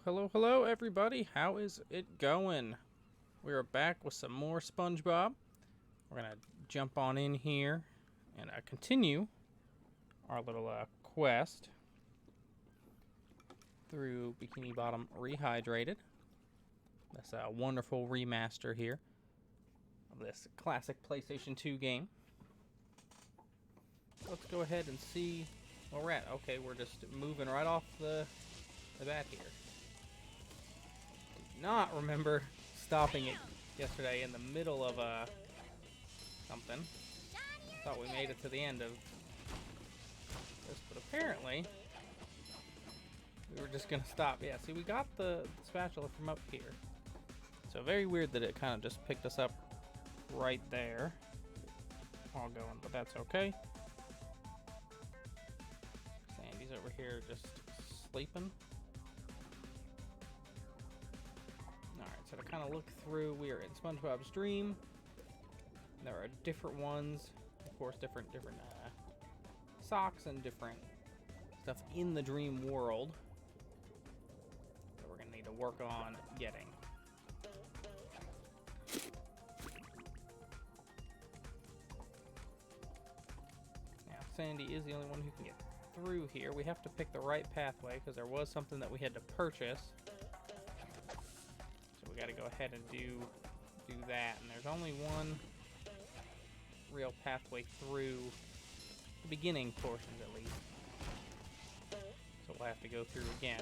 Hello, hello, hello, everybody. How is it going? We are back with some more SpongeBob. We're going to jump on in here and continue our little quest through Bikini Bottom Rehydrated. That's a wonderful remaster here of this classic PlayStation 2 game. Let's go ahead and see where we're at. Okay, we're just moving right off the bat here. Did not remember stopping it yesterday in the middle of something. I thought we made it to the end of this, but apparently we were just gonna stop. Yeah, see, we got the spatula from up here, so very weird that it kind of just picked us up right there while going, but that's okay. Sandy's over here just sleeping. Alright, so to kind of look through, we are in SpongeBob's dream. There are different ones, of course, different socks and different stuff in the dream world that we're going to need to work on getting. Now, Sandy is the only one who can get through here. We have to pick the right pathway because there was something that we had to purchase. So we got to go ahead and do that. And there's only one real pathway through the beginning portions, at least. So we'll have to go through again.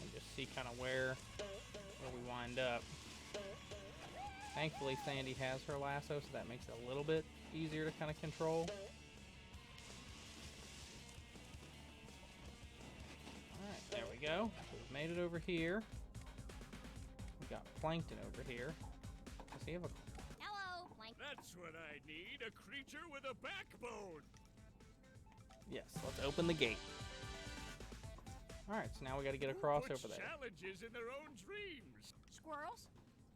And just see kind of where we wind up. Thankfully, Sandy has her lasso, so that makes it a little bit easier to kind of control. Alright, there we go. So we've made it over here. We've got Plankton over here. Does he have a... Hello, Plankton. That's what I need, a creature with a backbone. Yes, let's open the gate. Alright, so now we got to get across over there. Challenges in their own dreams. Squirrels?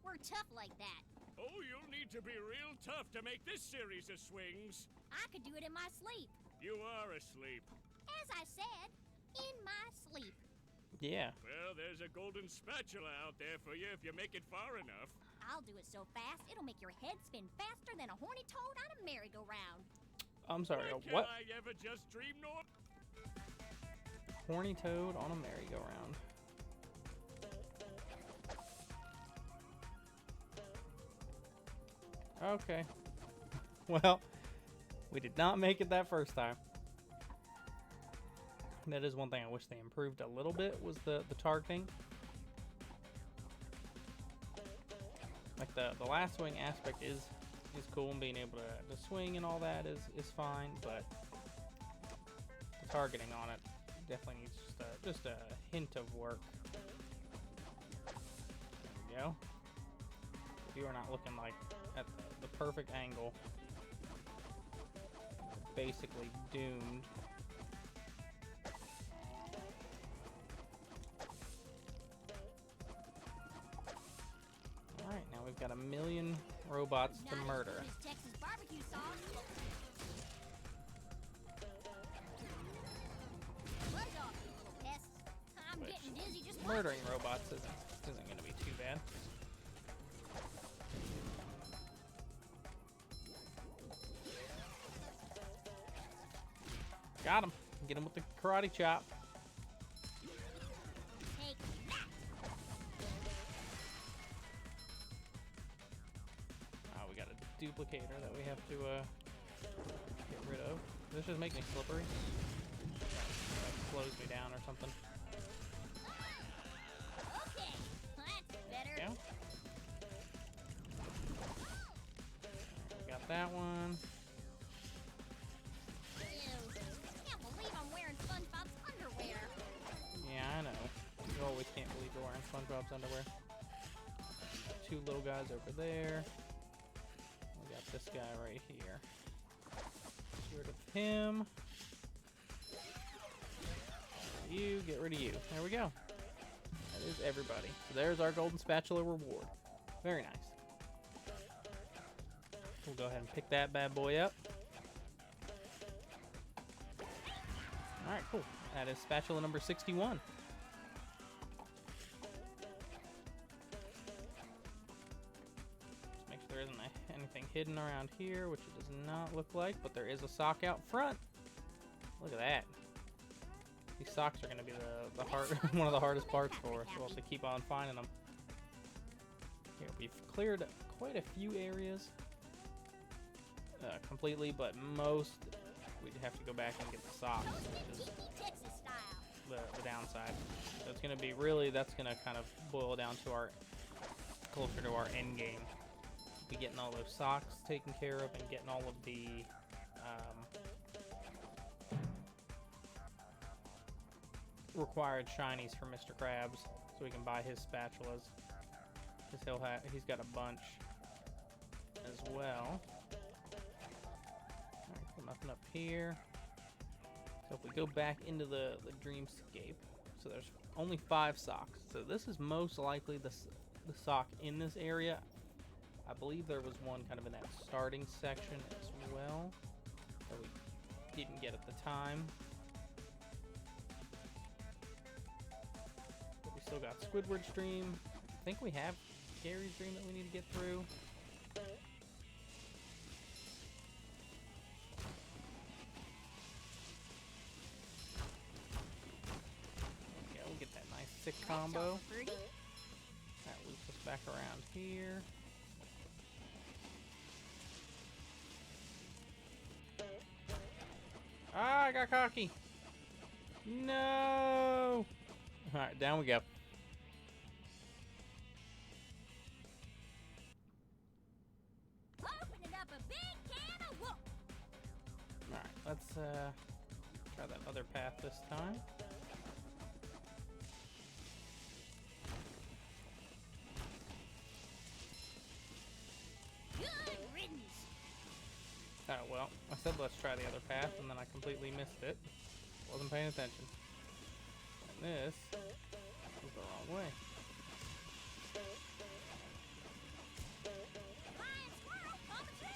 We're tough like that. Oh, you'll need to be real tough to make this series of swings. I could do it in my sleep. You are asleep. As I said, in my sleep. Yeah. Well, there's a golden spatula out there for you if you make it far enough. I'll do it so fast, it'll make your head spin faster than a horny toad on a merry-go-round. I'm sorry, Why what? can't I ever just dream normal? Horny toad on a merry-go-round. Okay. Well, we did not make it that first time. That is one thing I wish they improved a little bit, was the targeting. Like the last swing aspect is cool, and being able to swing and all that is fine, but the targeting on it definitely needs just a hint of work. There we go. If you are not looking like at the perfect angle, you're basically doomed. Alright, now we've got a million robots to murder. Not as good as Texas barbecue sauce. Buzz off, you little pests. I'm getting dizzy just Murdering robots isn't going to be too bad. Got him. Get him with the karate chop. Take that. Oh, we got a duplicator that we have to get rid of. This just make me slippery. Like slows me down or something. Okay, that's better. Yeah. We got that one. I'm wearing SpongeBob's underwear. Yeah, I know. You always can't believe you're wearing SpongeBob's underwear. Two little guys over there. We got this guy right here. Get rid of him. You, get rid of you. There we go. That is everybody. So there's our golden spatula reward. Very nice. We'll go ahead and pick that bad boy up. Cool. That is spatula number 61. Just make sure there isn't anything hidden around here, which it does not look like, but there is a sock out front. Look at that. These socks are going to be the hard, one of the hardest parts for us. We'll have to keep on finding them. Here, we've cleared quite a few areas completely, but most we'd have to go back and get the socks, which is the downside. So it's going to be really, that's going to kind of boil down to our, closer to our end game. Be getting all those socks taken care of and getting all of the required shinies for Mr. Krabs, so we can buy his spatulas. Because he's got a bunch as well. Alright, so nothing up here. So if we go back into the dreamscape, so there's only 5 socks. So this is most likely the sock in this area. I believe there was one kind of in that starting section as well that we didn't get at the time. But we still got Squidward's dream. I think we have Gary's dream that we need to get through. Yeah, we'll get that nice sick combo. That loops us back around here. Ah, I got cocky. No. Alright, down we go. Alright, let's try that other path this time. Good riddance. Oh, well, I said let's try the other path, and then I completely missed it. Wasn't paying attention. And this was the wrong way.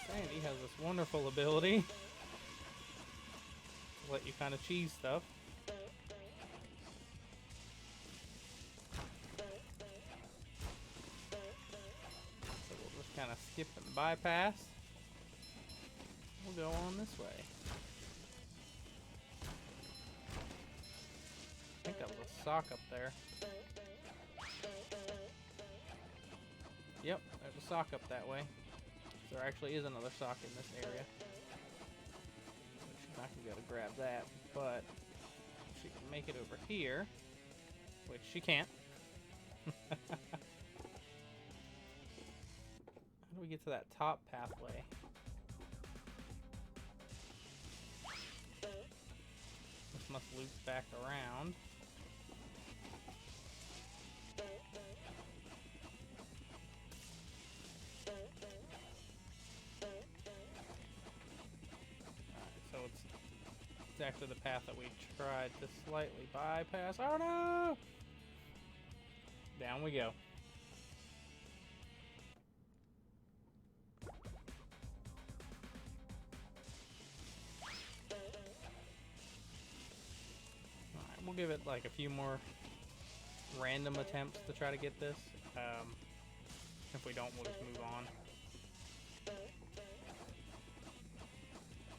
Sandy has this wonderful ability to let you kind of cheese stuff. So we'll just kind of skip and bypass. We'll go on this way. I think that was a sock up there. Yep, there's a sock up that way. There actually is another sock in this area. She's not going to be able to grab that, but she can make it over here, which she can't. How do we get to that top pathway? This must loop back around. It's actually the path that we tried to slightly bypass. Oh no! Down we go. Alright, we'll give it like a few more random attempts to try to get this. If we don't, we'll just move on.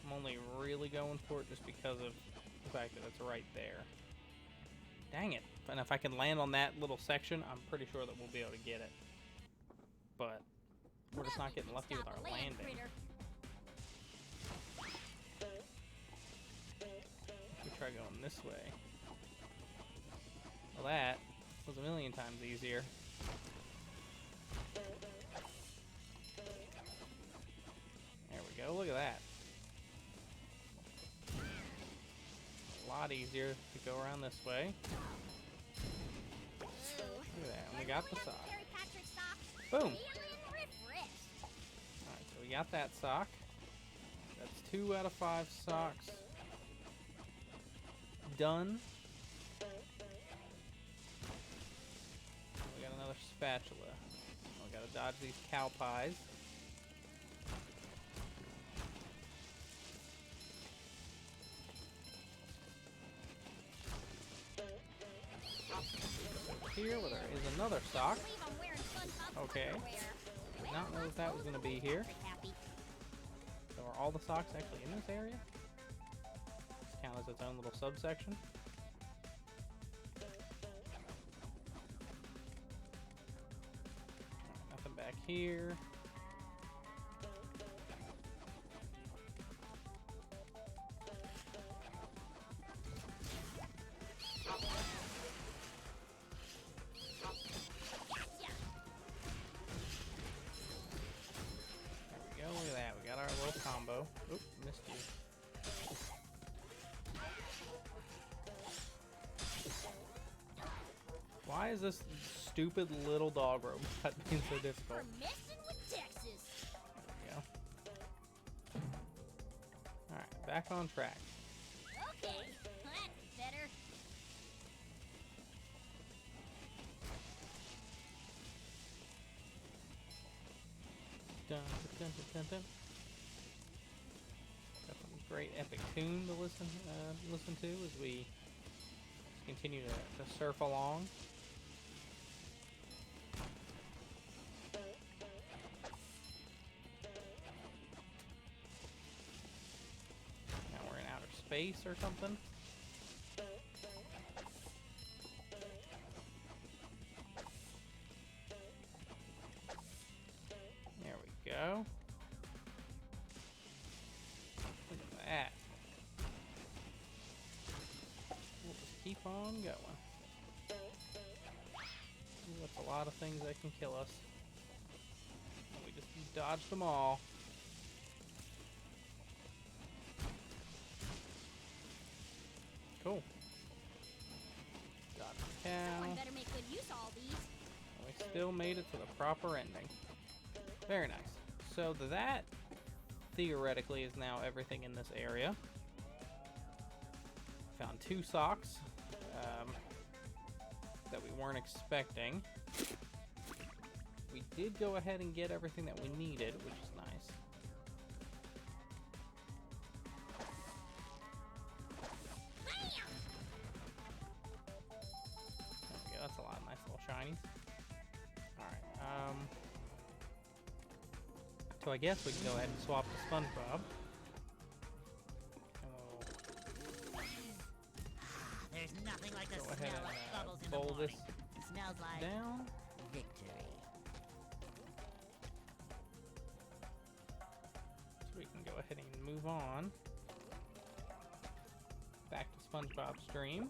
I'm only really going for it just because of the fact that it's right there. Dang it. And if I can land on that little section, I'm pretty sure that we'll be able to get it. But we're just not getting lucky with our landing. We try going this way. Well, that was a million times easier. There we go. Look at that. A lot easier to go around this way. Look at that. And we got the sock. Boom! Alright, so we got that sock. That's 2 out of 5 socks done. We got another spatula. We gotta dodge these cow pies. here where there is another sock. Believe I'm wearing SpongeBob Okay. underwear. Did not know that was going to be here. Happy. So are all the socks actually in this area? This count as its own little subsection. Nothing back here. Look at that, we got our little combo. Oop, missed you. Why is this stupid little dog robot being so difficult? For messing with Texas. There we go. Alright, back on track. Okay, that's better. Dun, dun, dun, dun, dun. Got some great epic tune to listen to as we continue to surf along. Now we're in outer space or something. There we go. Look at that. We'll just keep on going. Ooh, that's a lot of things that can kill us. We just dodged them all. Cool. Got a cow. Someone better make good use of all these. And we still made it to the proper ending. Very nice. So that, theoretically, is now everything in this area. Found 2 socks that we weren't expecting. We did go ahead and get everything that we needed, which is nice. Bam! There we go. That's a lot of nice little shinies. Alright, so I guess we can go ahead and swap to SpongeBob. And we'll There's nothing like the go smell ahead of and bubbles in the bowl morning. this Smells like down. victory. So we can go ahead and move on back to SpongeBob's stream.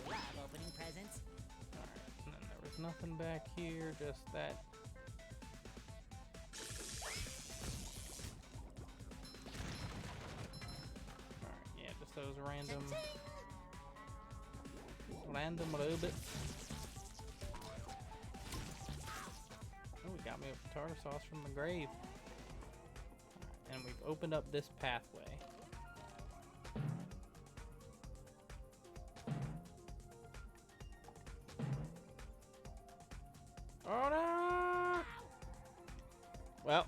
I love opening presents. Alright, and then there was nothing back here, just that. Alright, yeah, just those random robots. Oh, we got me a tartar sauce from the grave. Alright, and we've opened up this pathway. Oh no! Well,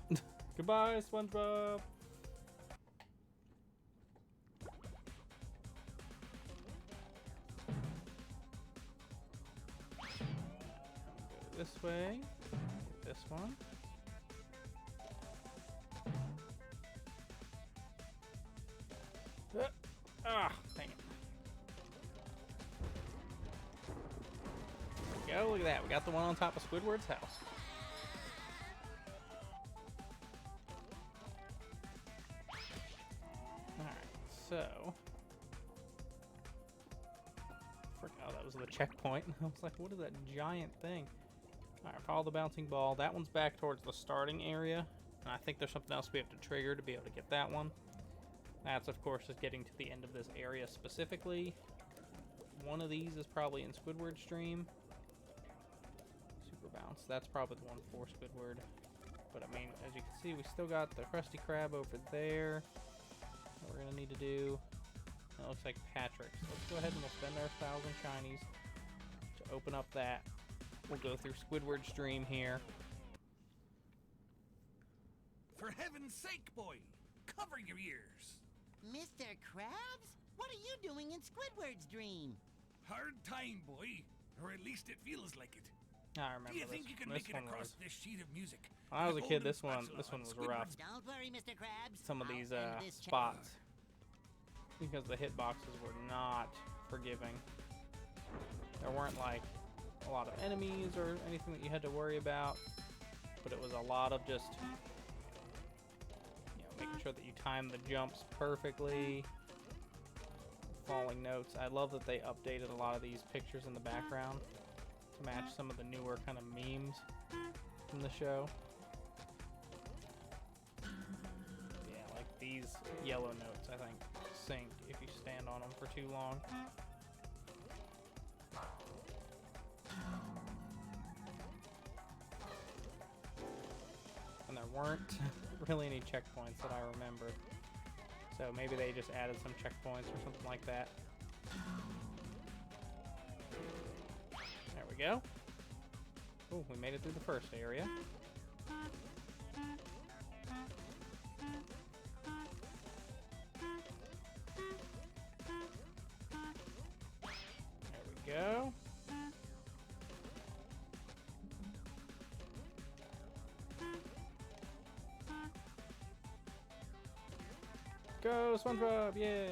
goodbye, SpongeBob. Go this way. Get this one. Dang it. There we go, look at that. We got the one on top of Squidward's house. Alright, so. Oh, that was the checkpoint. I was like, what is that giant thing? Alright, follow the bouncing ball. That one's back towards the starting area. And I think there's something else we have to trigger to be able to get that one. That's, of course, just getting to the end of this area specifically. One of these is probably in Squidward's stream. Super bounce. That's probably the one for Squidward. But, I mean, as you can see, we still got the Krusty Krab over there. What we're going to need to do. That looks like Patrick. So let's go ahead and we'll spend our 1,000 shinies to open up that We'll go through Squidward's dream here. For heaven's sake, boy, cover your ears. Mr. Krabs? What are you doing in Squidward's dream? Hard time, boy. Or at least it feels like it. I remember Do you this. think you can This make it one across was. this sheet of music? When I was a The kid, golden this one spatula was on rough. Squidward's- Don't worry, Mr. Krabs. Some of I'll these end this spots, because the hitboxes were not forgiving. There weren't like a lot of enemies or anything that you had to worry about, but it was a lot of just, you know, making sure that you time the jumps perfectly, falling notes. I love that they updated a lot of these pictures in the background to match some of the newer kind of memes from the show. Yeah, like these yellow notes, I think, sink if you stand on them for too long. And there weren't really any checkpoints that I remember. So maybe they just added some checkpoints or something like that. There we go. Oh, we made it through the first area. There we go. Go, SpongeBob! Yeah!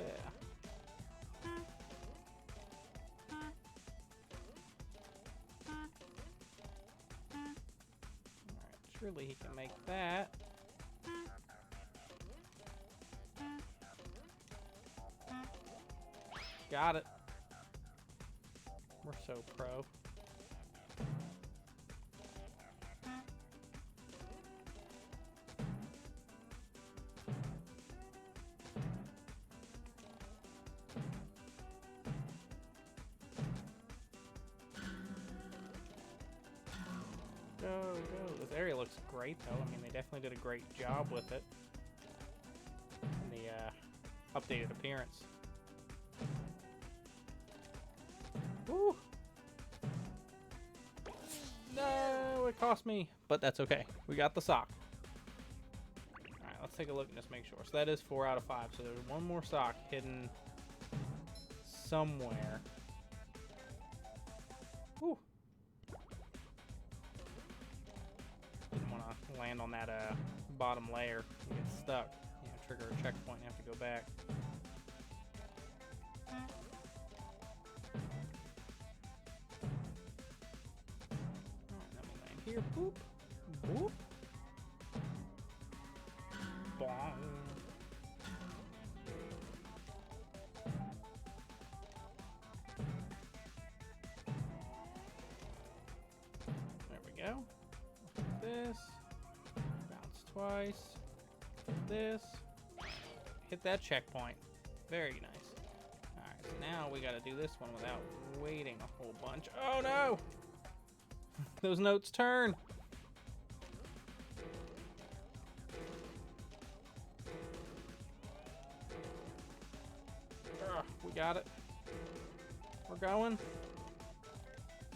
Alright, surely he can make that. Got it. We're so pro. Go, go. This area looks great, though. I mean, they definitely did a great job with it. And the updated appearance. Woo! No, it cost me. But that's okay. We got the sock. Alright, let's take a look and just make sure. So that is 4 out of 5. So there's one more sock hidden somewhere. Woo! Didn't want to land on that bottom layer and get stuck. You know, trigger a checkpoint and have to go back. Alright, let me land here. Boop. Boop. Bong. There we go. This. Bounce twice. This. Hit that checkpoint. Very nice. Alright, so now we gotta do this one without waiting a whole bunch. Oh no! Those notes turn! Ugh, we got it. We're going.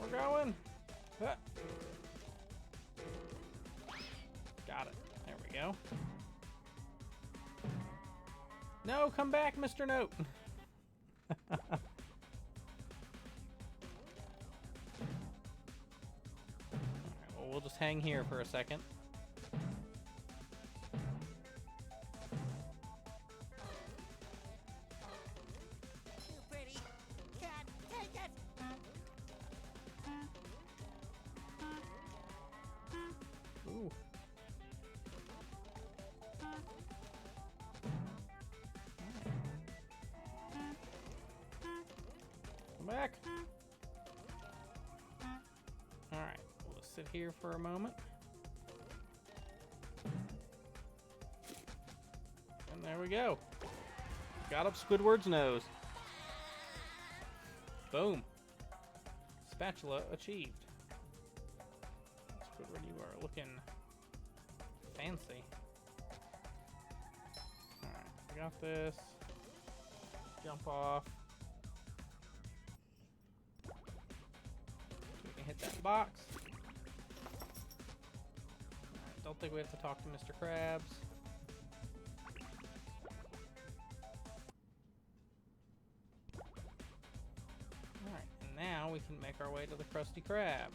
We're going. Ah. Got it. There we go. No, come back, Mr. Note. Alright, well, we'll just hang here for a second. Too pretty. Can't take it. Ooh. Come back. Alright, we'll just sit here for a moment. And there we go. Got up Squidward's nose. Boom. Spatula achieved. Squidward, you are looking fancy. Alright, we got this. Jump off. We can hit that box. Alright, don't think we have to talk to Mr. Krabs. Alright, and now we can make our way to the Krusty Krab.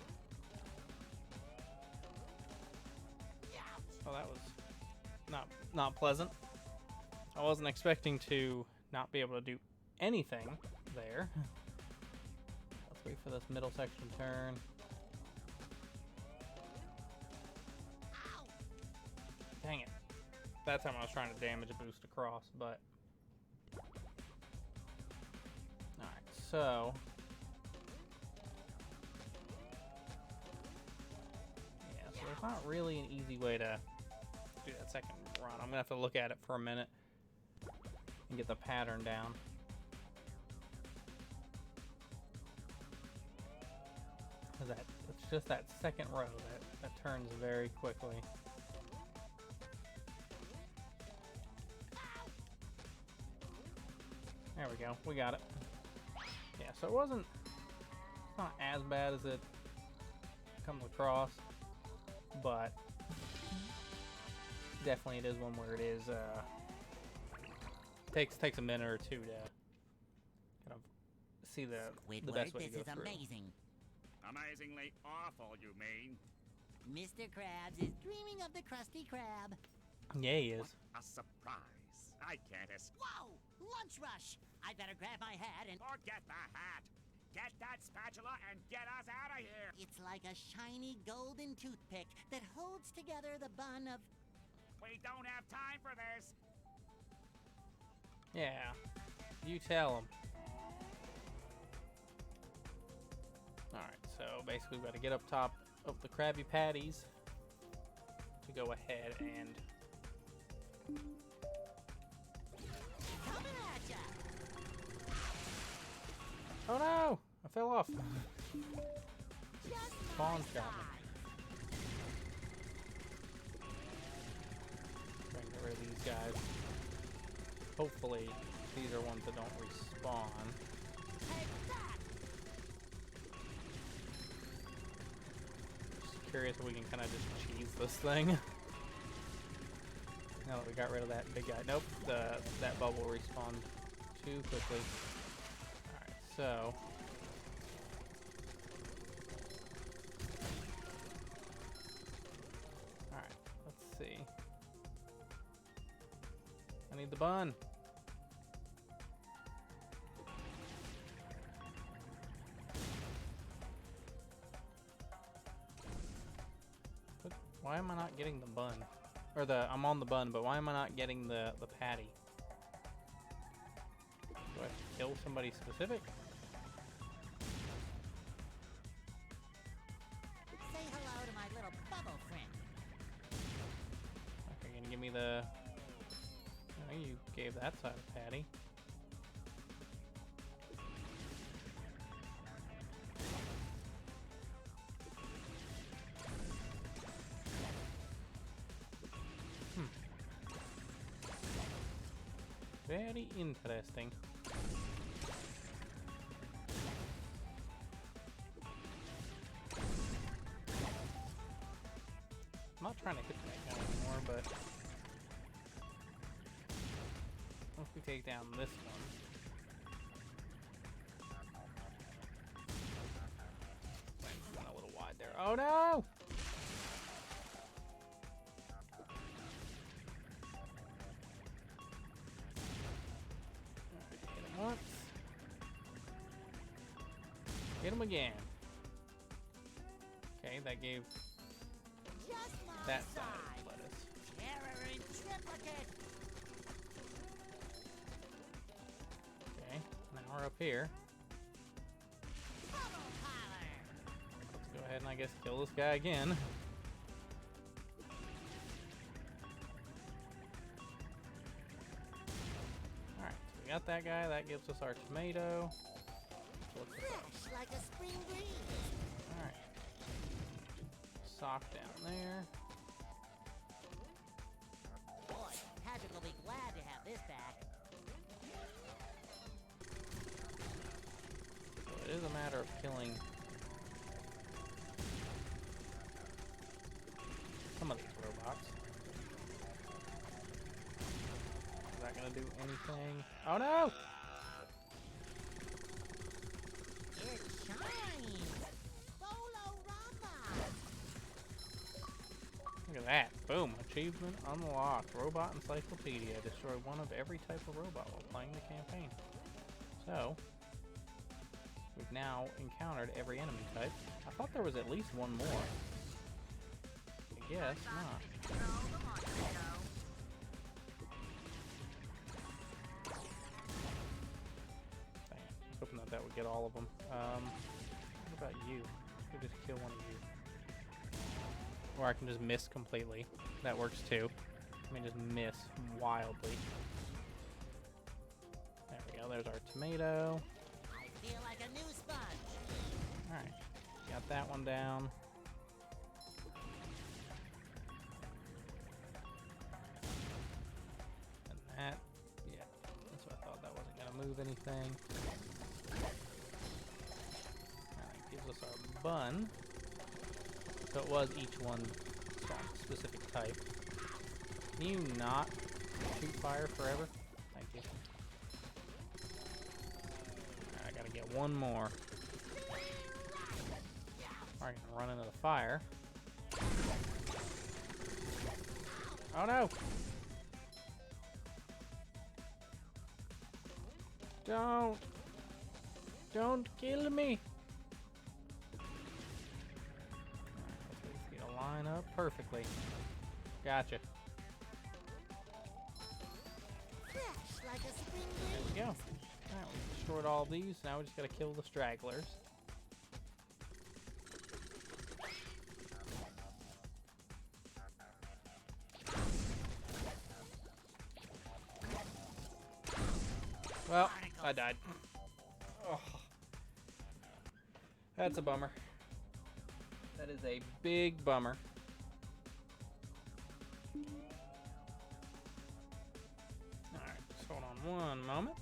Oh, that was not pleasant. I wasn't expecting to not be able to do anything there. Let's wait for this middle section to turn. Dang it. That time I was trying to damage boost across, but... Alright, so... Yeah, so there's not really an easy way to do that second run. I'm gonna have to look at it for a minute and get the pattern down. It's just that second row that turns very quickly. There we go. We got it. Yeah, so it's not as bad as it comes across, but definitely it is one where it is takes a minute or two to kind of see the best way to go this is through. amazing. Amazingly awful, you mean? Mr. Krabs is dreaming of the Krusty Krab. Yeah, he is. A surprise. I can't escape. Whoa! Lunch rush! I better grab my hat and... Forget the hat. Get that spatula and get us out of here. It's like a shiny golden toothpick that holds together the bun of... We don't have time for this. Yeah, you tell him. Alright, so basically we've got to get up top of the Krabby Patties to go ahead and... Coming at ya! Oh no! I fell off. Just Spawn my shot me. size. Trying to get rid of these guys. Hopefully, these are ones that don't respawn. Take that! Just curious if we can kind of just cheese this thing. Now that we got rid of that big guy. Nope, that bubble respawned too quickly. Alright, so... Alright, let's see. I need the bun. But why am I not getting the bun? Or I'm on the bun, but why am I not getting the patty? Do I have to kill somebody specific? Say hello to my little bubble friend. Okay, you're gonna give me the... Oh, you gave that side of patty. Very interesting. I'm not trying to hit that guy anymore, but once we take down this one, went a little wide there. Oh no! Once. Hit him again. Okay, that gave Just my that size. side of lettuce. Terror in triplicate. Okay, now we're up here. Bubble power. Let's go ahead and I guess kill this guy again. Alright, so we got that guy. That gives us our tomato. Fresh like a spring breeze. Alright. Sock down there. Boy, Patrick will be glad to have this back. So it is a matter of killing anything. Oh no! It shines! Bolo-rama! Look at that. Boom. Achievement unlocked. Robot Encyclopedia. Destroy one of every type of robot while playing the campaign. So, we've now encountered every enemy type. I thought there was at least one more. I guess not. Dang, I was hoping that would get all of them. What about you? I could just kill one of you. Or I can just miss completely. That works too. I mean, just miss wildly. There we go. There's our tomato. I feel like a new sponge. Alright. Got that one down. And that, yeah. That's what I thought. That wasn't going to move anything. That gives us our bun. So it was each one specific type. Can you not shoot fire forever? Thank you. Alright, I gotta get one more. Alright, gonna run into the fire. Oh no! Don't kill me! Line up perfectly. Gotcha. Fresh like a spring There we go. Alright, we destroyed all these. Now we just gotta kill the stragglers. Well, I died. Oh. That's a bummer. That is a big bummer. Alright, just hold on one moment.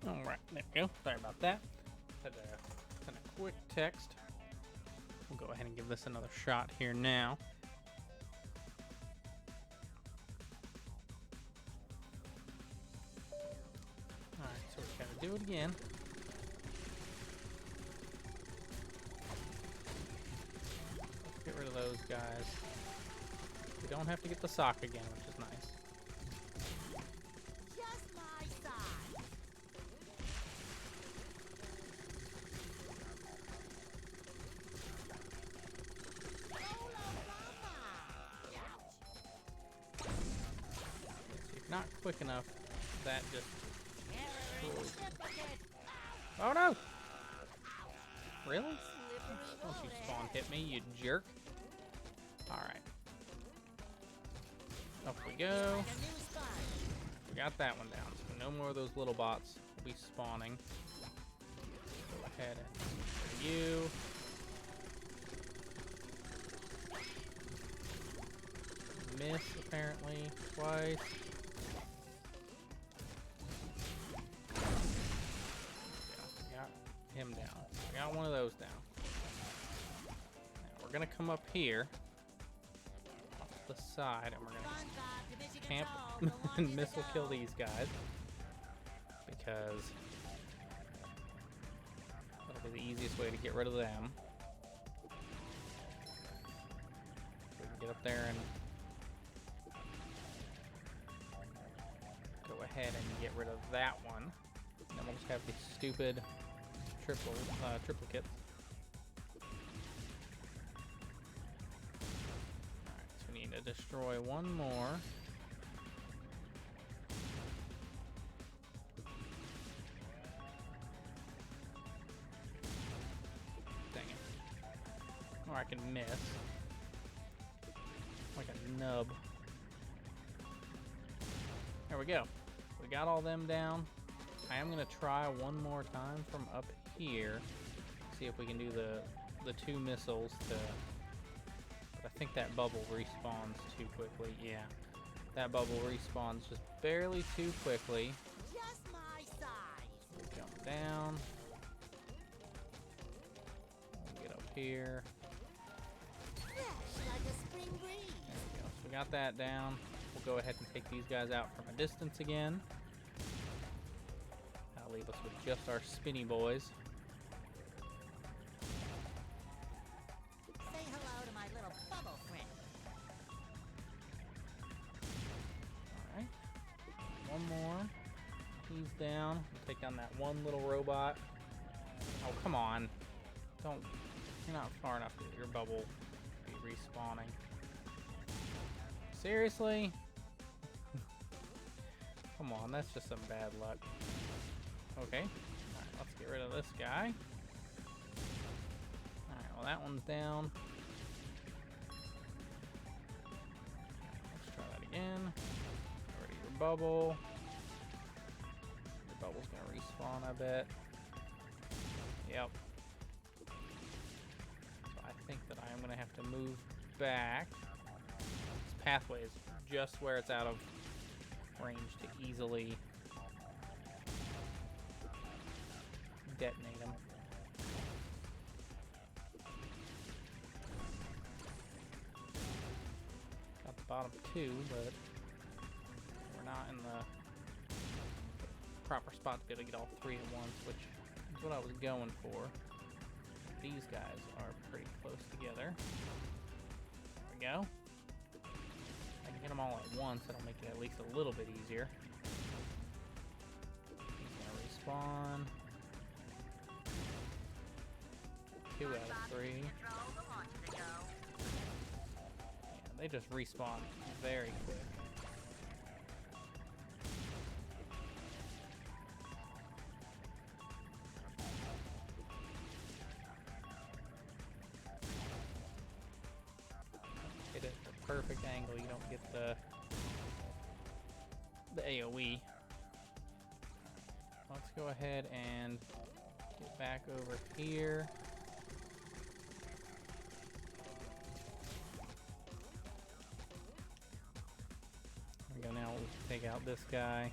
Alright, there we go. Sorry about that. Had a quick text. We'll go ahead and give this another shot here now. Alright, so we gotta do it again. Let's get rid of those guys. We don't have to get the sock again, which is nice. Just my size. Not quick enough. That just. Slippery. Oh no! Really? Don't you spawn hit me, you jerk. Alright. Up we go. Like a new sponge. We got that one down. So no more of those little bots will be spawning. Go ahead and you. Miss apparently twice. Yeah, got him down. We got one of those down. Now we're gonna come up here off to the side and we're gonna SpongeBob Division camp Control, go on and to the missile kill go. these guys because that'll be the easiest way to get rid of them. We can get up there and go ahead and get rid of that one. And then we'll just have these stupid triplicates. Alright, so we need to destroy one more. Dang it. Or I can miss. Like a nub. There we go. We got all them down. I am gonna try one more time from up here. See if we can do the two missiles to... But I think that bubble respawns too quickly. Yeah. That bubble respawns just barely too quickly. Just my size. Jump down. Get up here. Fresh like a spring breeze. There we go. So we got that down. We'll go ahead and take these guys out from a distance again. That'll leave us with just our spinny boys. Say hello to my little bubble friend. Alright. One more. He's down. We'll take down that one little robot. Oh, come on. Don't... You're not far enough to get your bubble be respawning. Seriously? Come on, that's just some bad luck. Okay. Alright, let's get rid of this guy. Alright, well that one's down. Let's try that again. Get rid of your bubble. Your bubble's gonna respawn, I bet. Yep. So I think that I am gonna have to move back. This pathway is just where it's out of range to easily detonate them. Got the bottom two, but we're not in the proper spot to be able to get all three at once, which is what I was going for. These guys are pretty close together. There we go. I can get them all at once. That'll make it at least a little bit easier. He's gonna respawn. 2 out of 3. Yeah, they just respawn very quick. Hit it at the perfect angle. You don't get the AoE. Let's go ahead and get back over here. There we go. Now we'll take out this guy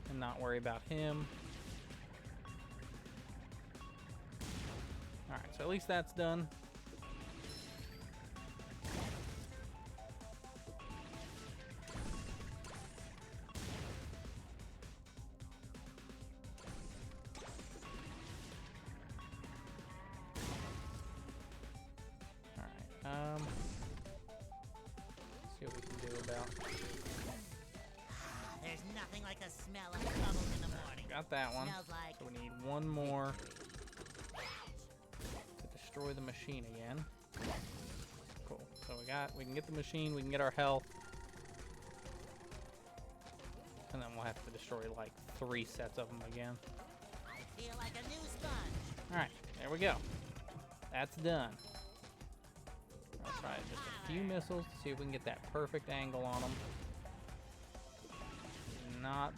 and not worry about him. Alright, so at least that's done. See what we can do about. There's nothing like a smell of bubbles in the morning. Got that one. Smells like So we need one more to destroy the machine again. Cool. So we can get the machine, we can get our health. And then we'll have to destroy like 3 sets of them again. I feel like a new sponge. Alright, there we go. That's done. I'll try just a few missiles to see if we can get that perfect angle on them. Not,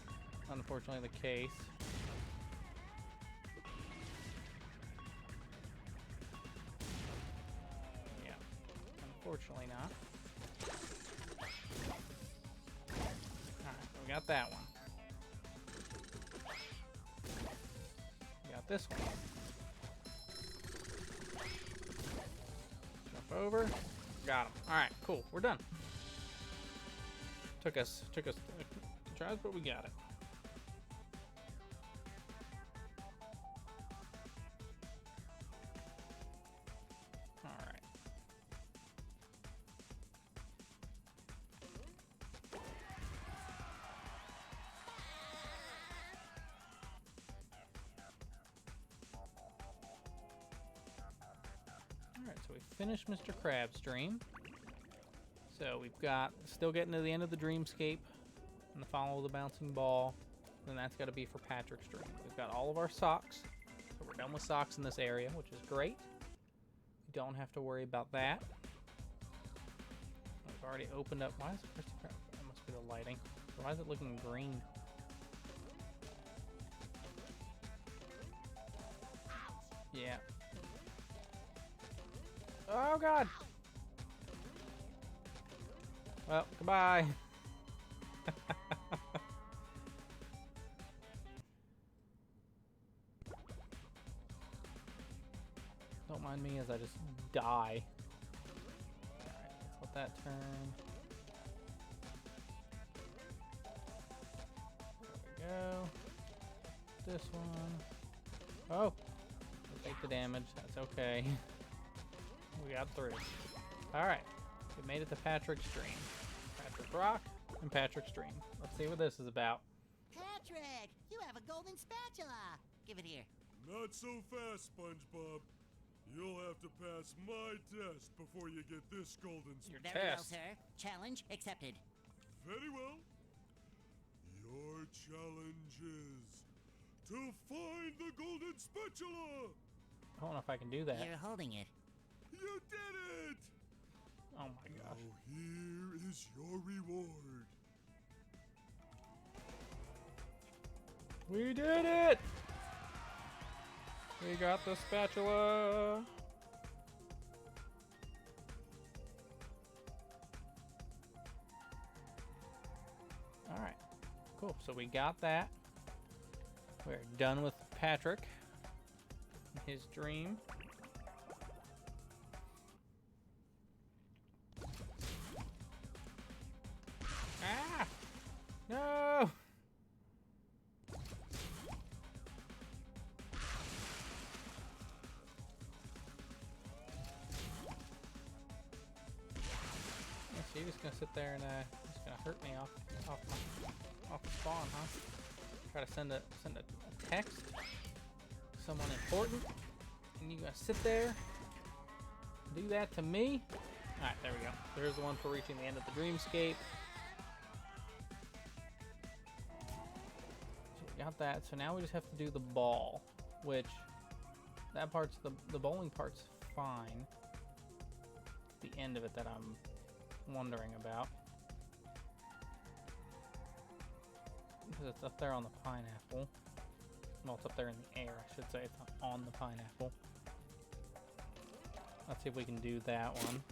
unfortunately, the case. Yeah, unfortunately not. Alright, we got that one. We got this one. Jump over. Got him. Alright, cool. We're done. Took us tries, but we got it. Alright. finished Mr. Krabs' dream. So we've got, still getting to the end of the dreamscape and the follow the bouncing ball. Then that's got to be for Patrick's dream. We've got all of our socks. So we're done with socks in this area, which is great. We don't have to worry about that. We've already opened up. Why is it Krusty Krab? That must be the lighting. Why is it looking green? Yeah. Oh, God. Well, goodbye. Don't mind me as I just die. Alright, let's let that turn. There we go. This one. Oh! We'll take the damage. That's okay. We got through. Alright. We made it to Patrick's dream. Patrick Rock and Patrick's dream. Let's see what this is about. Patrick, you have a golden spatula. Give it here. Not so fast, SpongeBob. You'll have to pass my test before you get this golden Your Very well, test. sir. Challenge accepted. Very well. Your challenge is to find the golden spatula. I don't know if I can do that. You're holding it. You did it! Oh my gosh. Now here is your reward. We did it! We got the spatula! Alright. Cool. So we got that. We're done with Patrick. His dream. Ah! No! So you're just gonna sit there and just gonna hurt me off the spawn, huh? Try to send a text to someone important, and you gonna sit there and do that to me? All right, there we go. There's the one for reaching the end of the dreamscape. So we got that. So now we just have to do the ball, which that part's the bowling part's fine. The end of it that I'm wondering about, because it's up there on the pineapple. Well, it's up there in the air, I should say. It's not on the pineapple. Let's see if we can do that one.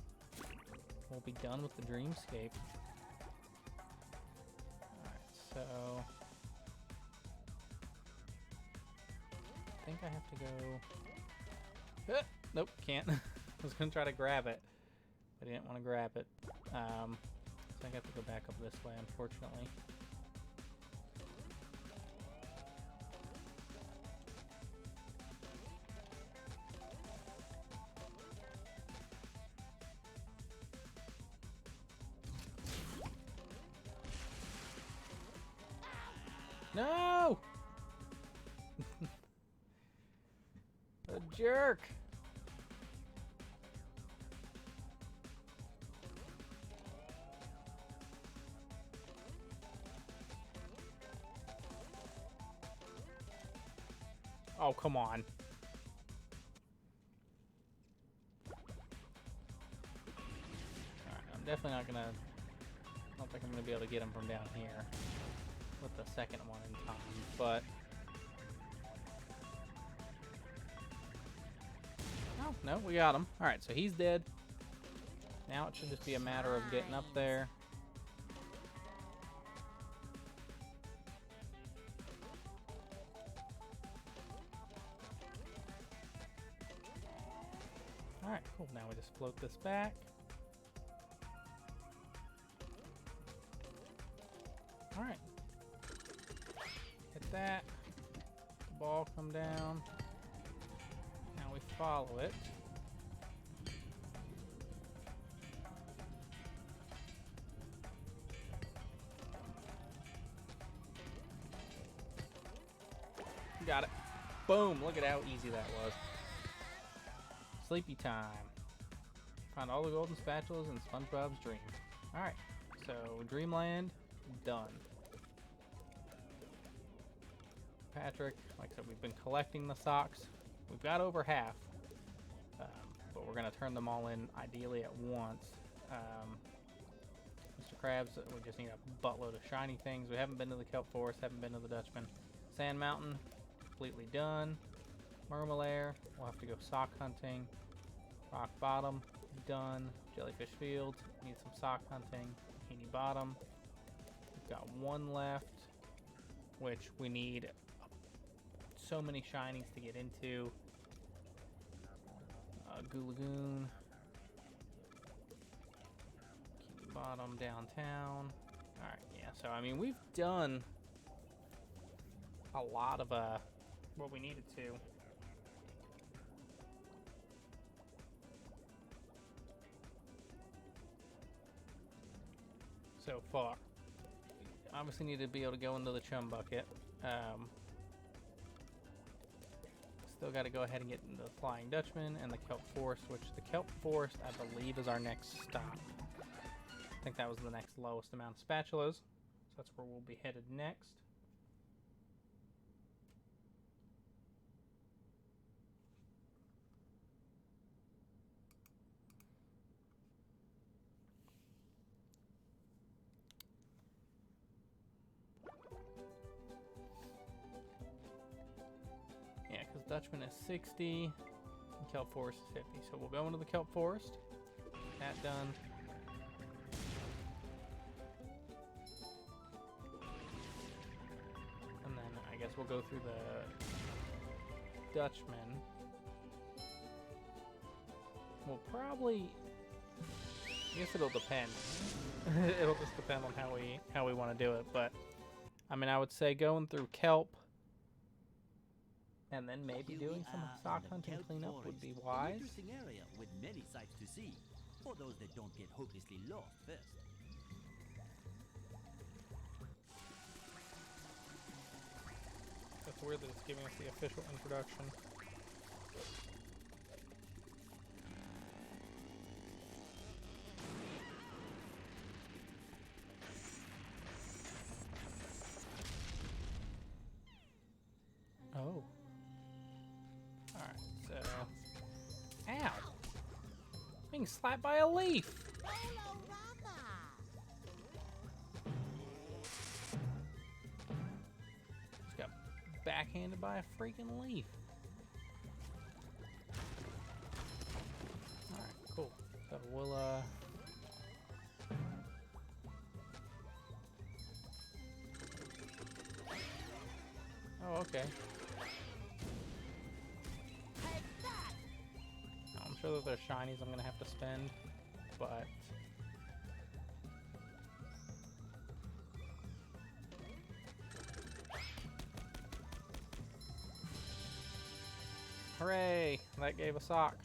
We'll be done with the dreamscape. Alright, so I think I have to go. Nope, can't. I was gonna try to grab it. I didn't want to grab it. So I have to go back up this way, unfortunately. No! A jerk! Oh, come on. Alright, I'm definitely not gonna... I don't think I'm gonna be able to get him from down here with the second one in time, but... Oh, no, we got him. Alright, so he's dead. Now it should just be a matter of getting up there. Alright, cool. Now we just float this back. Alright. Hit that. The ball come down. Now we follow it. Got it. Boom. Look at how easy that was. Sleepy time. Found all the golden spatulas in SpongeBob's dream. Alright, so Dreamland, done. Patrick, like I said, we've been collecting the socks. We've got over half. But we're going to turn them all in ideally at once. Mr. Krabs, we just need a buttload of shiny things. We haven't been to the Kelp Forest, haven't been to the Dutchman. Sand Mountain, completely done. Mermalair, we'll have to go sock hunting. Rock Bottom, done. Jellyfish Fields, need some sock hunting. Bikini Bottom, we've got one left, which we need so many shinies to get into. Goo Lagoon, Bikini Bottom, downtown. Alright, yeah, so I mean, we've done a lot of what we needed to. So far. Obviously need to be able to go into the chum bucket. Still got to go ahead and get into the Flying Dutchman and the Kelp Forest, which the Kelp Forest, I believe, is our next stop. I think that was the next lowest amount of spatulas, so that's where we'll be headed next. Yeah, because Dutchman is 60, and Kelp Forest is 50. So we'll go into the Kelp Forest. That done. And then I guess we'll go through the Dutchman. We'll probably... I guess it'll depend. It'll just depend on how we want to do it. But, I mean, I would say going through Kelp and then maybe doing some sock hunting cleanup would be wise. An interesting area with many sights to see, for those that don't get hopelessly lost first. That's weird that it's giving us the official introduction. Oh. Alright, so... Ow! Being slapped by a leaf! Just got backhanded by a freaking leaf. Alright, cool. So we'll, Oh, okay. I'm sure that there's shinies I'm gonna have to spend, but hooray! That gave a sock.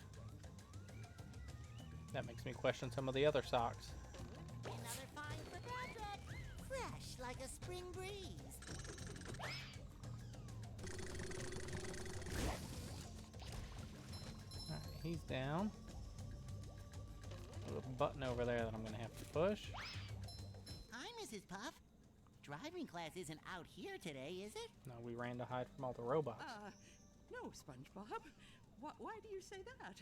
That makes me question some of the other socks. Another find for Patrick. Fresh like a spring breeze. Alright, he's down. There's a button over there that I'm gonna have to push. Hi, Mrs. Puff. Driving class isn't out here today, is it? No, we ran to hide from all the robots. No, SpongeBob. Why do you say that?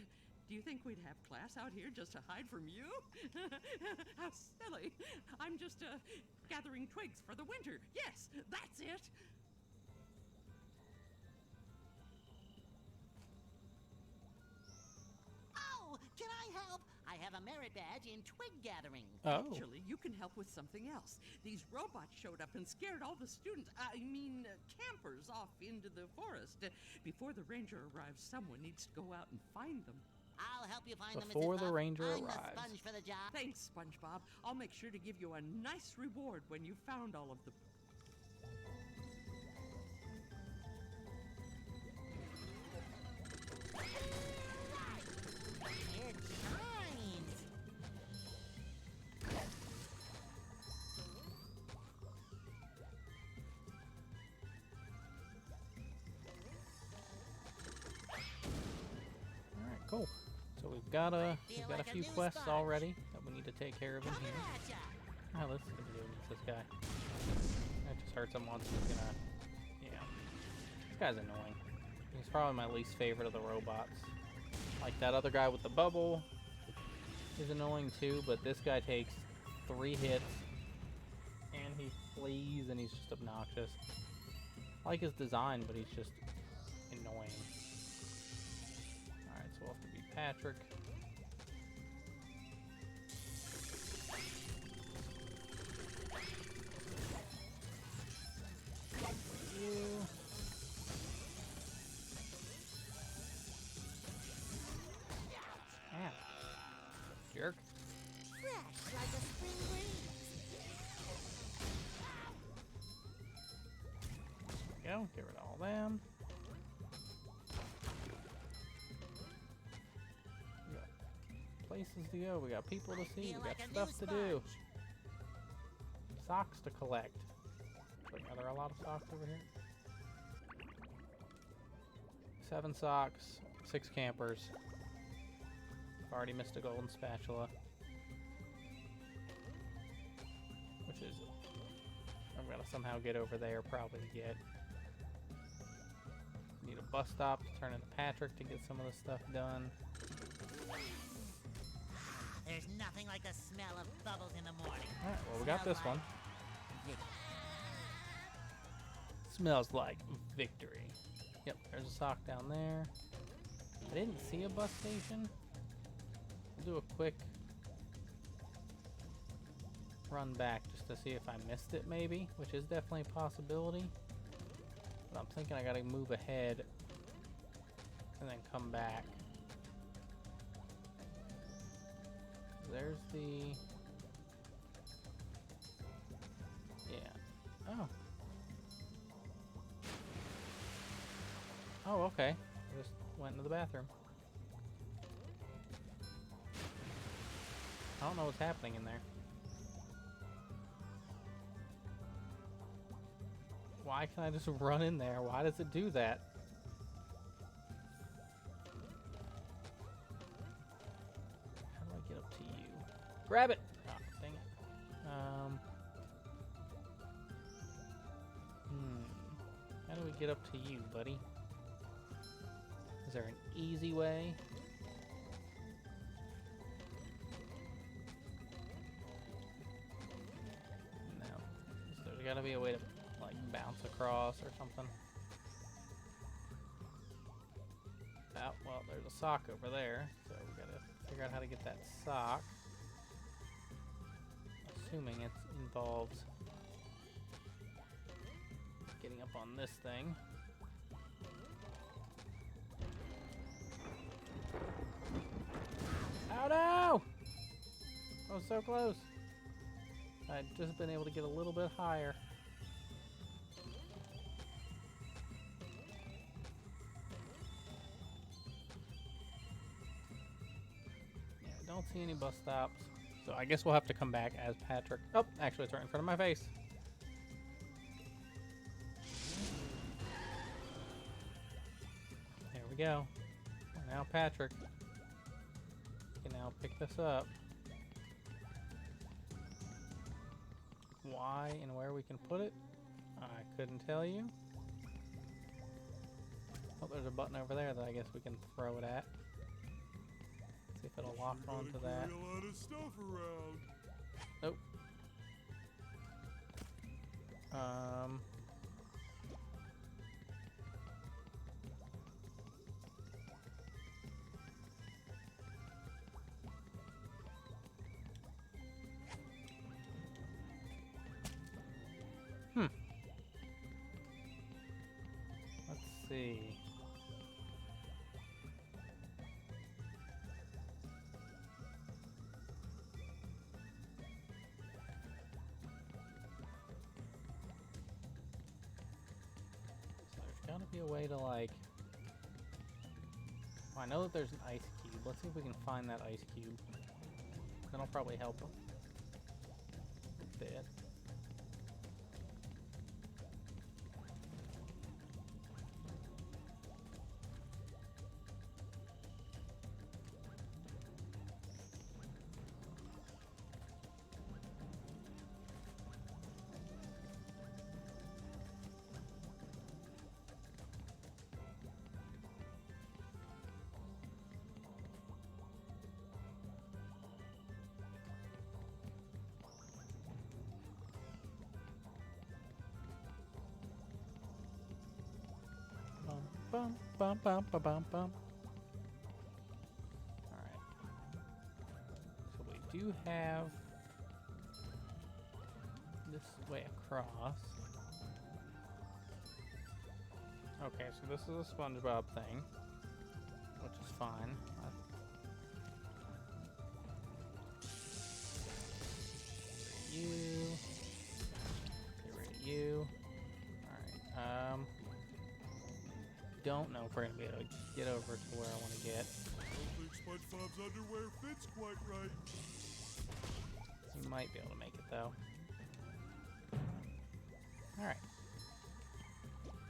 Do you think we'd have class out here just to hide from you? How silly. I'm just, gathering twigs for the winter. Yes, that's it. Oh, can I help? I have a merit badge in twig gathering. Oh. Actually, you can help with something else. These robots showed up and scared all the students, campers off into the forest. Before the ranger arrives, someone needs to go out and find them. I'll help you find them, Mrs. Before the Puff. ranger I'm arrives. the sponge for the job. Thanks, SpongeBob. I'll make sure to give you a nice reward when you've found all of them. It shines. Alright, cool. So we've got a few quests already that we need to take care of in here. Ah, let's see what we do against this guy. That just hurts him once. He's gonna, yeah. This guy's annoying. He's probably my least favorite of the robots. Like that other guy with the bubble is annoying too, but this guy takes 3 hits and he flees and he's just obnoxious. I like his design, but he's just annoying. Alright, so we'll have to beat Patrick. Jerk. Fresh like a spring breeze. There we go. Get rid of all them. We got places to go. We got people to see. We got stuff to do. Socks to collect. Wait, are there a lot of socks over here? 7 socks, 6 campers. Already missed a golden spatula, which is I'm gonna somehow get over there probably to get. Need a bus stop to turn into Patrick to get some of the stuff done. There's nothing like the smell of bubbles in the morning. Alright, well we got this one. Victory. Smells like victory. Yep, there's a sock down there. I didn't see a bus station. Do a quick run back just to see if I missed it maybe, which is definitely a possibility, but I'm thinking I gotta move ahead and then come back. There's the, yeah, oh okay, I just went into the bathroom. I don't know what's happening in there. Why can I just run in there? Why does it do that? How do I get up to you? Grab it! Oh, dang it. How do we get up to you, buddy? Is there an easy way? There's gotta be a way to like bounce across or something. Oh, well, there's a sock over there, so we gotta figure out how to get that sock. Assuming it involves getting up on this thing. Oh no! I was so close. I'd just been able to get a little bit higher. Yeah, I don't see any bus stops. So I guess we'll have to come back as Patrick. Oh, actually it's right in front of my face. There we go. And now Patrick can now pick this up. Why and where we can put it, I couldn't tell you. Oh, there's a button over there that I guess we can throw it at. See if it'll lock onto that. A lot of stuff around. Nope. Let's see. So there's gotta be a way to like... Well, I know that there's an ice cube. Let's see if we can find that ice cube. That'll probably help a bit. Bum, bum, bum, bum, bum, bum. Alright. So we do have this way across. Okay, so this is a SpongeBob thing, which is fine. Get rid of you. Alright, don't know if we're gonna be able to get over to where I want to get. I don't think SpongeBob's underwear fits quite right. We might be able to make it though. Alright.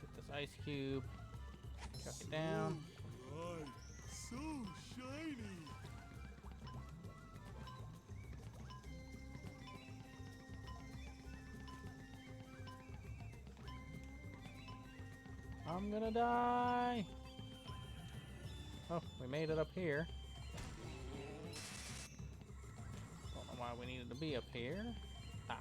Get this ice cube. Chuck it down. Right. So shiny. I'm gonna die. Oh, we made it up here. Don't know why we needed to be up here. Ah.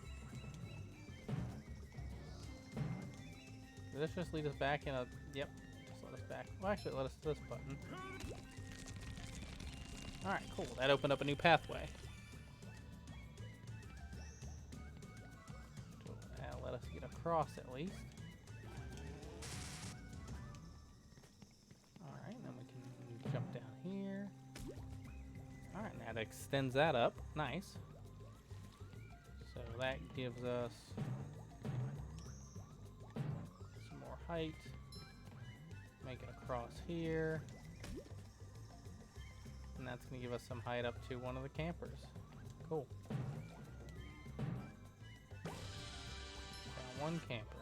Did this just lead us back in a... Yep, just let us back. Well, actually, let us this button. Alright, cool. That opened up a new pathway. That'll let us get across at least. Alright, then we can jump down here. Alright, now that extends that up. Nice. So that gives us some more height. Make it across here. And that's going to give us some height up to one of the campers. Cool. Found one camper.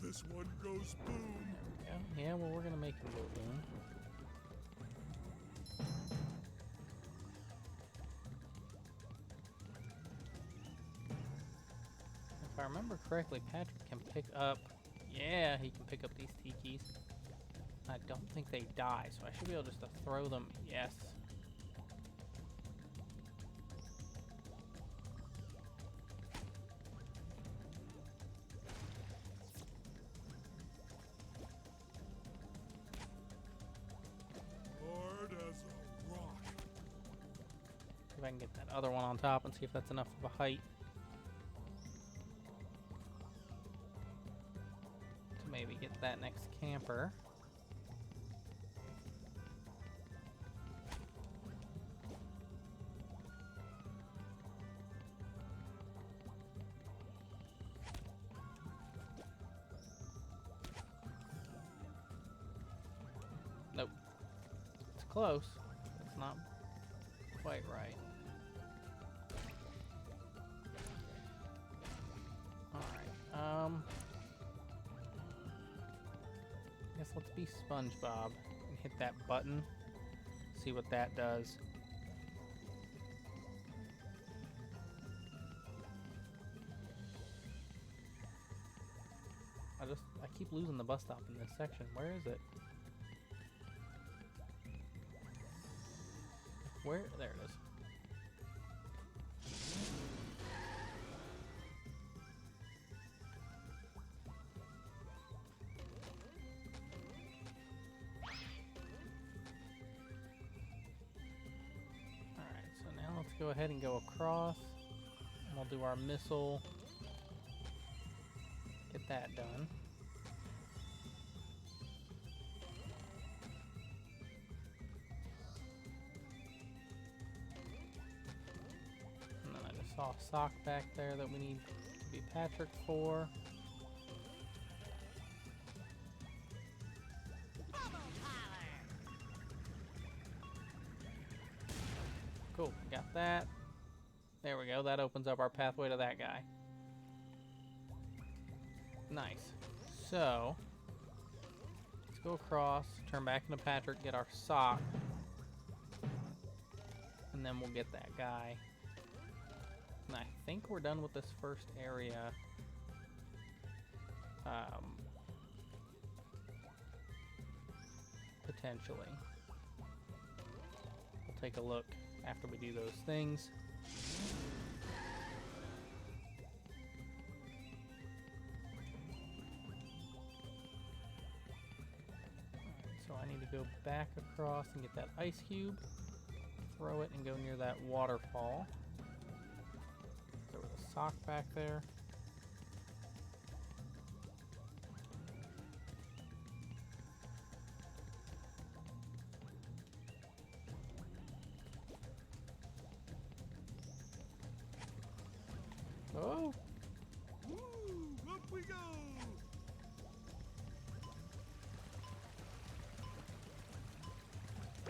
This one goes boom. There we go. Yeah, well, we're going to make him go boom. If I remember correctly, Patrick can pick up... Yeah, he can pick up these tikis. I don't think they die, so I should be able just to throw them. Yes. Hard as a rock. See if I can get that other one on top and see if that's enough of a height. To maybe get that next camper. Nope. It's close. It's not quite right. Alright, guess let's be SpongeBob and hit that button. See what that does. I keep losing the bus stop in this section. Where is it? Where? There it is. Alright, so now let's go ahead and go across. And we'll do our missile. Get that done. And then I just saw a sock back there that we need to be Patrick for. Cool, got that. There we go, that opens up our pathway to that guy. Nice. So, let's go across, turn back into Patrick, get our sock, and then we'll get that guy. And I think we're done with this first area. Potentially. We'll take a look after we do those things. Alright, so I need to go back across and get that ice cube, throw it, and go near that waterfall. There was a sock back there. Oh! Woo! Up we go!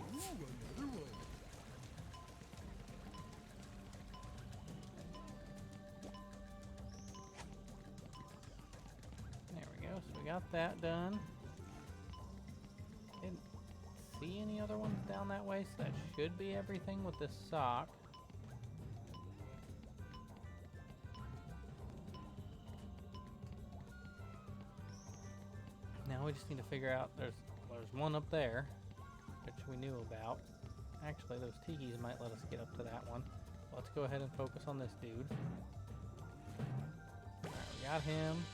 Ooh, another one. There we go. So we got that done. Didn't see any other ones down that way, so that should be everything with this sock. Now we just need to figure out, there's one up there, which we knew about. Actually, those tikis might let us get up to that one. Let's go ahead and focus on this dude. Alright, we got him.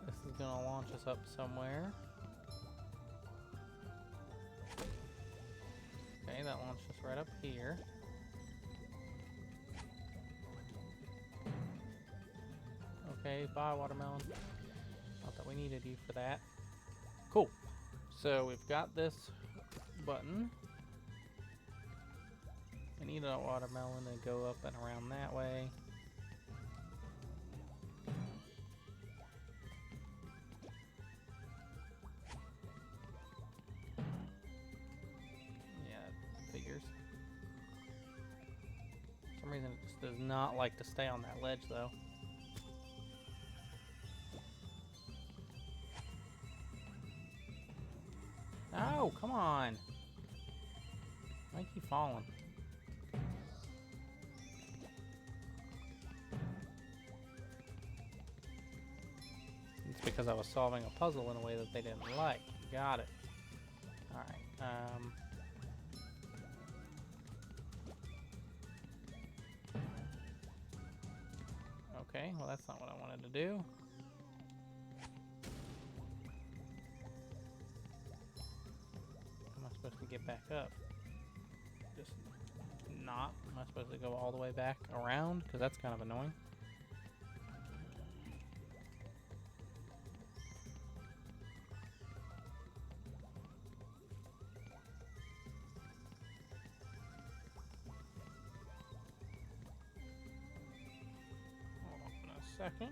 This is gonna launch us up somewhere. Okay, that launched us right up here. Okay, bye watermelon. Not that we needed you for that. Cool. So we've got this button. We need a watermelon to go up and around that way. Yeah, figures. For some reason it just does not like to stay on that ledge though. Oh, come on. Why keep falling? It's because I was solving a puzzle in a way that they didn't like. Got it. Alright, okay, well that's not what I wanted to do. Supposed to get back up. Just not. Am I supposed to go all the way back around? Because that's kind of annoying. Hold on a second.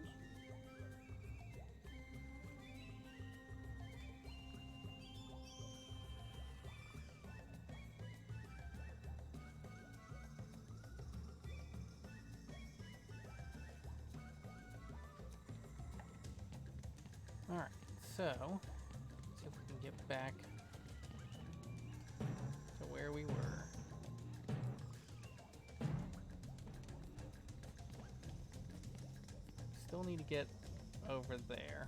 Alright, so, let's see if we can get back to where we were. Still need to get over there.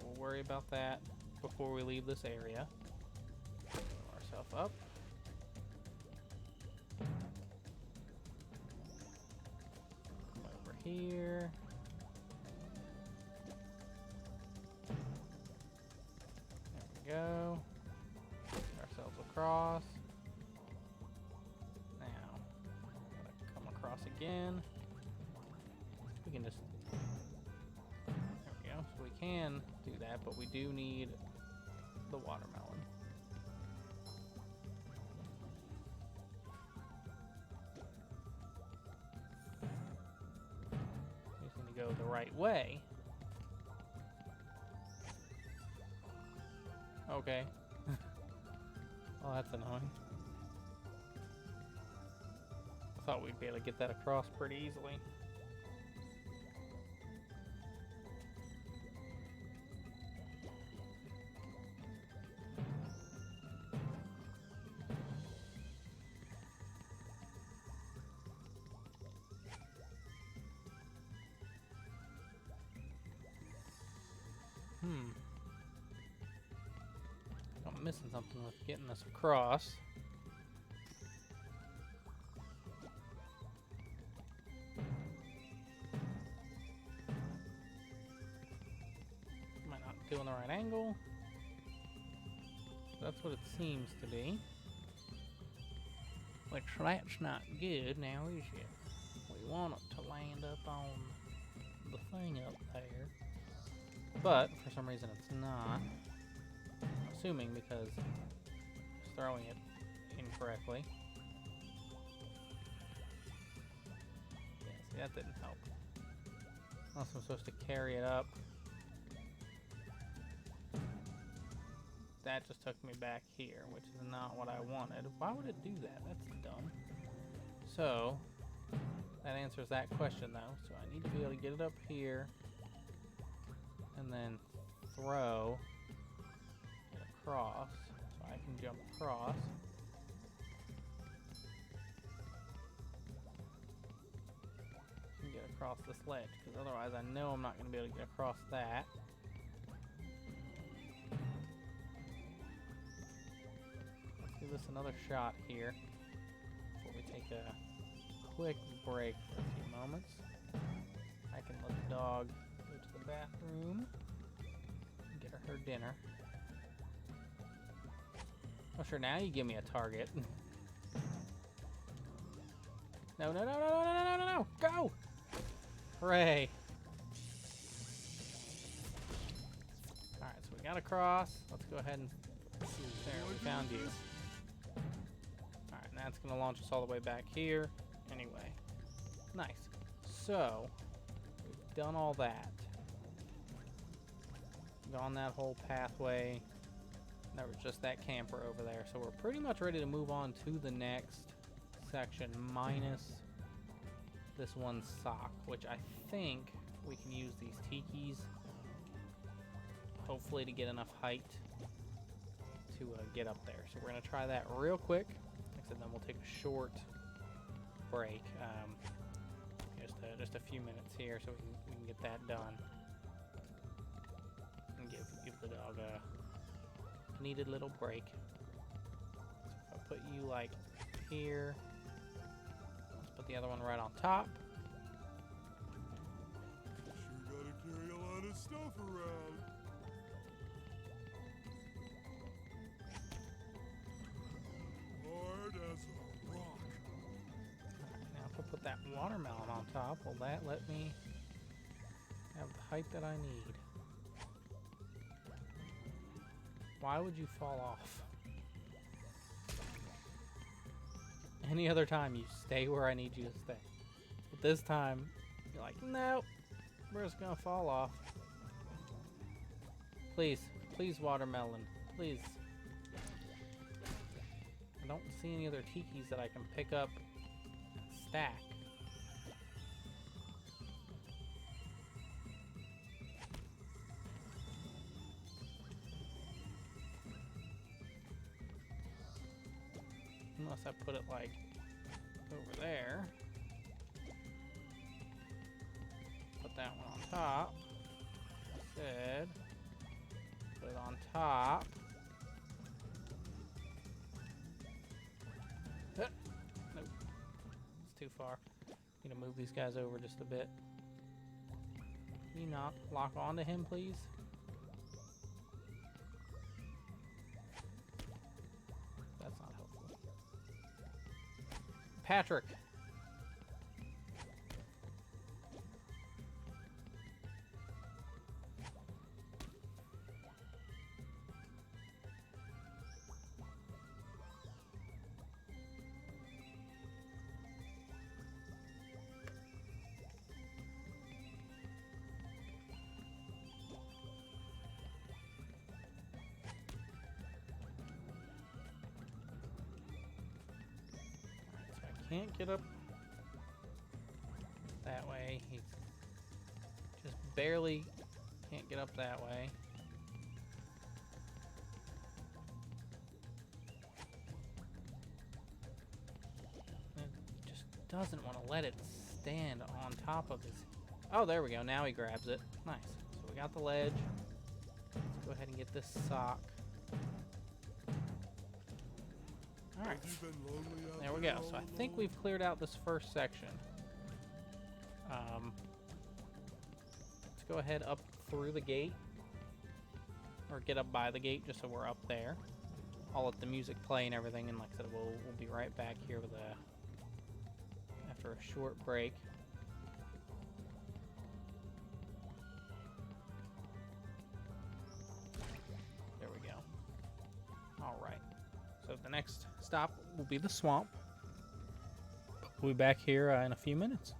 We'll worry about that before we leave this area. Pull ourselves up. Come over here. Go. Get ourselves across. Now, gotta come across again. We can just. There we go. So we can do that, but we do need the watermelon. We just need to go the right way. Okay. Oh, that's annoying. I thought we'd be able to get that across pretty easily. missing something with getting this across. Am I not doing the right angle? That's what it seems to be. Which, that's not good now, is it? We want it to land up on the thing up there. But, for some reason it's not. I'm assuming because it's throwing it incorrectly. Yeah, see, that didn't help. Unless I'm supposed to carry it up. That just took me back here, which is not what I wanted. Why would it do that? That's dumb. So, that answers that question though. So I need to be able to get it up here and then throw it across so I can jump across. And get across this ledge, because otherwise I know I'm not going to be able to get across that. Give this another shot here before we take a quick break for a few moments. I can let the dog go to the bathroom and get her dinner. Oh sure, now you give me a target. No, no, no, no, no, no, no, no, no, go! Hooray! Alright, so we got across. Let's go ahead and... There, we found you. That's going to launch us all the way back here. Anyway. Nice. So, we've done all that. Gone that whole pathway. There was just that camper over there. So we're pretty much ready to move on to the next section. Minus this one sock. Which I think we can use these tikis. Hopefully to get enough height to get up there. So we're going to try that real quick. And then we'll take a short break, just a few minutes here, so we can get that done and give the dog a needed little break. So if I put you like here, let's put the other one right on top. Sure gotta carry a lot of stuff around. Put that watermelon on top. Will that let me have the height that I need? Why would you fall off? Any other time you stay where I need you to stay. But this time, you're like, nope, we're just gonna fall off. Please, please watermelon, please. I don't see any other tikis that I can pick up stack. Unless I put it like over there. Put that one on top. I said, put it on top. Nope. It's too far. Need to move these guys over just a bit. Can you not lock onto him, please? That's not helpful. Patrick! Can't get up that way. He's just barely can't get up that way. It just doesn't want to let it stand on top of his... Oh, there we go. Now he grabs it. Nice. So we got the ledge. Let's go ahead and get this sock. Alright. Have you been lonely out There we go. all So I think alone? we've cleared out this first section. Let's go ahead up through the gate. Or get up by the gate just so we're up there. I'll let the music play and everything, and like I said, we'll be right back here with after a short break. There we go. Alright. So the next stop will be the swamp. We'll be back here in a few minutes.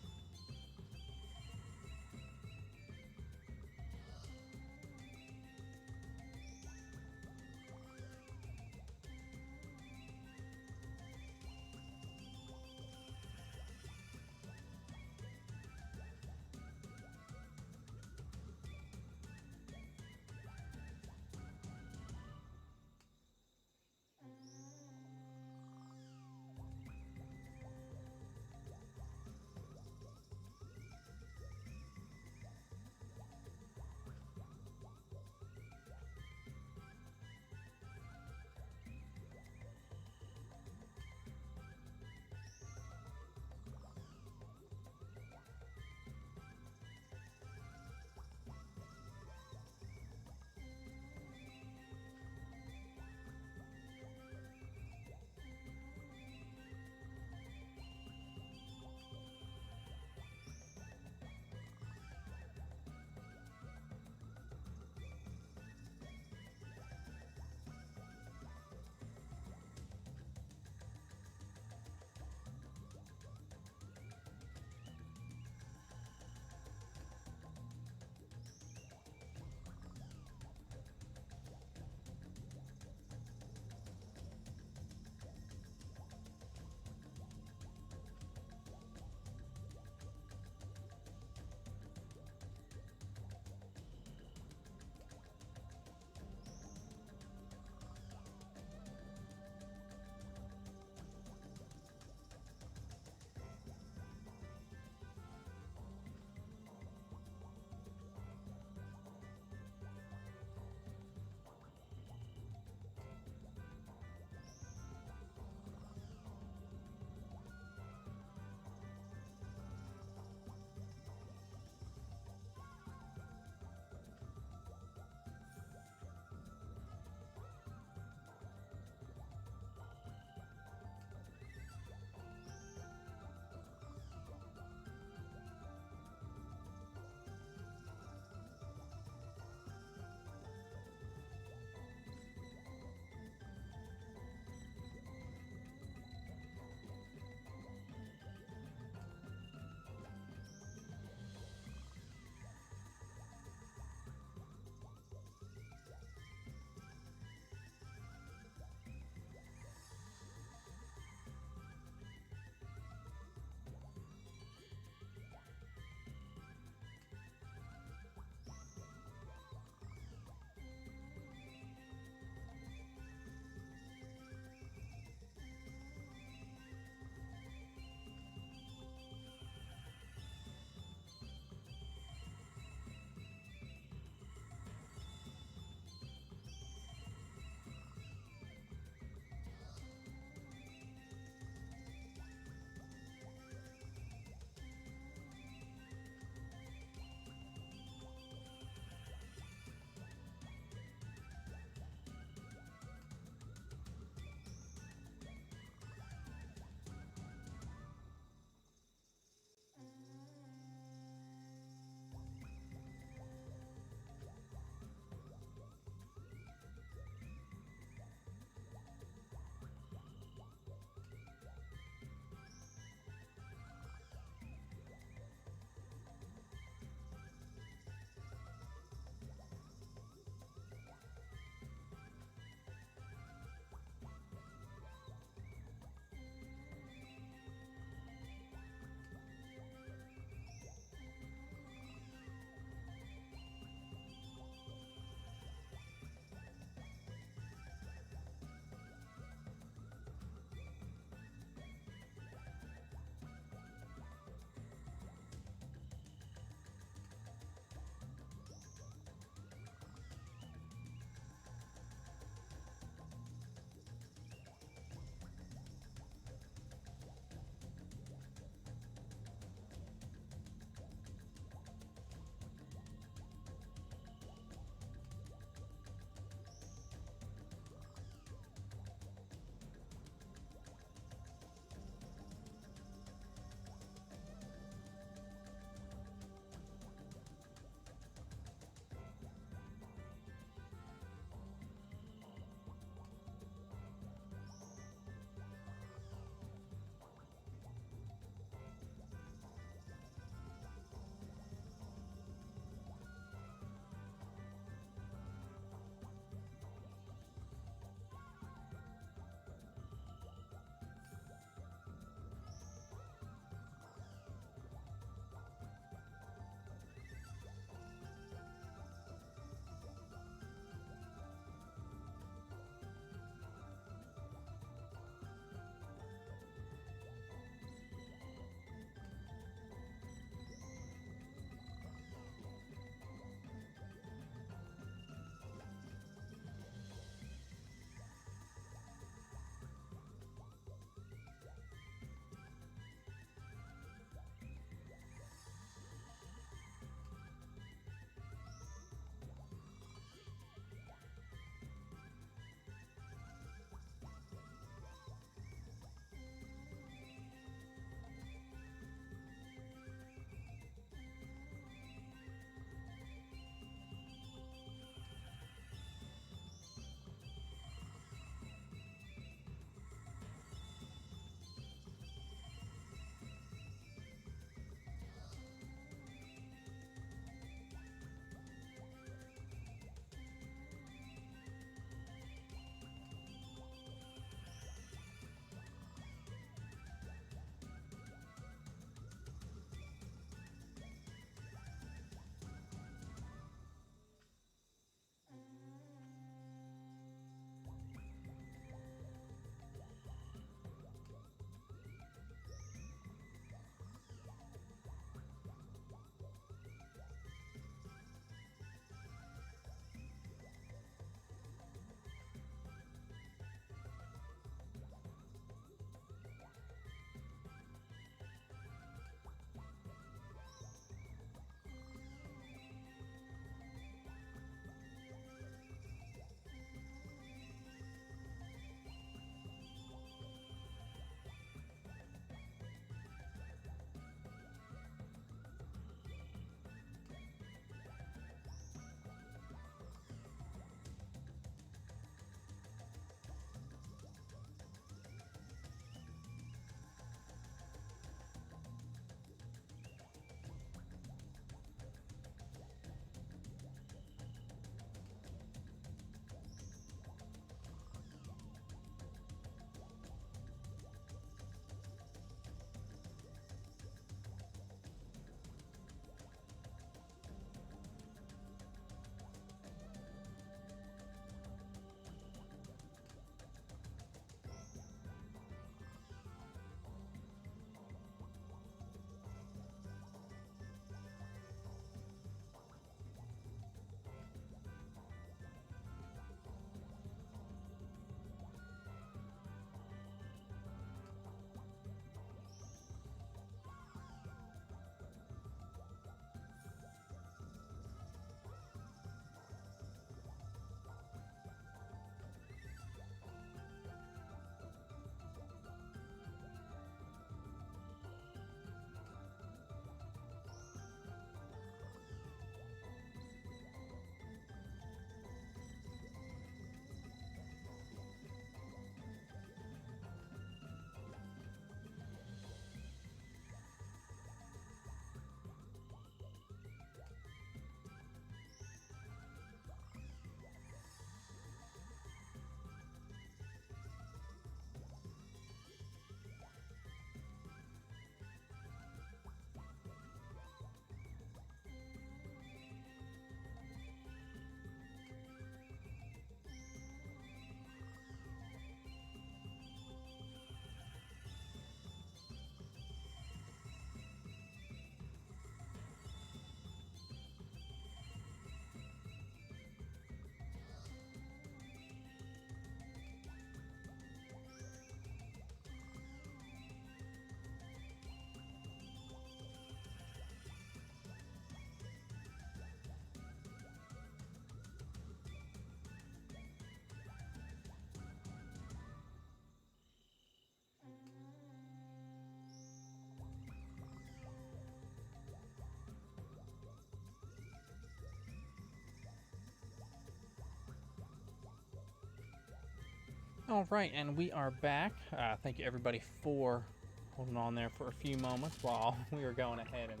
All right, and we are back. Thank you everybody for holding on there for a few moments while we were going ahead and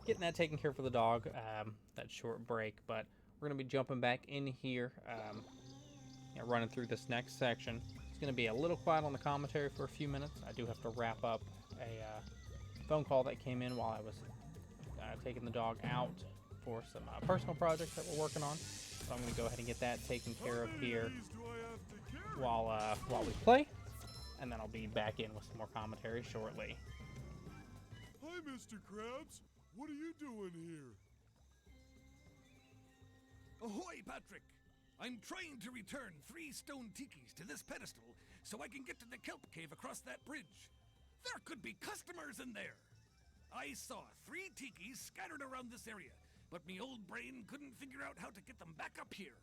getting that taken care of for the dog. That short break, but we're gonna be jumping back in here, running through this next section. It's gonna be a little quiet on the commentary for a few minutes. I do have to wrap up a phone call that came in while I was taking the dog out for some personal projects that we're working on. So I'm gonna go ahead and get that taken care of here while we play, and then I'll be back in with some more commentary shortly. Hi, Mr. Krabs. What are you doing here? Ahoy, Patrick! I'm trying to return 3 stone tikis to this pedestal so I can get to the kelp cave across that bridge. There could be customers in there. I saw 3 tikis scattered around this area, but me old brain couldn't figure out how to get them back up here.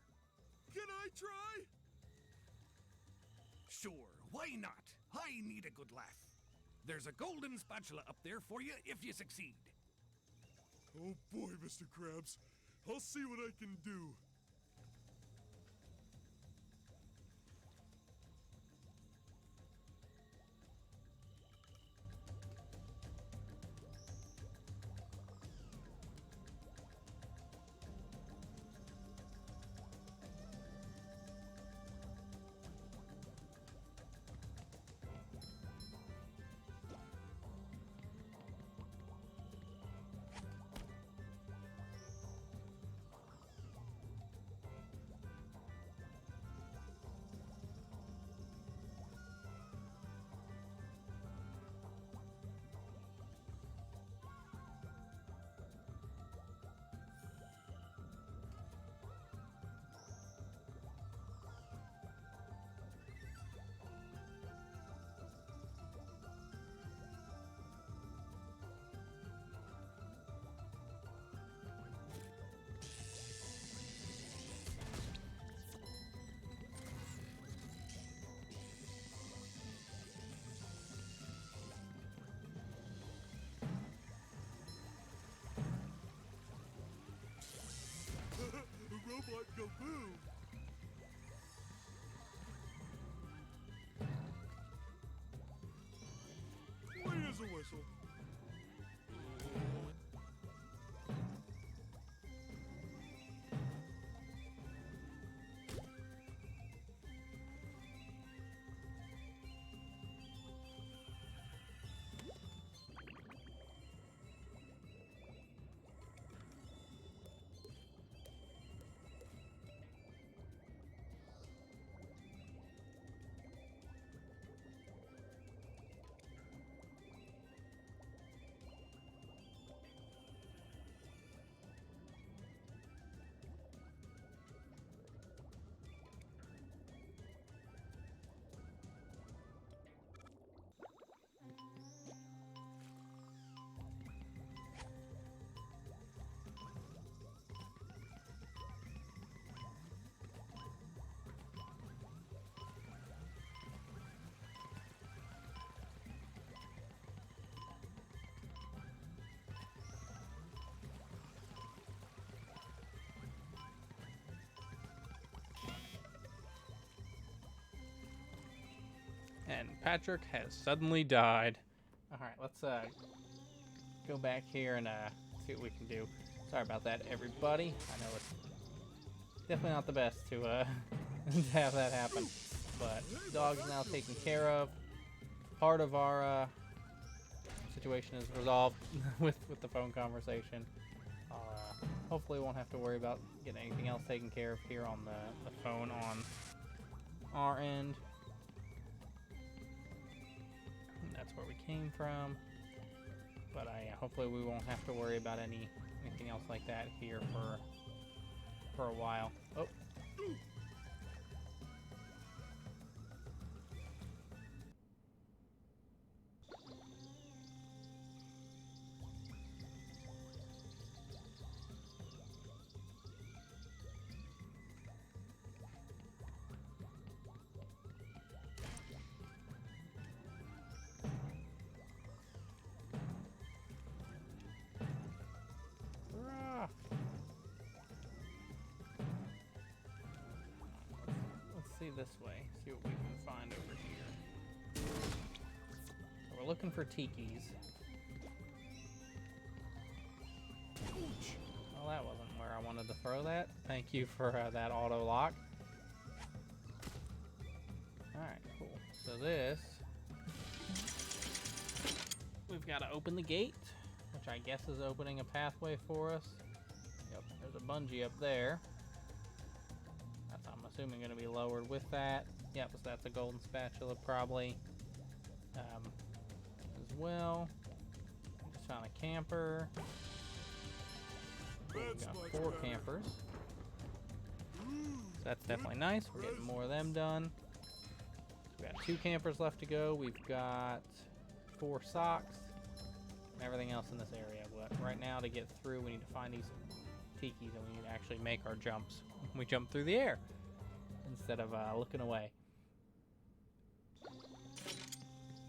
Can I try? Sure, why not? I need a good laugh. There's a golden spatula up there for you if you succeed. Oh boy, Mr. Krabs. I'll see what I can do. Robot go boom! Clean as a whistle. And Patrick has suddenly died. Alright, let's go back here and see what we can do. Sorry about that, everybody. I know it's definitely not the best to to have that happen. But the dog is now taken care of. Part of our situation is resolved with the phone conversation. Hopefully won't have to worry about getting anything else taken care of here on the phone on our end. That's where we came from, but hopefully we won't have to worry about anything else like that here for a while. Oh. this way, see what we can find over here. So we're looking for tikis. Well, that wasn't where I wanted to throw that. Thank you for that auto lock. Alright, cool. So this, we've got to open the gate, which I guess is opening a pathway for us. Yep, there's a bungee up there. That's, I'm assuming, going to be lowered with that. Yep, so that's a golden spatula probably. As well. Just found a camper. Cool, we got 4 campers. So that's definitely nice. We're getting more of them done. We got 2 campers left to go. We've got 4 socks and everything else in this area. But right now, to get through, we need to find these tikis and we need to actually make our jumps. We jump through the air instead of looking away.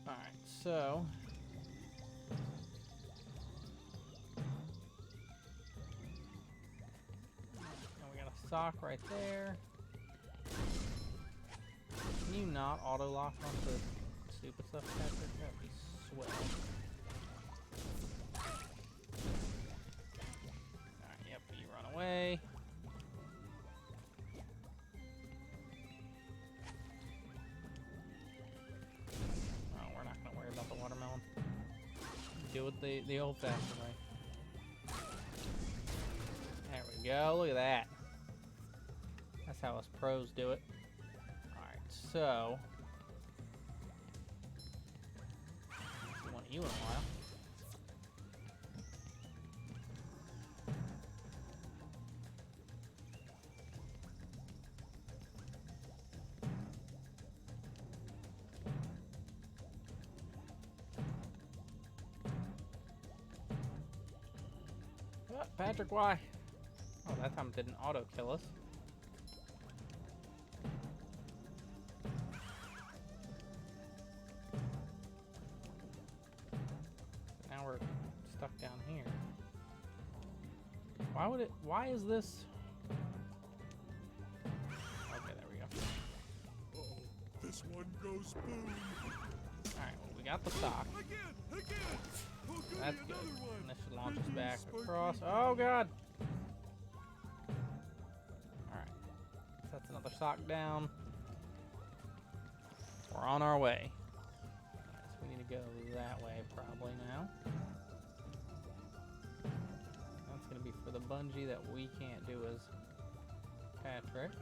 Alright, so we got a sock right there. Can you not auto lock onto stupid stuff, Patrick? That'd be swell. Alright, yep, you run away. Oh, we're not gonna worry about the watermelon. Do it the old-fashioned way. There we go, look at that. That's how us pros do it. So, one of you in a while. Oh, Patrick, why? Oh, that time it didn't auto kill us. Stuck down here. Why would it? Why is this? Okay, there we go. Uh-oh, this one goes boom. Alright, well, we got the sock. Again. Oh, goody, That's good. another one. And this should launch us Good back news, Sparky. across. Oh, God! Alright. So that's another sock down. We're on our way. Alright, so we need to go that way probably now. That's going to be for the bungee that we can't do as Patrick.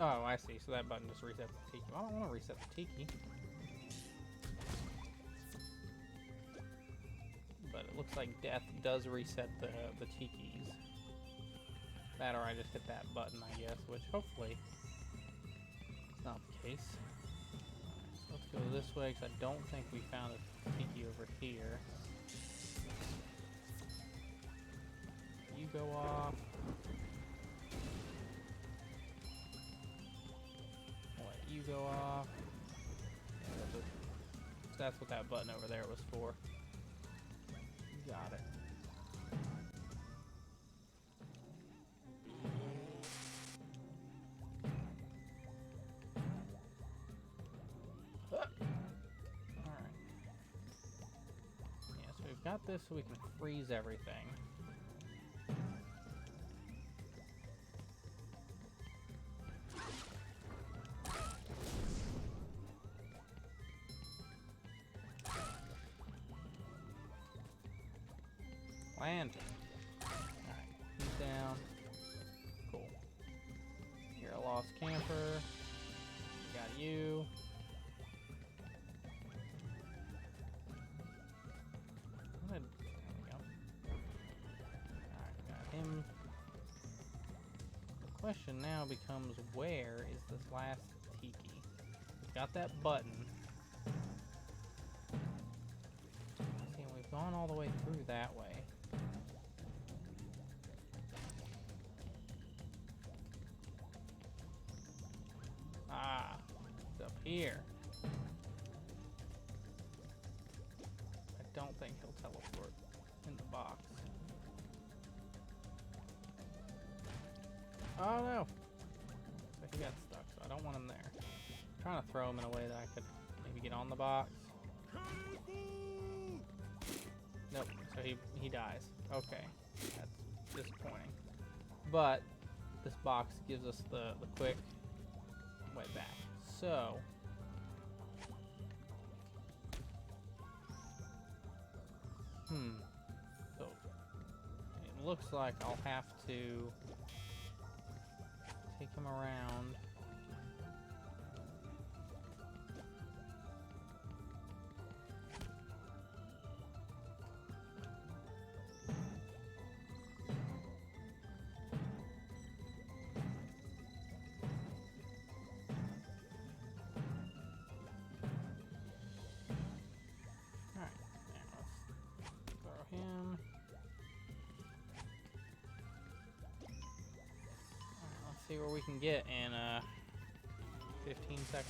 Oh, I see. So that button just resets the tiki. I don't want to reset the tiki. But it looks like death does reset the tikis. That or I just hit that button, I guess, which hopefully is not the case. So let's go this way, because I don't think we found a tiki over here. You go off. You go off. Yeah, that's what that button over there was for. You got it. Alright. Yeah, so we've got this so we can freeze everything. Land. Alright, he's down. Cool. You're a lost camper. Got you. There we go. Alright, got him. The question now becomes, where is this last tiki? We've got that button. gone all the way through that way. Ah, it's up here. I don't think he'll teleport in the box. Oh no! So he got stuck, so I don't want him there. I'm trying to throw him in a way that I could maybe get on the box. Nope, so he dies. Okay, that's disappointing. But this box gives us the quick way back. So so it looks like I'll have to take him around. Him. Let's see where we can get in 15 seconds.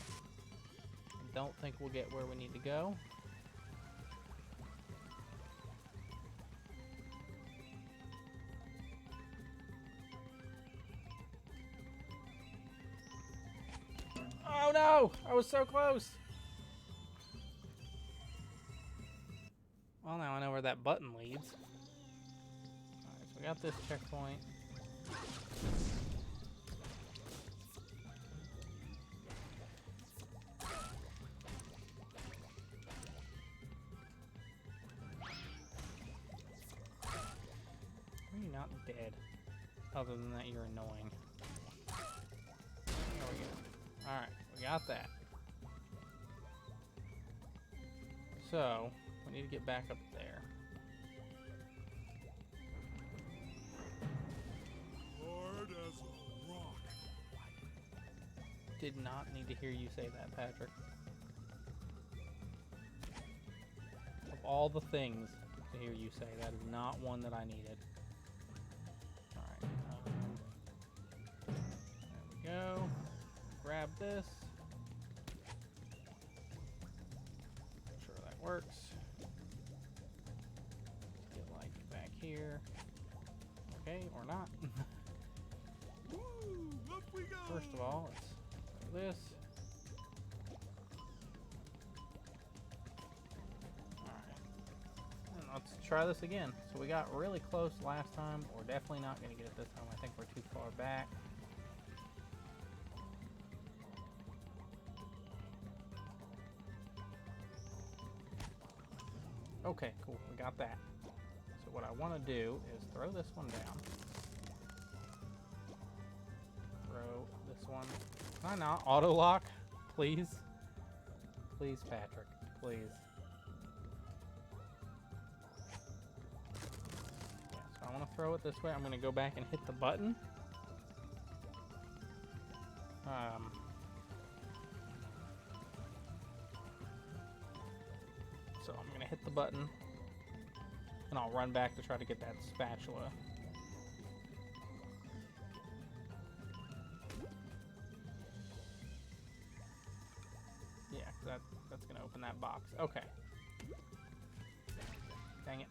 I don't think we'll get where we need to go. Oh no! I was so close! Well, now I know where that button leads. Alright, so we got this checkpoint. Are you not dead? Other than that, you're annoying. There we go. Alright, we got that. So we need to get back up there. Hard as a rock. Did not need to hear you say that, Patrick. Of all the things to hear you say, that is not one that I needed. Alright, there we go. Grab this. Make sure that works. Get like back here. Okay, or not. Woo! Up we go! First of all, let's do this. Alright. And let's try this again. So we got really close last time. We're definitely not going to get it this time. I think we're too far back. Okay, cool. We got that. So what I want to do is throw this one down. Throw this one. Can I not auto lock? Please? Please, Patrick. Please. Yeah, so I want to throw it this way. I'm going to go back and hit the button. So I'm going to hit the button, and I'll run back to try to get that spatula. Yeah, that's going to open that box. Okay. Dang it.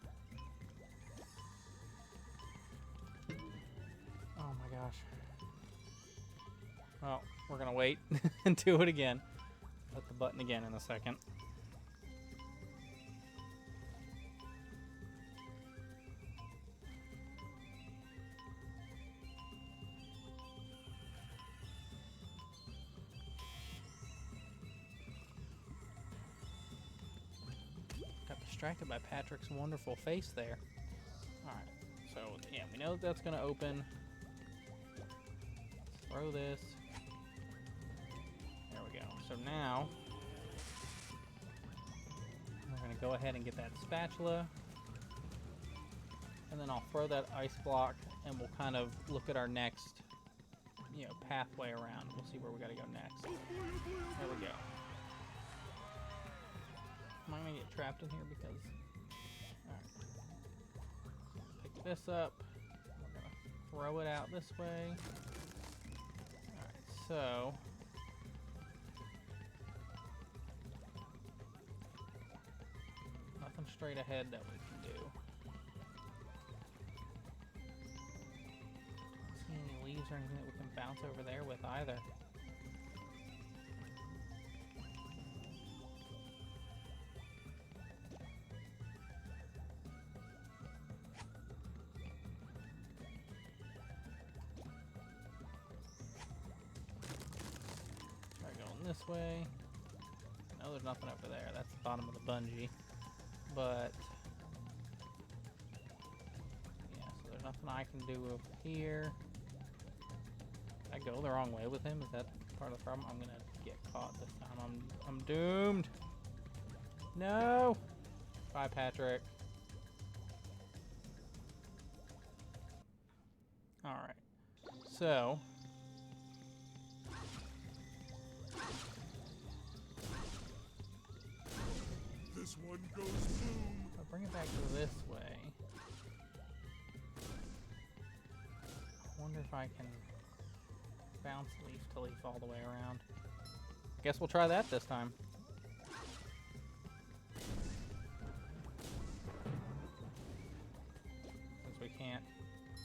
Oh my gosh. Well, we're going to wait and do it again. Hit the button again in a second. Distracted by Patrick's wonderful face there. Alright, so yeah, we know that's going to open. Let's throw this. There we go. So now, we're going to go ahead and get that spatula. And then I'll throw that ice block, and we'll kind of look at our next, pathway around. We'll see where we got to go next. There we go. Am I gonna get trapped in here because... pick this up. We're gonna throw it out this way. Alright, so nothing straight ahead that we can do. Don't see any leaves or anything that we can bounce over there with either. This way. No, there's nothing over there. That's the bottom of the bungee. But yeah, so there's nothing I can do over here. Did I go the wrong way with him? Is that part of the problem? I'm gonna get caught this time. I'm doomed. No. Bye, Patrick. All right. So. This one goes boom. I'll bring it back to this way. I wonder if I can bounce leaf to leaf all the way around. Guess we'll try that this time. Since we can't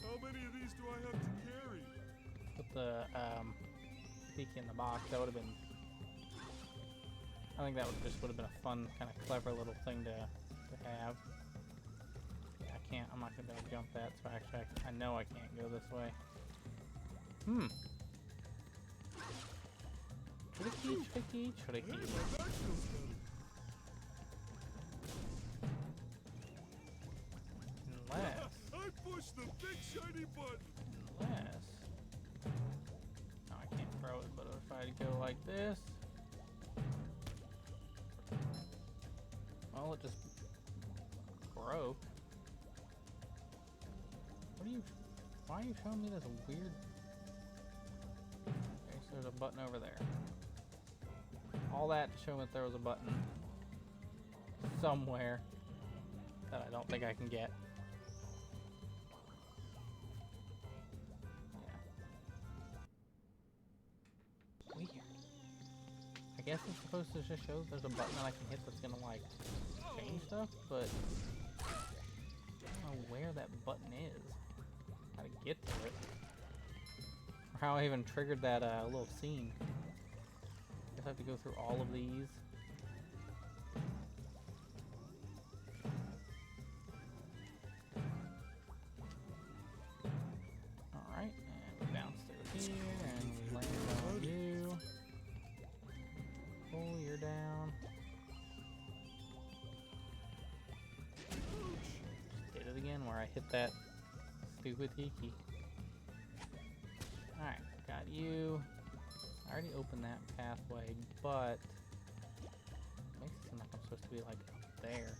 How many of these do I have to carry? put the peak in the box, that would have been... I think that would have been a fun, kind of clever little thing to have. Yeah, I can't. I'm not gonna be able to jump that. So actually, I know I can't go this way. Tricky, tricky, tricky. Hey, my back feels better. Unless, I pushed the big shiny button. unless. No, I can't throw it. But if I go like this. Well, it just broke. What are you... Why are you showing me this weird... Okay, so there's a button over there. All that to show that there was a button somewhere that I don't think I can get. Yeah. Weird. I guess it's supposed to just show there's a button that I can hit that's gonna, like, change stuff, but I don't know where that button is. How to get to it. Or how I even triggered that little scene. Guess I have to go through all of these. Alright, and we bounce through here, and we land on you. Pull, you're down. Just did it again where I hit that stupid tiki. Alright, got you. I already opened that pathway, but it makes it seem like I'm supposed to be like up there.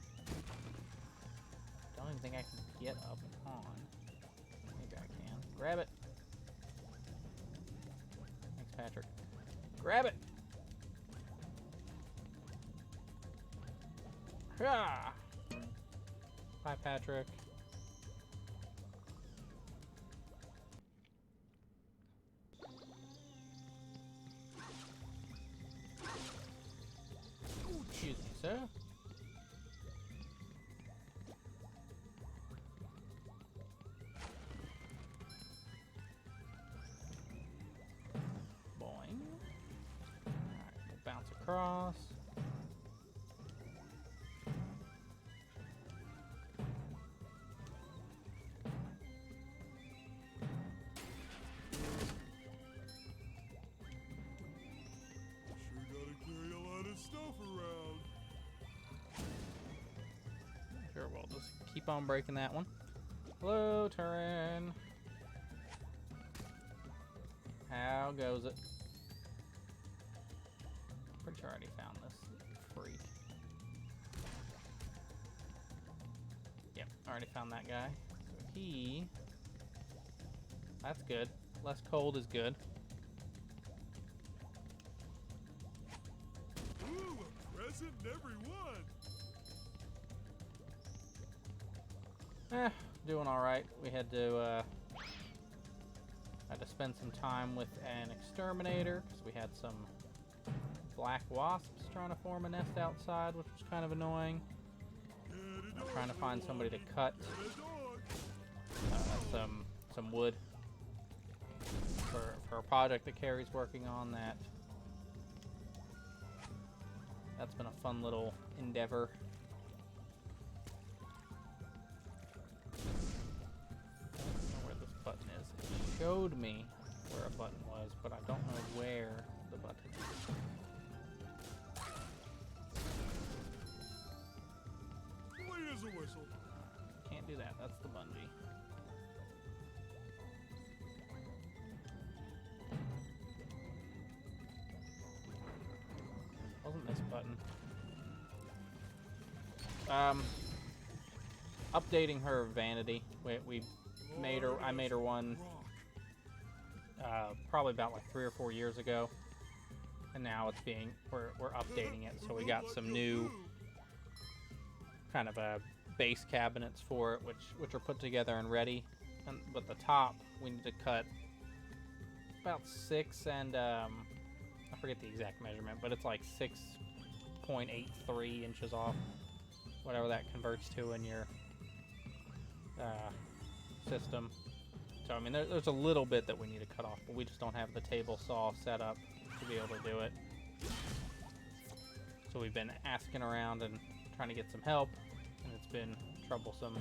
Don't even think I can get up and on. Maybe I can. Grab it. Thanks, Patrick. Grab it! Ah! Bye, Patrick. Excuse me, sir. Boing. Alright, we'll bounce across. Sure gotta carry a lot of stuff around. Sure, we'll just keep on breaking that one. Hello, Turin. How goes it? Pretty sure I already found this freak. Yep, I already found that guy. So he... That's good. Less cold is good. Ooh, a present in every one. doing all right. We had to spend some time with an exterminator because we had some black wasps trying to form a nest outside, which was kind of annoying. I'm trying to find somebody to cut some wood for a project that Carrie's working on. That's been a fun little endeavor. I don't know where this button is. It showed me where a button was, but I don't know where the button is. Clean as a whistle. Can't do that. That's the bungee. Wasn't this button? Updating her vanity. We made her. I made her one. Probably about like 3 or 4 years ago, and now it's being we're updating it. So we got some new kind of base cabinets for it, which are put together and ready. But the top we need to cut about 6 and I forget the exact measurement, but it's like 6.83 inches off, whatever that converts to in your system. So I mean, there's a little bit that we need to cut off, but we just don't have the table saw set up to be able to do it. So we've been asking around and trying to get some help, and it's been troublesome.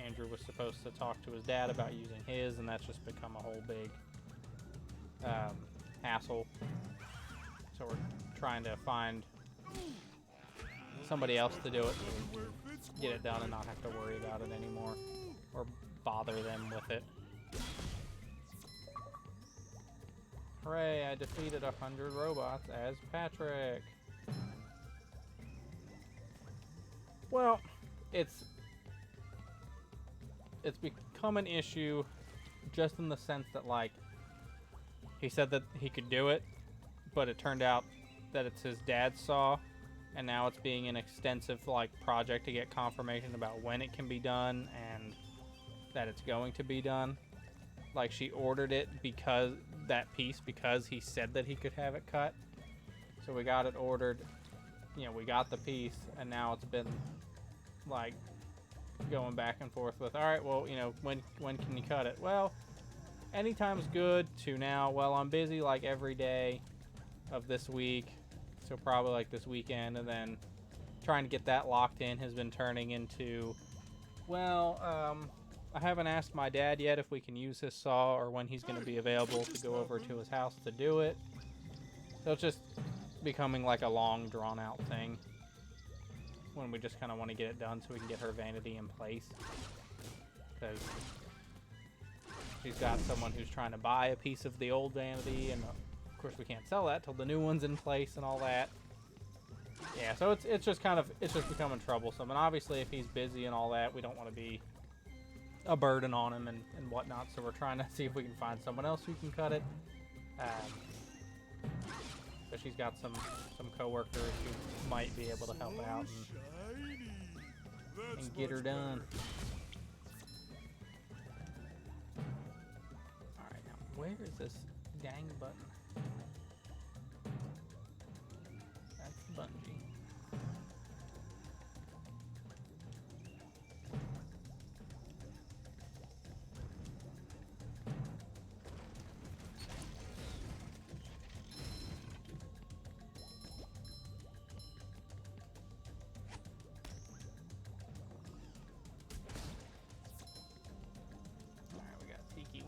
Andrew was supposed to talk to his dad about using his, and that's just become a whole big hassle. So we're trying to find somebody else to do it so we can get it done and not have to worry about it anymore or bother them with it. Hooray, I defeated 100 robots as Patrick. Well, it's become an issue just in the sense that, like, he said that he could do it, but it turned out that it's his dad's saw, and now it's being an extensive, like, project to get confirmation about when it can be done and that it's going to be done. Like, she ordered it because he said that he could have it cut. So we got it ordered, you know, we got the piece, and now it's been, like, going back and forth with, all right, well, you know, when can you cut it? Well, anytime's good, to now, well, I'm busy, like, every day of this week, so probably, like, this weekend, and then trying to get that locked in has been turning into, well, I haven't asked my dad yet if we can use his saw or when he's going to be available to go over to his house to do it. So it's just becoming like a long, drawn-out thing when we just kind of want to get it done so we can get her vanity in place. Because she's got someone who's trying to buy a piece of the old vanity, and of course we can't sell that till the new one's in place and all that. Yeah, so it's just becoming troublesome. And obviously if he's busy and all that, we don't want to be a burden on him and whatnot, so we're trying to see if we can find someone else who can cut it. But she's got some coworkers who might be able to help out and get her done. Alright, now where is this dang button? That's the bungee.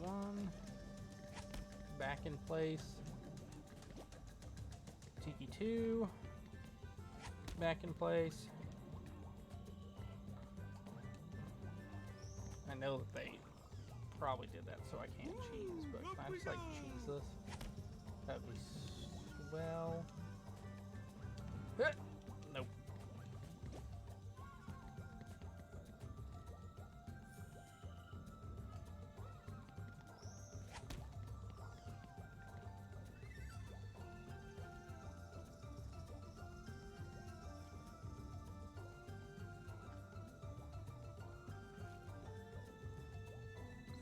One back in place. Tiki 2 back in place. I know that they probably did that so I can't cheese, but can I just like cheese this? That'd be swell. Nope.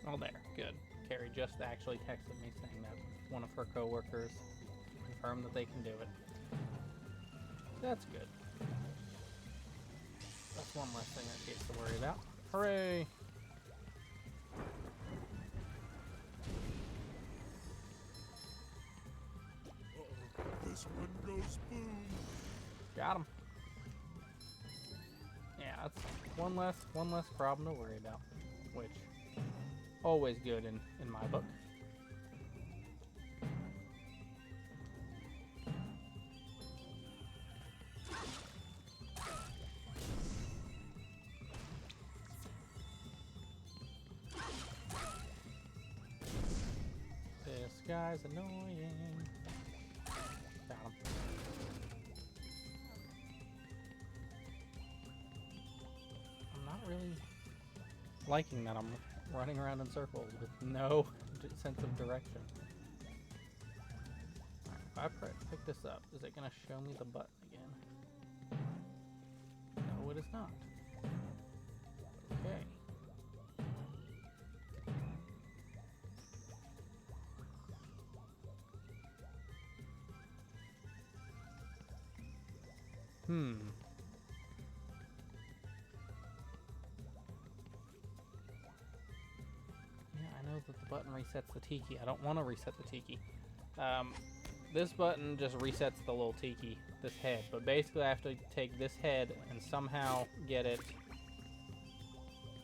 Oh, there. Good. Carrie just actually texted me saying that one of her coworkers confirmed that they can do it. That's good. That's one less thing that she has to worry about. Hooray! This one goes boom. Got him. Yeah, that's one less problem to worry about, which always good in my book. This guy's annoying. Got him. I'm not really liking that I'm running around in circles with no sense of direction. Alright, if I pick this up, is it going to show me the button again? No, it is not. Okay. Yeah, I know that the button resets the tiki. I don't want to reset the tiki. This button just resets the little tiki, this head. But basically I have to take this head and somehow get it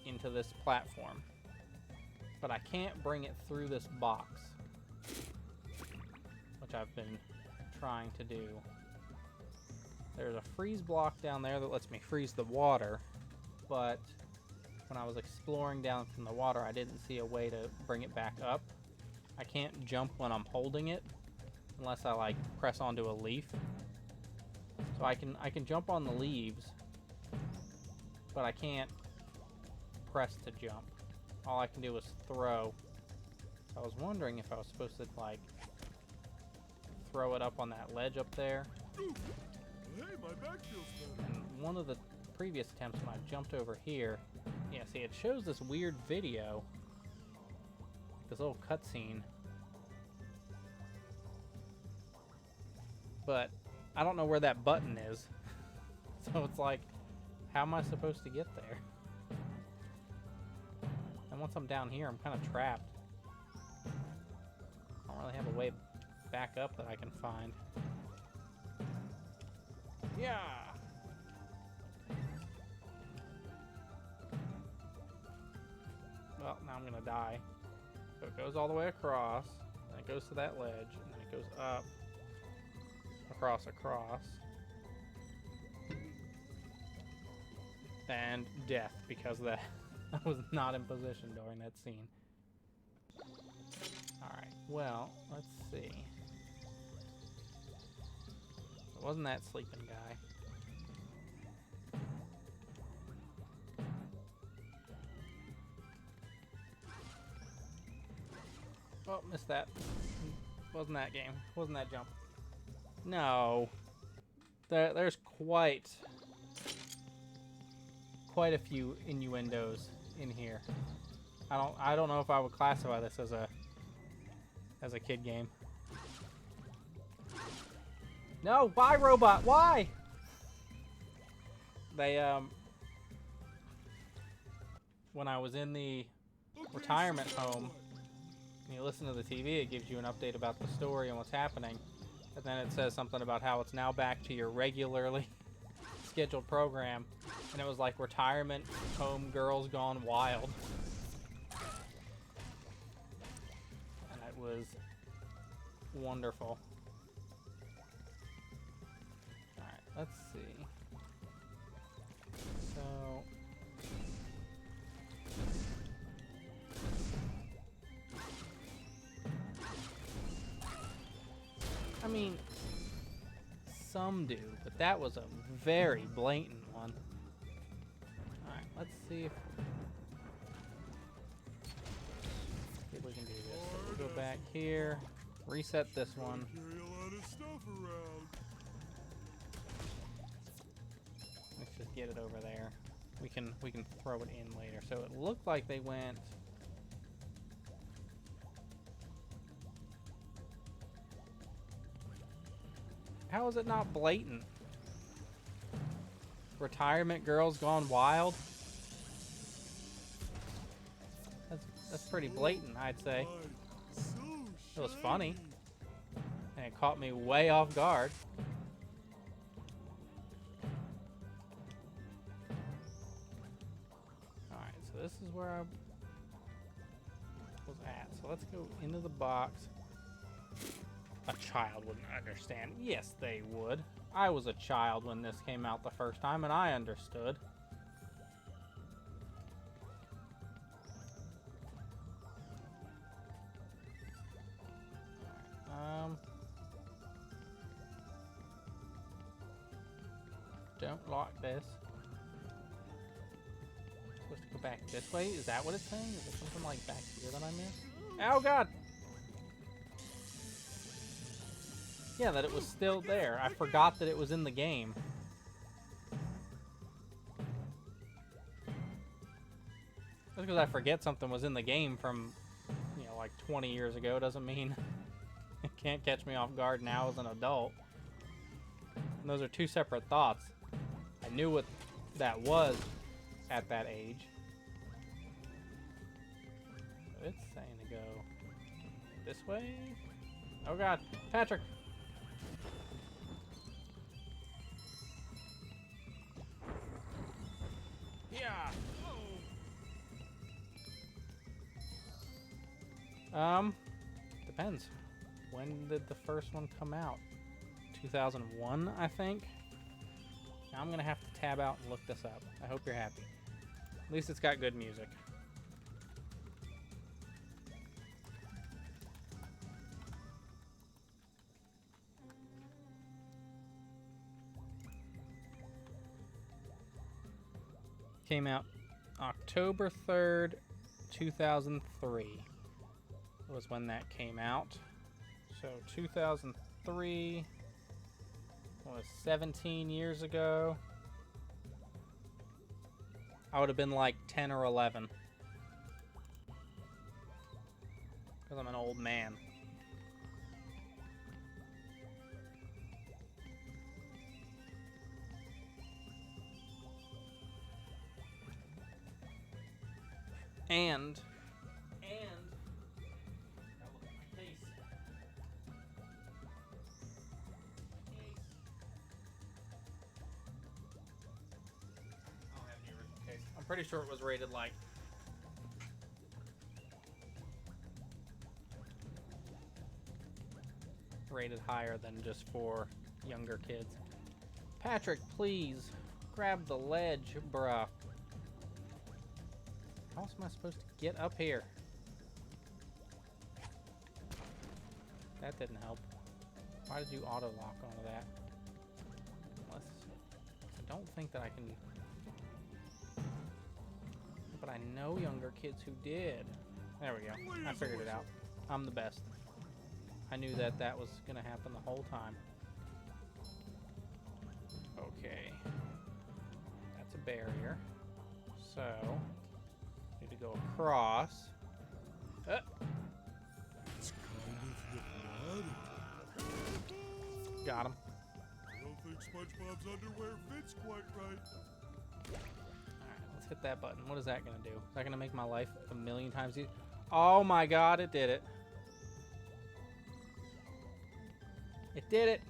into this platform. But I can't bring it through this box, which I've been trying to do. There's a freeze block down there that lets me freeze the water, but when I was exploring down from the water, I didn't see a way to bring it back up. I can't jump when I'm holding it unless I like press onto a leaf. So I can jump on the leaves, but I can't press to jump. All I can do is throw. So I was wondering if I was supposed to like throw it up on that ledge up there. Hey, my back feels better. And one of the previous attempts when I jumped over here, yeah, see, it shows this weird video, this little cutscene, but I don't know where that button is. So it's like, how am I supposed to get there? And once I'm down here, I'm kind of trapped. I don't really have a way back up that I can find. Yeah. Well, now I'm gonna die. So it goes all the way across, and it goes to that ledge, and then it goes up, across, and death because of that. I was not in position during that scene. Alright, well, let's see. It wasn't that sleeping guy. Oh, missed that. Wasn't that game. Wasn't that jump. No. There's quite a few innuendos in here. I don't know if I would classify this as a kid game. No, why, robot? Why? They when I was in the retirement home, when you listen to the TV, it gives you an update about the story and what's happening. And then it says something about how it's now back to your regularly scheduled program. And it was like retirement home girls gone wild. And it was wonderful. Alright, let's see. So... I mean, some do, but that was a very blatant one. Alright, let's see if we can do this. So we'll go back here, reset this one. Carry a lot of stuff around. Let's just get it over there. We can throw it in later. So it looked like they went How is it not blatant? Retirement girls gone wild? That's pretty blatant, I'd say. It was funny. And it caught me way off guard. Alright, so this is where I was at. So let's go into the box. A child wouldn't understand. Yes, they would. I was a child when this came out the first time, and I understood. Don't lock this. Supposed to go back this way? Is that what it's saying? Is there something like back here that I missed? Oh god! Yeah, that it was still there. I forgot that it was in the game. Just because I forget something was in the game from, you know, like 20 years ago doesn't mean it can't catch me off guard now as an adult. And those are two separate thoughts. I knew what that was at that age. So it's saying to go this way. Oh god, Patrick! Yeah. Depends. When did the first one come out? 2001, I think. Now I'm gonna have to tab out and look this up. I hope you're happy. At least it's got good music. Came out October 3rd, 2003 was when that came out. So 2003 was 17 years ago. I would have been like 10 or 11. Because I'm an old man. And gotta look at my case. I don't have the original case. I'm pretty sure it was rated like higher than just for younger kids. Patrick, please grab the ledge, bruh. How else am I supposed to get up here? That didn't help. Why did you auto lock onto that? I don't think that I can. But I know younger kids who did. There we go. I figured it out. I'm the best. I knew that that was going to happen the whole time. Okay. That's a barrier. So, need to go across. Got him. I don't think SpongeBob's underwear fits quite right. Alright, let's hit that button. What is that going to do? Is that going to make my life a million times easier? Oh my god, it did it. It did it.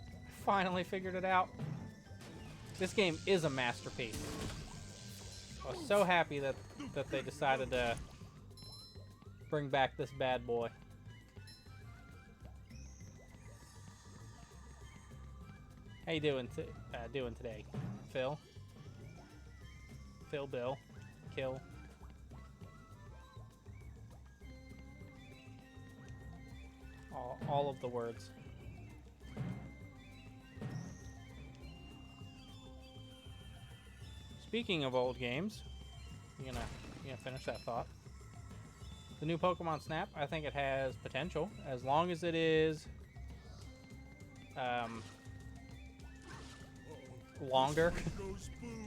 I finally figured it out. This game is a masterpiece. I was so happy that they decided to bring back this bad boy. How you doing today, Phil? Phil, Bill, Kill. All of the words. Speaking of old games, you gonna finish that thought? The new Pokemon Snap, I think it has potential as long as it is longer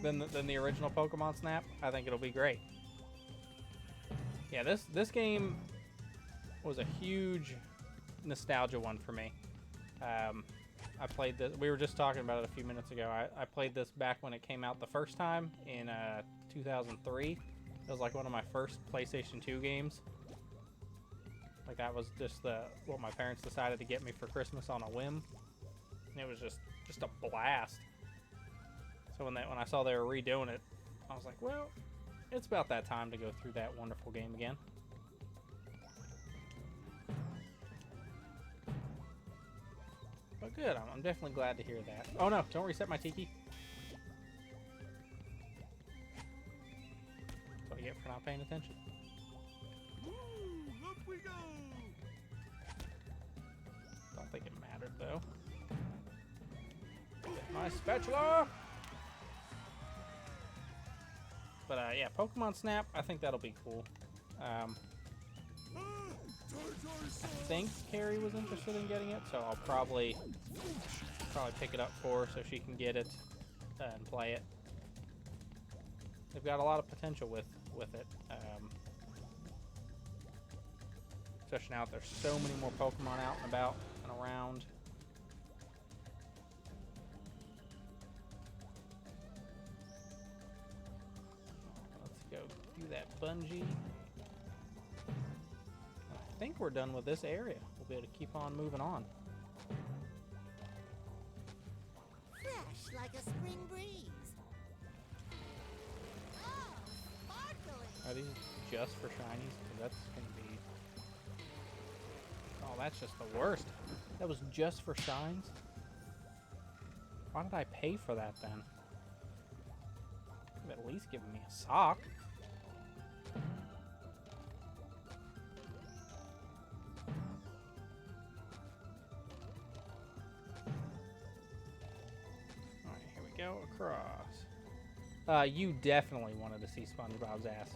than the original Pokemon Snap. I think it'll be great. Yeah, this game was a huge nostalgia one for me. I played this. We were just talking about it a few minutes ago. I played this back when it came out the first time in 2003. It was like one of my first PlayStation 2 games. Like that was just what my parents decided to get me for Christmas on a whim, and it was just a blast. So when I saw they were redoing it, I was like, well, it's about that time to go through that wonderful game again. But good, I'm definitely glad to hear that. Oh no, don't reset my tiki. That's what I get for not paying attention. Woo! Up we go! Don't think it mattered though. Get my spatula! But yeah, Pokemon Snap, I think that'll be cool. I think Carrie was interested in getting it, so I'll probably pick it up for her so she can get it and play it. They've got a lot of potential with it, especially now that there's so many more Pokemon out and about and around. Let's go do that bungee. I think we're done with this area. We'll be able to keep on moving on. Fresh like a spring breeze. Oh, sparkling. Are these just for shinies? 'Cause that's gonna be... Oh, that's just the worst. That was just for shines? Why did I pay for that then? Could have at least given me a sock. Go across. You definitely wanted to see SpongeBob's ass.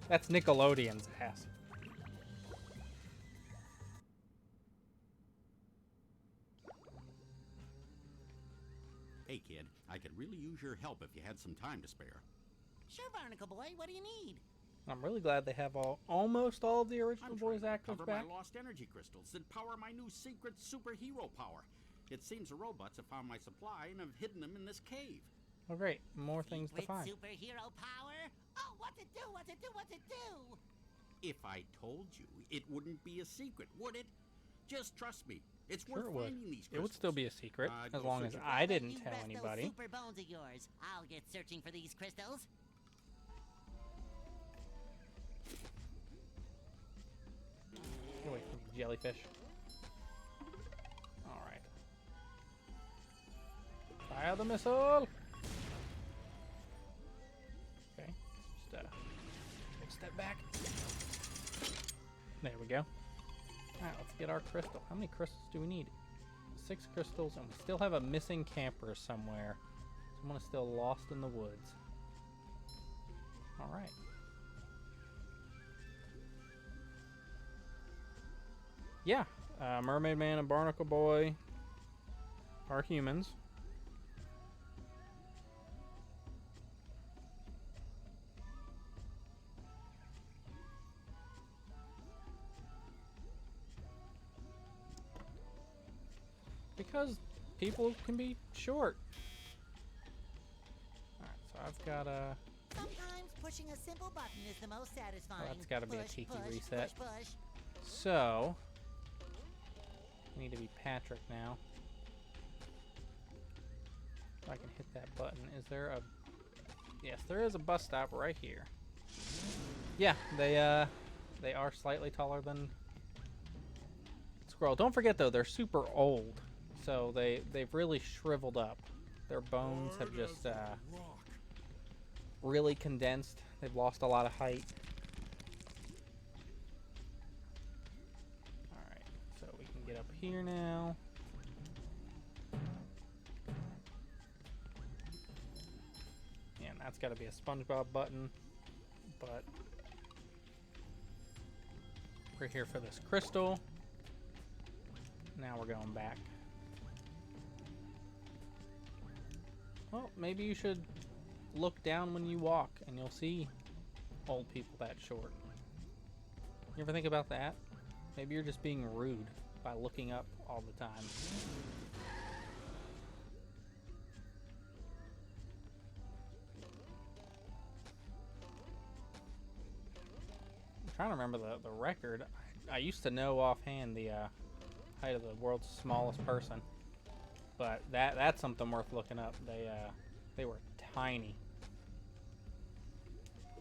That's Nickelodeon's ass. Hey kid, I could really use your help if you had some time to spare. Sure, Barnacle Boy. What do you need? I'm really glad they have almost all of the original voice actors cover back. my lost energy crystals that power my new secret superhero power. It seems the robots have found my supply and have hidden them in this cave. Oh great, more things to Secret find. superhero power? Oh, what's it do? What's it do? What's it do? If I told you, it wouldn't be a secret, would it? Just trust me. It's Sure worth it would. finding these crystals. It would still be a secret, as Go long as search I around. didn't You tell rest anybody. Those super bones of yours. I'll get searching for these crystals. Get away from the jellyfish. Alright. Fire the missile! Okay, just take a step back. There we go. Alright, let's get our crystal. How many crystals do we need? 6 crystals, and we still have a missing camper somewhere. Someone is still lost in the woods. Alright. Yeah, Mermaid Man and Barnacle Boy are humans. Because people can be short. Alright, so I've got a... Sometimes pushing a simple button is the most satisfying. Well, that's gotta be a Push, cheeky push, reset. Push, push. So, I need to be Patrick now. If I can hit that button. Is there a... Yes, there is a bus stop right here. Yeah, they are slightly taller than Squirrel. Don't forget though, they're super old. So they've really shriveled up. Their bones have just really condensed. They've lost a lot of height. Alright, so we can get up here now. Yeah, and that's got to be a SpongeBob button. But we're here for this crystal. Now we're going back. Well, maybe you should look down when you walk and you'll see old people that short. You ever think about that? Maybe you're just being rude. by looking up all the time. I'm trying to remember the record. I used to know offhand the height of the world's smallest person, but that's something worth looking up. They were tiny.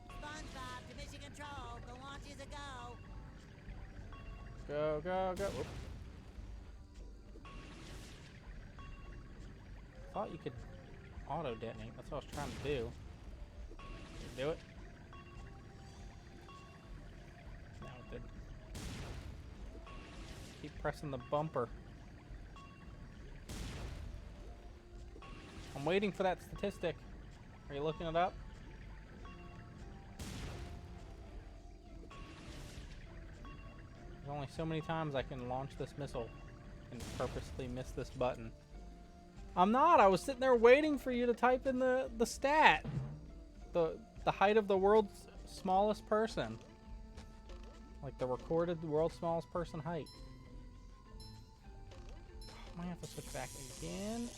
SpongeBob to mission control. The launch is a go. Go, go, go. Whoop. Thought you could auto detonate. That's what I was trying to do. Do it. No, it didn't. Keep pressing the bumper. I'm waiting for that statistic. Are you looking it up? There's only so many times I can launch this missile and purposely miss this button. I'm not. I was sitting there waiting for you to type in the stat. The height of the world's smallest person. Like the recorded world's smallest person height. I might have to switch back again.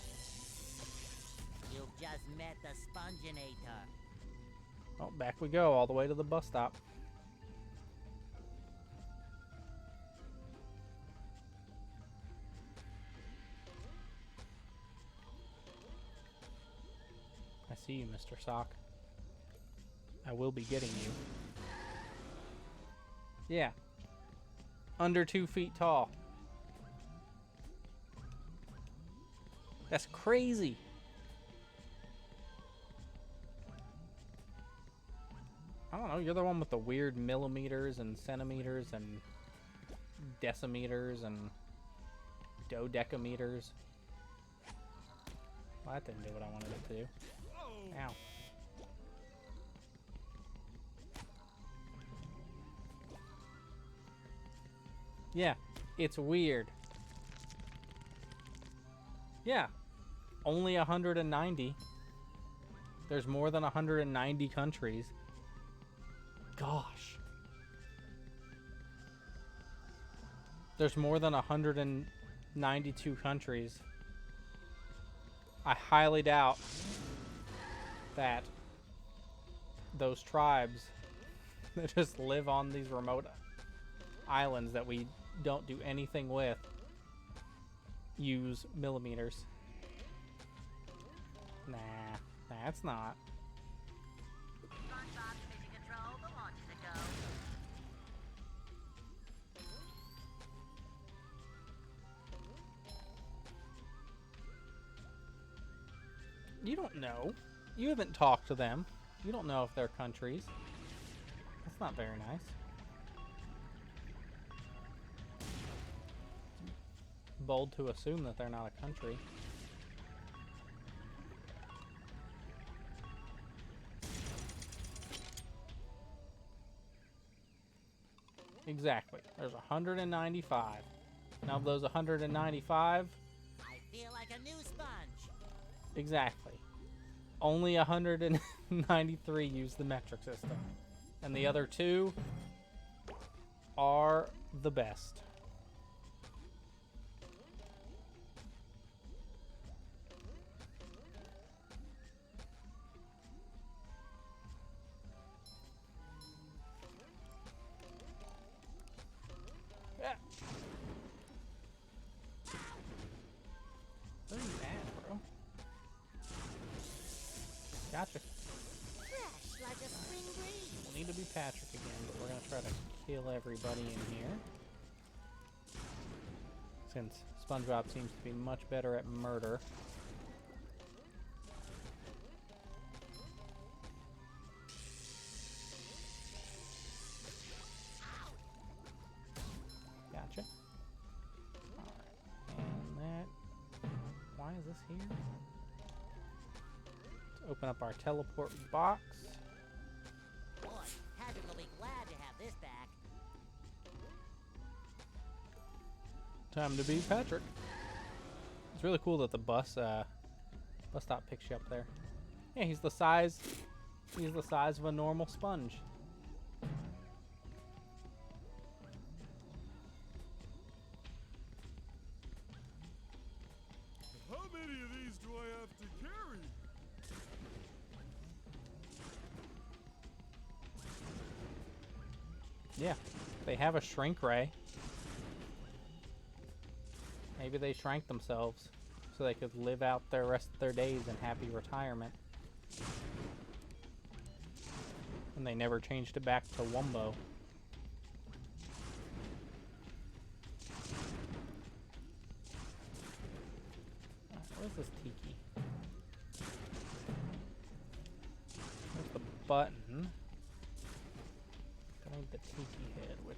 You've just met the Sponginator. Oh, back we go, all the way to the bus stop. I see you, Mr. Sock. I will be getting you. Yeah. Under 2 feet tall. That's crazy. I don't know, you're the one with the weird millimeters and centimeters and decimeters and dodecameters. Well, that didn't do what I wanted it to do. Ow. Yeah, it's weird. Yeah, only 190. There's more than 190 countries. Gosh. There's more than 192 countries. I highly doubt that those tribes that just live on these remote islands that we don't do anything with use millimeters. Nah, that's not. SpongeBob to mission control. The launch is a go. You don't know. You haven't talked to them. You don't know if they're countries. That's not very nice. Bold to assume that they're not a country. Exactly. There's 195. Now of those 195... I feel like a new sponge. Exactly. Only 193 use the metric system. And the other two are the best. Yeah. Where are you at, bro? Gotcha. Fresh like a spring breeze. We'll need to be Patrick again, but we're going to try to kill everybody in here. Since SpongeBob seems to be much better at murder. Gotcha. Alright. And that... Why is this here? Let's open up our teleport box. Boy, Patrick will be glad to have this back. Time to be Patrick. It's really cool that the bus stop picks you up there. Yeah, he's the size of a normal sponge. Yeah, they have a shrink ray. Maybe they shrank themselves so they could live out the rest of their days in happy retirement. And they never changed it back to Wumbo. Where's this tiki? There's the button. I need the tiki head, which...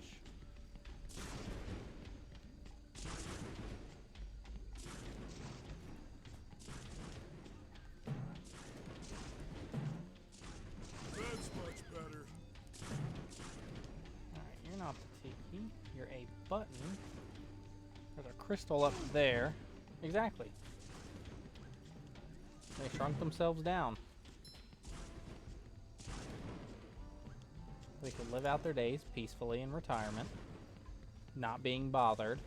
That's much better. Alright, you're not the tiki. You're a button. There's a crystal up there. Exactly. They shrunk themselves down. They could live out their days peacefully in retirement, not being bothered.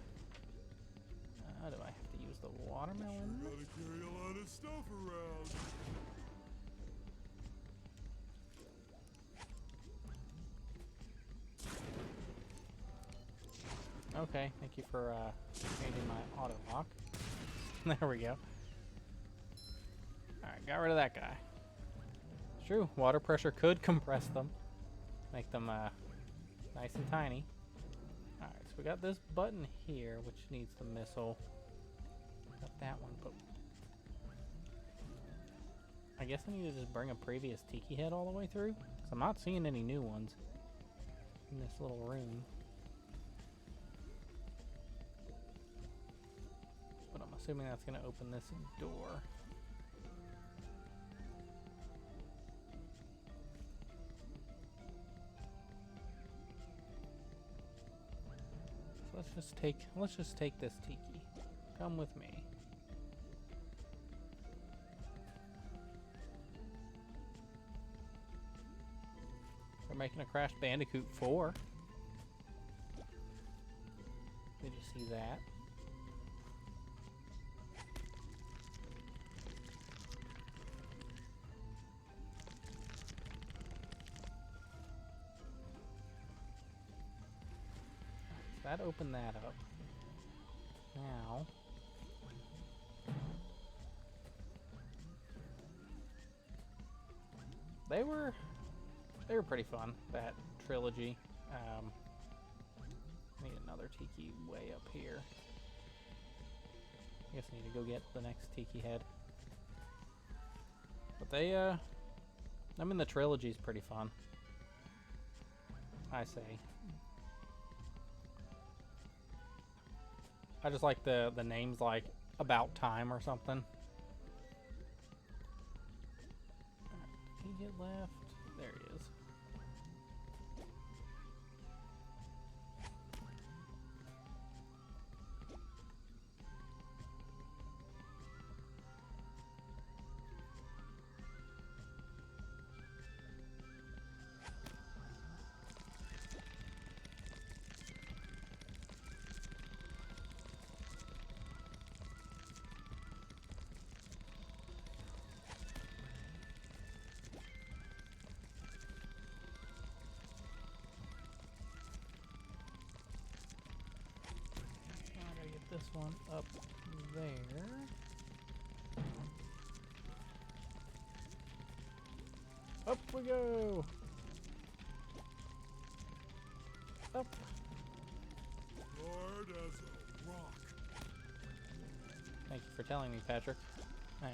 Do I have to use the watermelon? Gotta carry a lot of stuff around. Okay, thank you for changing my auto lock. There we go. Alright, got rid of that guy. It's true, water pressure could compress them. Make them nice and tiny. Alright, so we got this button here, which needs the missile. Got that one, but... I guess I need to just bring a previous tiki head all the way through, because I'm not seeing any new ones in this little room. But I'm assuming that's going to open this door. So let's just take this tiki. Come with me. We're making a Crash Bandicoot 4. Did you see that? That opened that up. Now, they were pretty fun, that trilogy. Need another tiki way up here. I guess I need to go get the next tiki head. But they, I mean, the trilogy's pretty fun, I say. I just like the names, like About Time or something. Did he get left? There he is. This one up there. Up we go! Up! Hard as a rock. Thank you for telling me, Patrick. I'm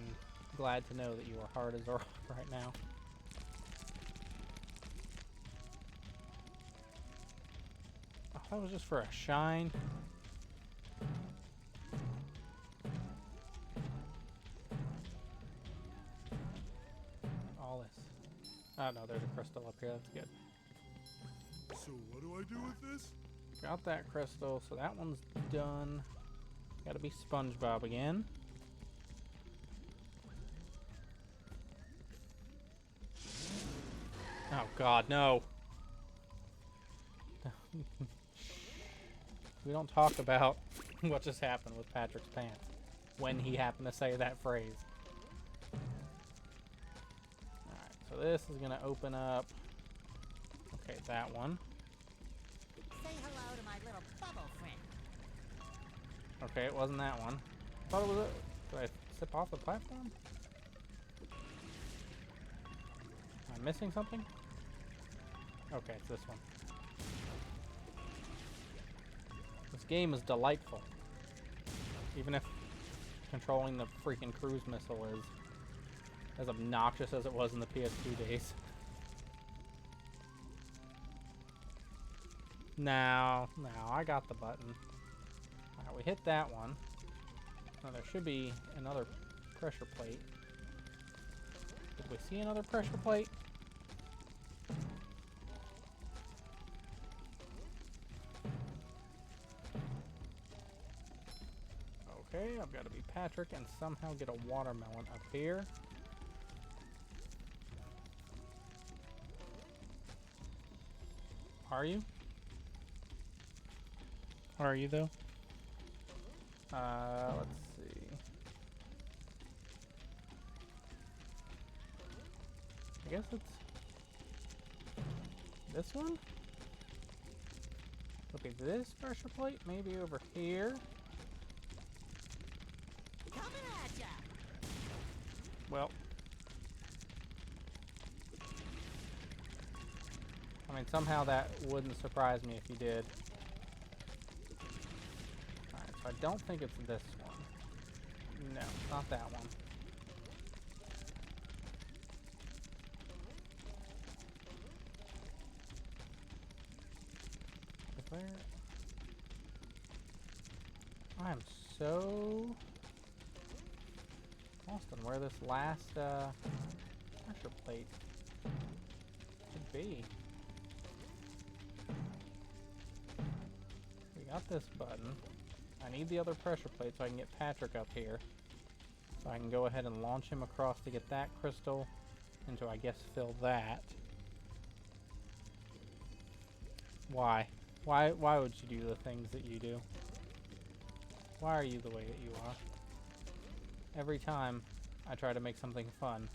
glad to know that you are hard as a rock right now. Oh, that was just for a shine. Oh no, there's a crystal up here, that's good. So what do I do with this? Got that crystal, so that one's done. Gotta be SpongeBob again. Oh god, no! We don't talk about what just happened with Patrick's pants when he happened to say that phrase. So this is going to open up, okay, that one. say hello to my little bubble friend. Okay, it wasn't that one. I thought it was a... Did I slip off the platform? Am I missing something? Okay, it's this one. This game is delightful. Even if controlling the freaking cruise missile is as obnoxious as it was in the PS2 days. No, I got the button. Alright, we hit that one. Now there should be another pressure plate. Did we see another pressure plate? Okay, I've got to be Patrick and somehow get a watermelon up here. Are you? Are you though? Let's see. I guess it's this one? Okay, this pressure plate maybe over here. Coming at ya! Well, I mean, somehow that wouldn't surprise me if you did. Alright, so I don't think it's this one. No, it's not that one. Is there... I'm so lost on where this last pressure plate should be. We got this button. I need the other pressure plate so I can get Patrick up here. So I can go ahead and launch him across to get that crystal and to, I guess, fill that. Why? Why would you do the things that you do? Why are you the way that you are? Every time I try to make something fun,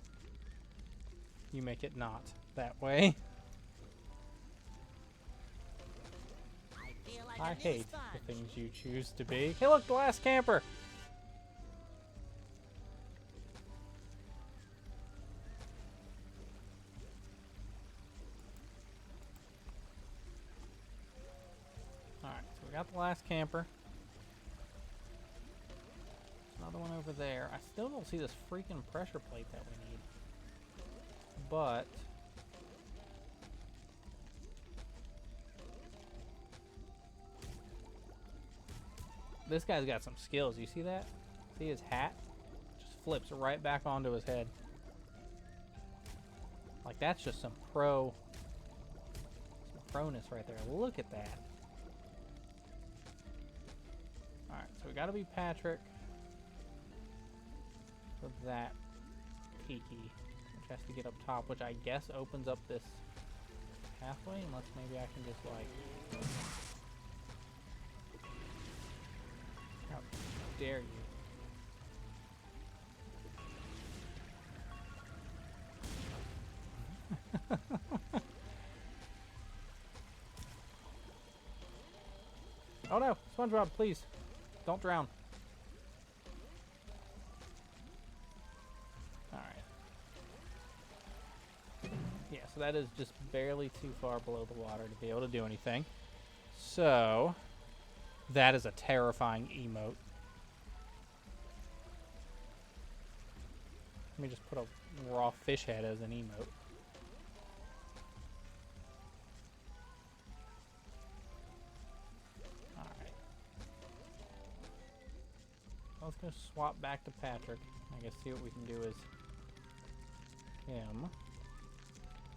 you make it not that way. I feel like I a new hate sponge. the things you choose to be. Hey look, the last camper! Alright, so we got the last camper. Another one over there. I still don't see this freaking pressure plate that we need. But... this guy's got some skills. You see that? See his hat? Just flips right back onto his head. Like, that's just some proness right there. Look at that. Alright, so we gotta be Patrick for that tiki, which has to get up top, which I guess opens up this pathway, unless maybe I can just, like... how dare you? Oh no, SpongeBob, please, don't drown. Alright. Yeah, so that is just barely too far below the water to be able to do anything. So, that is a terrifying emote. Let me just put a raw fish head as an emote. Alright. Let's go swap back to Patrick. I guess see what we can do is him.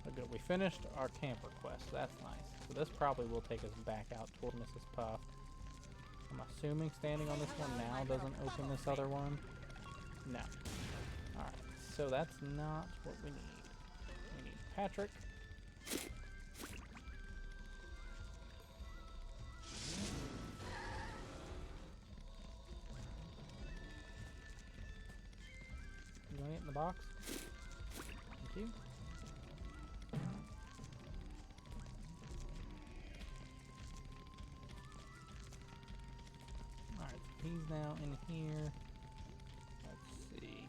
Oh, good. We finished our camper quest. That's nice. So this probably will take us back out toward Mrs. Puff. I'm assuming standing on this one now doesn't open this other one. No. Alright, so that's not what we need. We need Patrick. You want it in the box? Thank you. he's now in here. Let's see.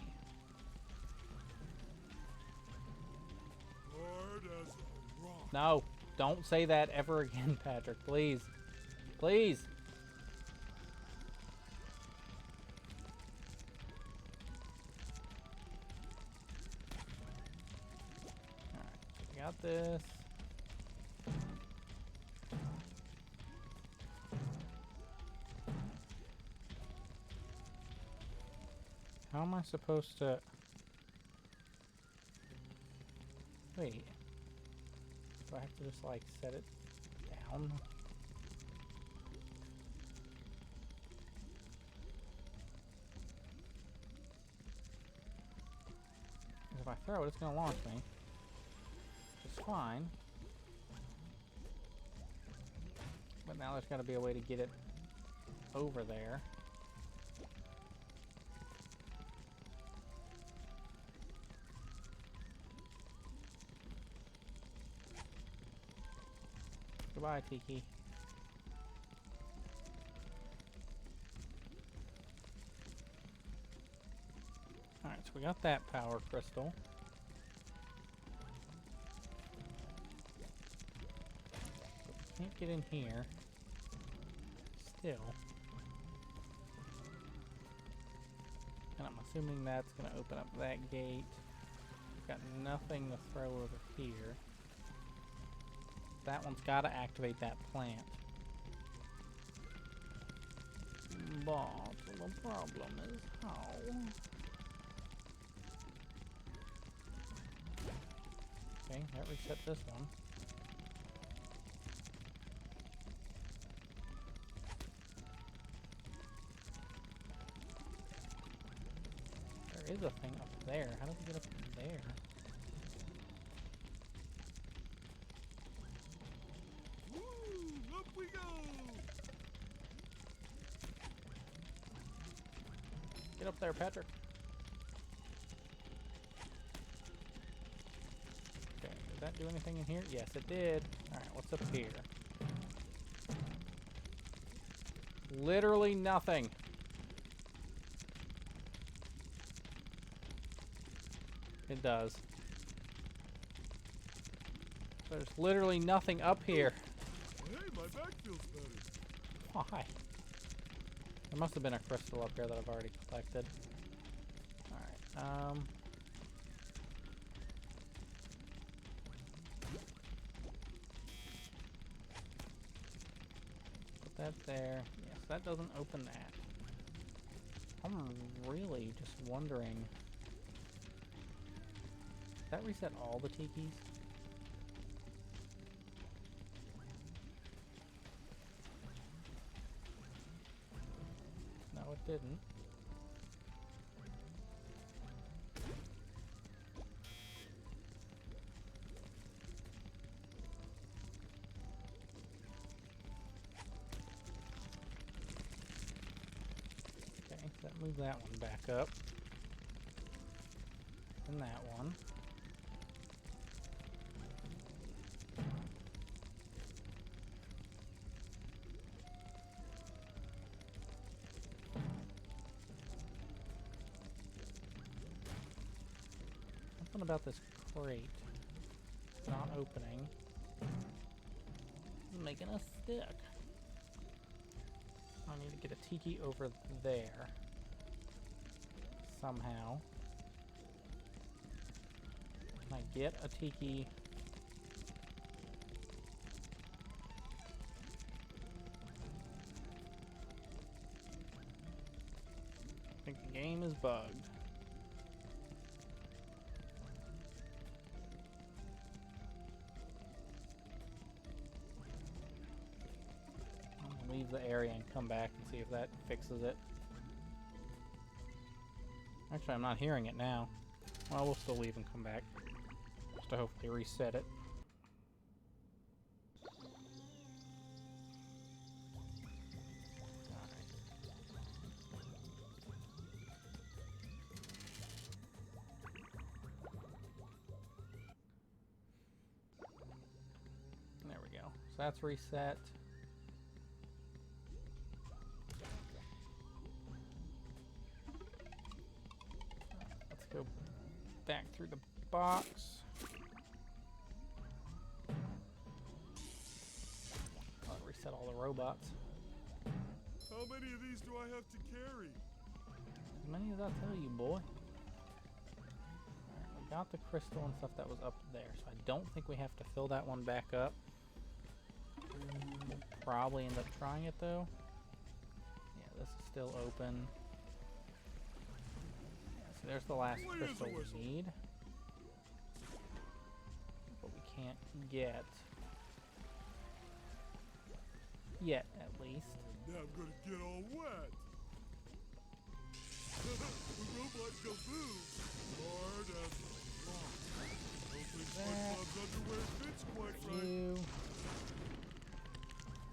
Hard as a rock. No, don't say that ever again, Patrick. Please. Please. Alright, we got this. How am I supposed to... Wait. Do I have to just, like, set it down? If I throw it, it's gonna launch me. It's fine. But now there's gotta be a way to get it over there. Goodbye, Tiki. Alright, so we got that power crystal. But we can't get in here. Still. And I'm assuming that's going to open up that gate. We've got nothing to throw over here. That one's got to activate that plant. But the problem is how? Okay, that reset this one. There is a thing up there. How do we get up there? Woo! Up we go! Get up there, Patrick. Okay, did that do anything in here? Yes, it did. Alright, what's up here? Literally nothing. It does. There's literally nothing up here. Hey, my back feels better. Why? There must have been a crystal up here that I've already collected. Alright, put that there. Yes, that doesn't open that. I'm really just wondering... Does that reset all the tikis? No, it didn't. Okay, so that moved that one back up. And that one. Something about this crate not opening. Making a stick. I need to get a tiki over there. Somehow. Can I get a tiki? I think the game is bugged. Leave the area and come back and see if that fixes it. Actually, I'm not hearing it now. Well, we'll still leave and come back. Just to hopefully reset it. Alright. There we go. So that's reset. through the box. I'll reset all the robots. How many of these do I have to carry? As many as I tell you, boy. Alright, we got the crystal and stuff that was up there, so I don't think we have to fill that one back up. We'll probably end up trying it though. Yeah, this is still open. Yeah, so there's the last crystal we need. But we can't get yet, at least. Now I'm gonna get all wet. The robot kaboom! Hard as rock. Don't think SpongeBob's underwear fits quite right. You.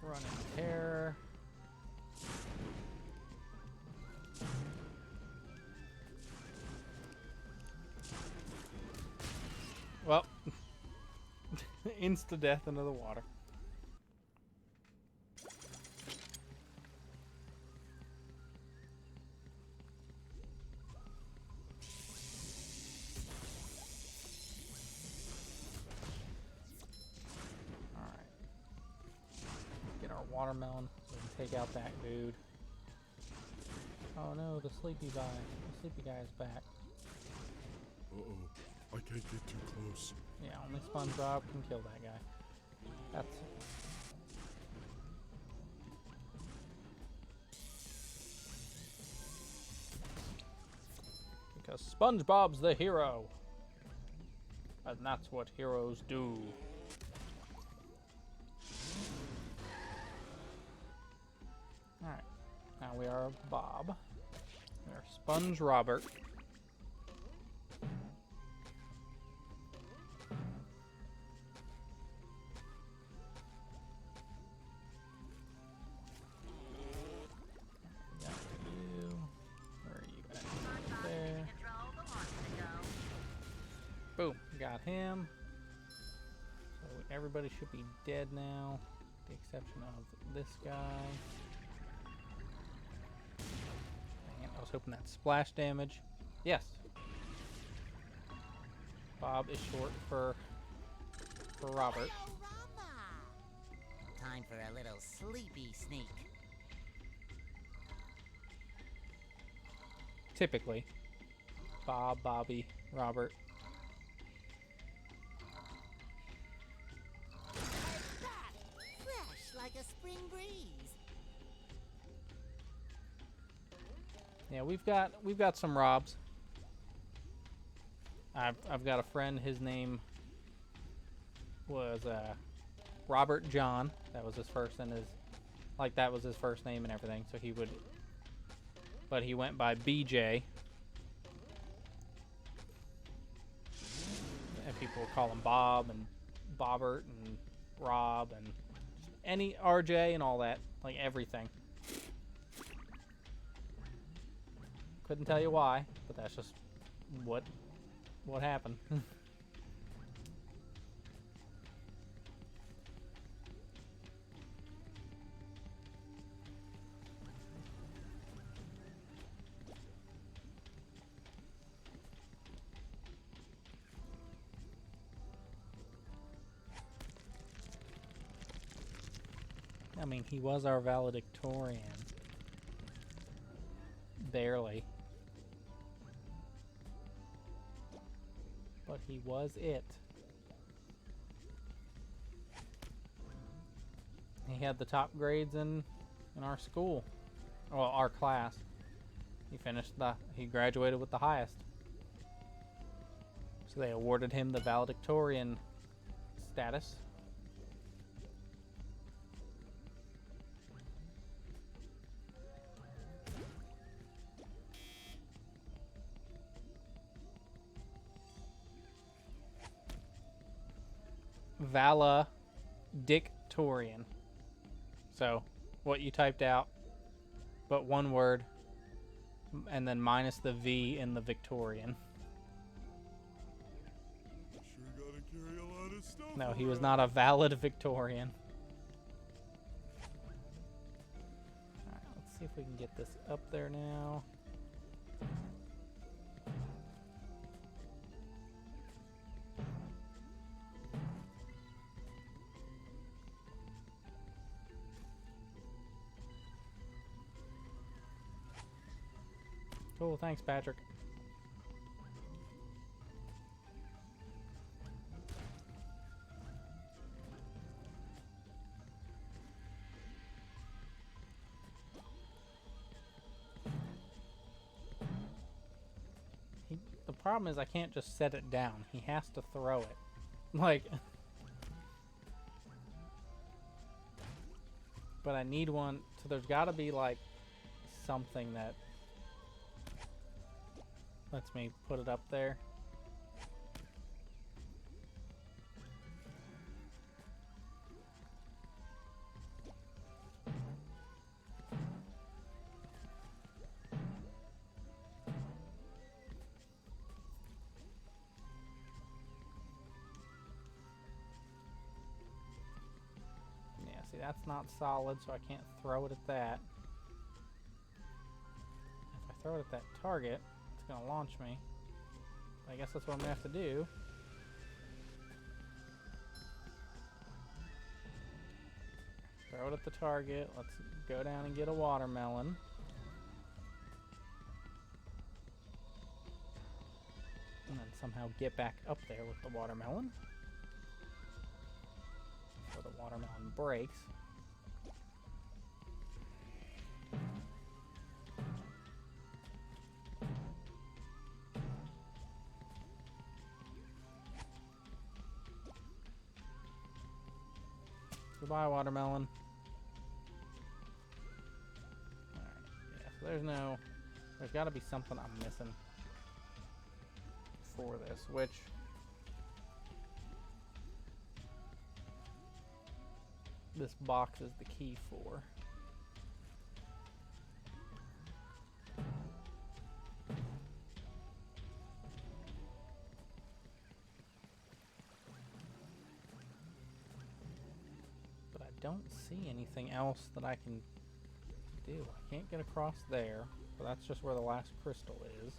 Running terror. Well, insta-death into the water. Watermelon, so we can take out that dude. Oh no, the sleepy guy is back. Uh-oh, I can't get too close. Yeah, only SpongeBob can kill that guy. That's because SpongeBob's the hero. And that's what heroes do. Alright, now we are Bob. We are Sponge Robert. Got you. Where are you at? There. Boom, got him. So everybody should be dead now, with the exception of this guy. I was hoping that splash damage. Yes. Bob is short for Robert. Time for a little sleepy sneak. Typically. Bob, Bobby, Robert. Fresh like a spring breeze. Yeah, we've got some Robs. I've got a friend. His name was Robert John. That was his first and that was his first name and everything. So but he went by BJ. And people would call him Bob and Bobbert and Rob and any RJ and all that, like everything. Couldn't tell you why, but that's just what happened. I mean, he was our valedictorian. Barely. But he was it. He had the top grades in our school. Well, our class. He graduated with the highest. So they awarded him the valedictorian status. Valedictorian. So, what you typed out, but one word, and then minus the V in the Victorian. Sure gotta carry a lot of stuff. No, he was not a valid Victorian. Alright, let's see if we can get this up there now. Cool, thanks, Patrick. The problem is I can't just set it down. He has to throw it. Like... But I need one, so there's got to be like something that lets me put it up there. See, that's not solid, so I can't throw it at that. If I throw it at that target, it's going to launch me. I guess that's what I'm going to have to do. Throw it at the target. Let's go down and get a watermelon. And then somehow get back up there with the watermelon. So the watermelon breaks. Goodbye, watermelon. Alright, yeah, so there's got to be something I'm missing for this, which this box is the key for. But I don't see anything else that I can do. I can't get across there, but that's just where the last crystal is.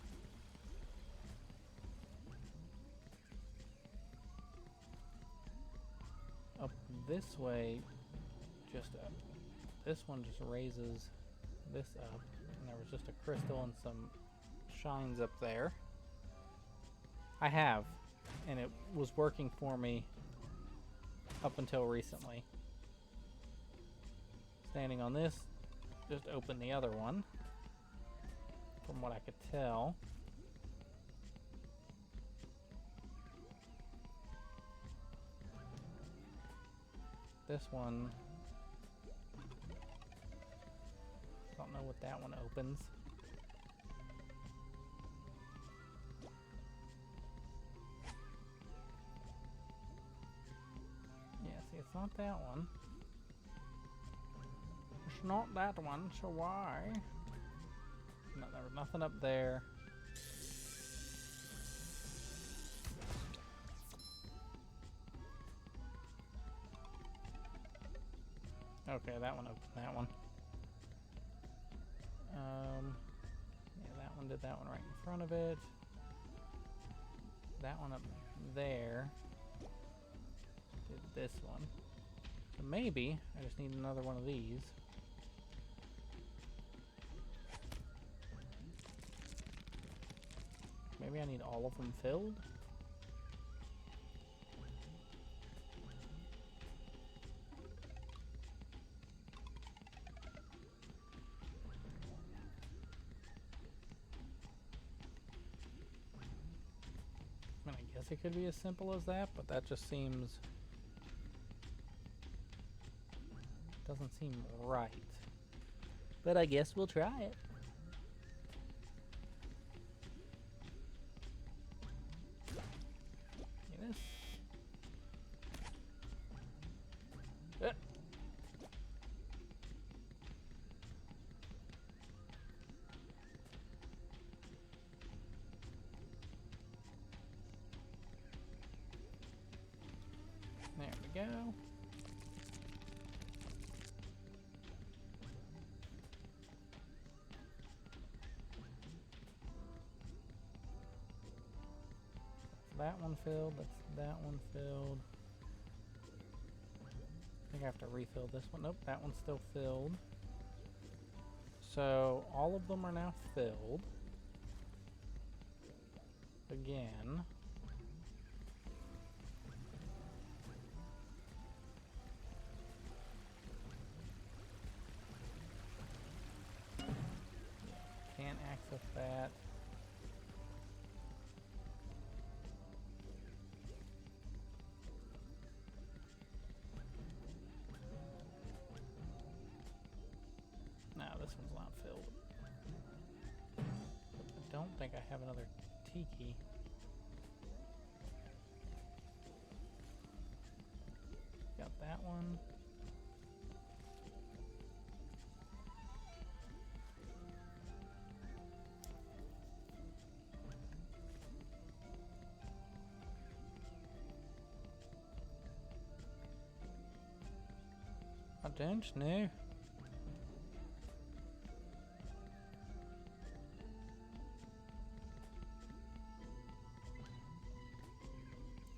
Up this way, just up. This one just raises this up, and there was just a crystal and some shines up there. I have, and it was working for me up until recently. Standing on this, just open the other one, from what I could tell. This one, don't know what that one opens. Yeah, see, it's not that one. It's not that one, so why? No, there was nothing up there. Okay, that one opened that one. Yeah, that one did that one right in front of it. That one up there did this one. So maybe I just need another one of these. Maybe I need all of them filled? I mean, I guess it could be as simple as that, but that just seems... doesn't seem right. But I guess we'll try it. There we go. That one filled, that's that one filled. I think I have to refill this one. Nope, that one's still filled. So all of them are now filled. again. Can't access that. No, this one's not filled. I don't think I have another tiki. Got that one. I don't know.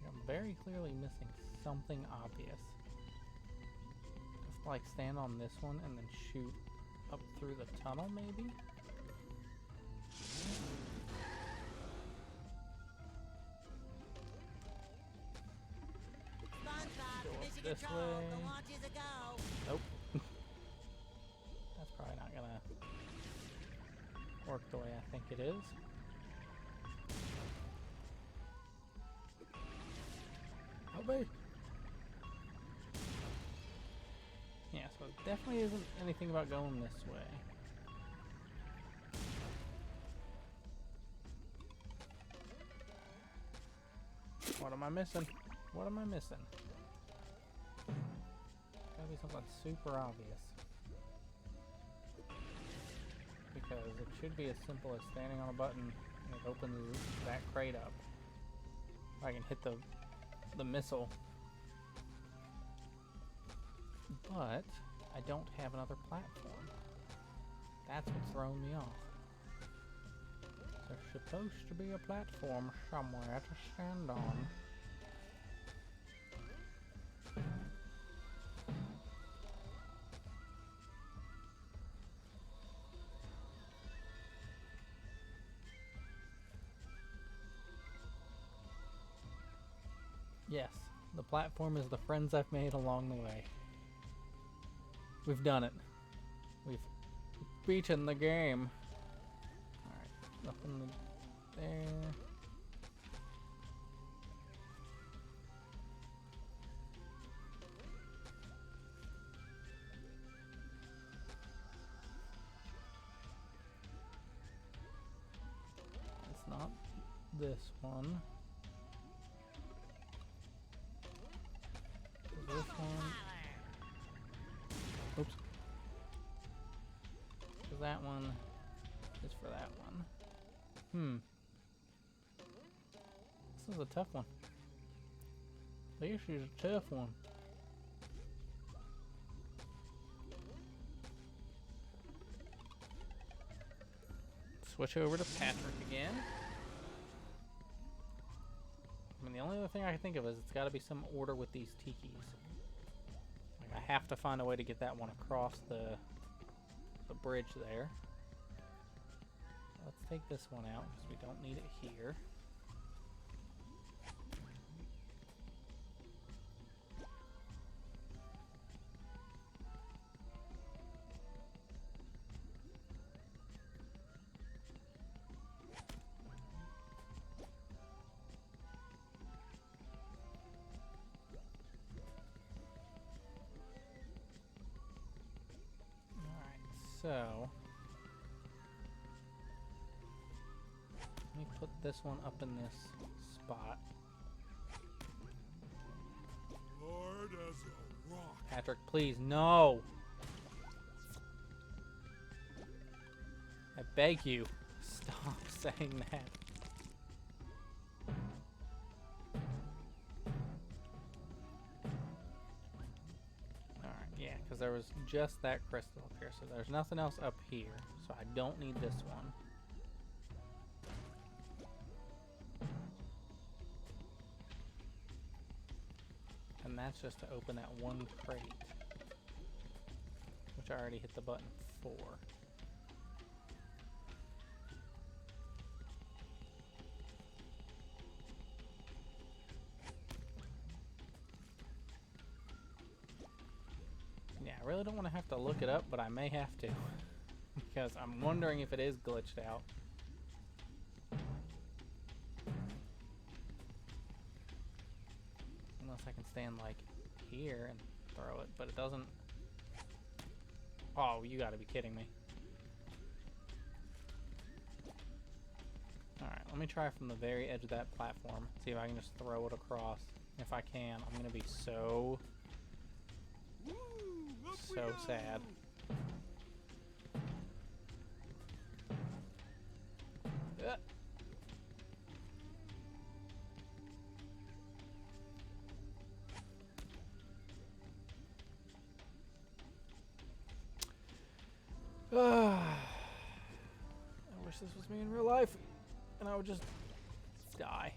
I'm very clearly missing something obvious. Just like stand on this one and then shoot up through the tunnel, maybe? SpongeBob, mission this control, way. the launch is a go. Nope. That's probably not gonna work the way I think it is. Help me! Yeah, so it definitely isn't anything about going this way. What am I missing? What am I missing? Gotta be something super obvious. Because it should be as simple as standing on a button and it opens that crate up. I can hit the missile. But I don't have another platform. That's what's throwing me off. There's supposed to be a platform somewhere to stand on. Yes, the platform is the friends I've made along the way. We've done it. We've beaten the game. Alright, nothing there. It's not this one. This one. Oops. So that one is for that one. This is a tough one. This is a tough one. Switch over to Patrick again. I mean, the only other thing I can think of is it's got to be some order with these tikis. Like, I have to find a way to get that one across the bridge there. Let's take this one out because we don't need it here. So, let me put this one up in this spot. Hard as a rock. Patrick, please, no! I beg you, stop saying that. Because there was just that crystal up here, so there's nothing else up here, so I don't need this one. And that's just to open that one crate, which I already hit the button for. I really don't want to have to look it up, but I may have to. Because I'm wondering if it is glitched out. Unless I can stand like here and throw it, but it doesn't. Oh, you gotta be kidding me. Alright, let me try from the very edge of that platform. See if I can just throw it across. If I can, I'm gonna be so sad. I wish this was me in real life, and I would just die.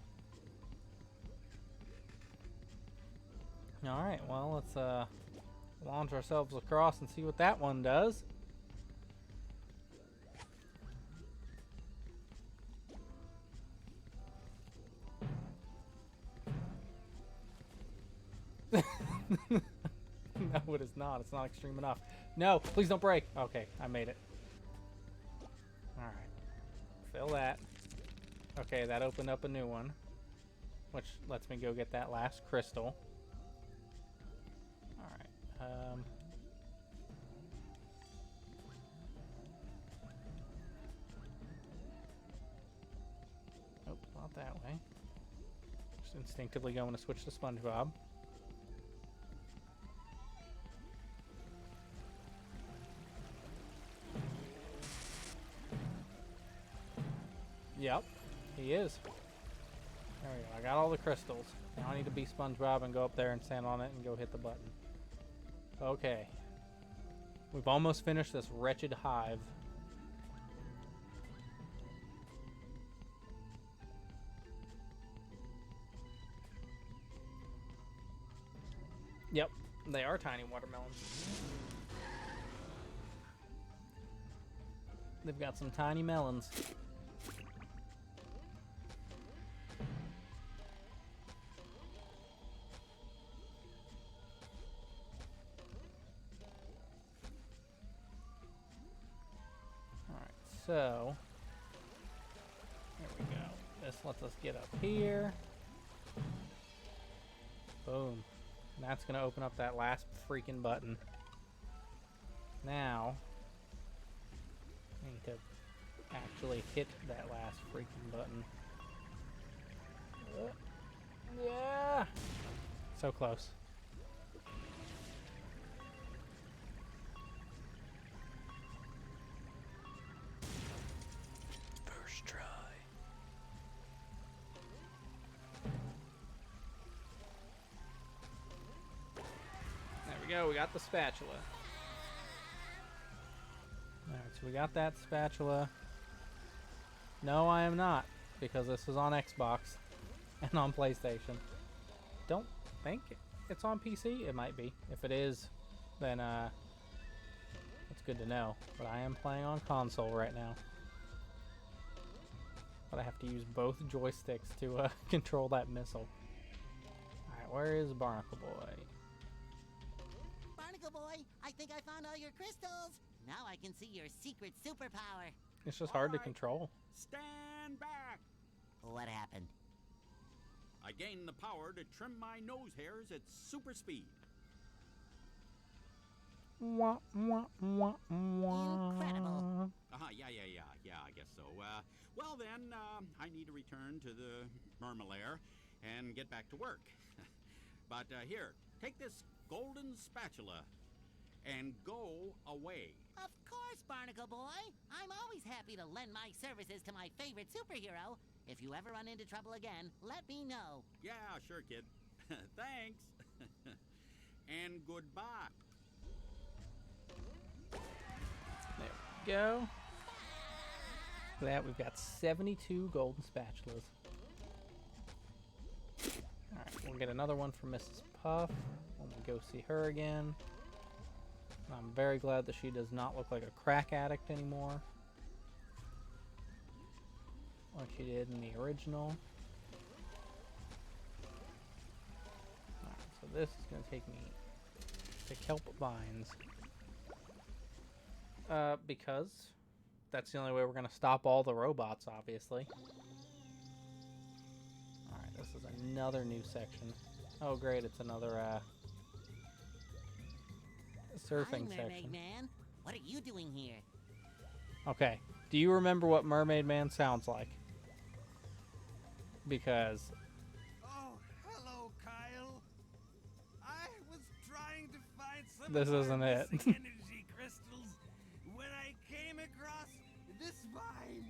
Alright, well, let's launch ourselves across and see what that one does. No, it is not. It's not extreme enough. No, please don't break. Okay, I made it. Alright. Fill that. Okay, that opened up a new one, which lets me go get that last crystal. Alright. Nope, not that way. Just instinctively going to switch to SpongeBob. Yep, he is. There we go. I got all the crystals. Now I need to be SpongeBob and go up there and stand on it and go hit the button. Okay. We've almost finished this wretched hive. Yep, they are tiny watermelons. They've got some tiny melons. So, there we go. This lets us get up here. Boom. And that's going to open up that last freaking button. Now, I need to actually hit that last freaking button. Yeah! So close. We got the spatula. Alright, so we got that spatula. No, I am not, because this is on Xbox and on PlayStation. Don't think it's on PC. It might be. If it is, then it's good to know. But I am playing on console right now. But I have to use both joysticks to control that missile. Alright, where is Barnacle Boy? Boy, I think I found all your crystals. Now I can see your secret superpower. It's just hard to control. Stand back! What happened? I gained the power to trim my nose hairs at super speed. Wah, wah, wah, wah. Incredible. Yeah, I guess so. Well then, I need to return to the Mermalair and get back to work. But here, take this golden spatula and go away. Of course, Barnacle Boy. I'm always happy to lend my services to my favorite superhero. If you ever run into trouble again, let me know. Yeah, sure, kid. Thanks. And goodbye. There we go. For that, we've got 72 golden spatulas. Alright, we'll get another one from Mrs. Puff when we go see her again. I'm very glad that she does not look like a crack addict anymore, like she did in the original. Alright, so this is going to take me the kelp vines. Because that's the only way we're gonna stop all the robots, obviously. Alright, this is another new section. Oh great, it's another surfing Hi, Mermaid section. Man. What are you doing here? Okay, do you remember what Mermaid Man sounds like? Because Oh, hello, Kyle. I was trying to find some This of our isn't it. missing energy crystals when I came across this vine.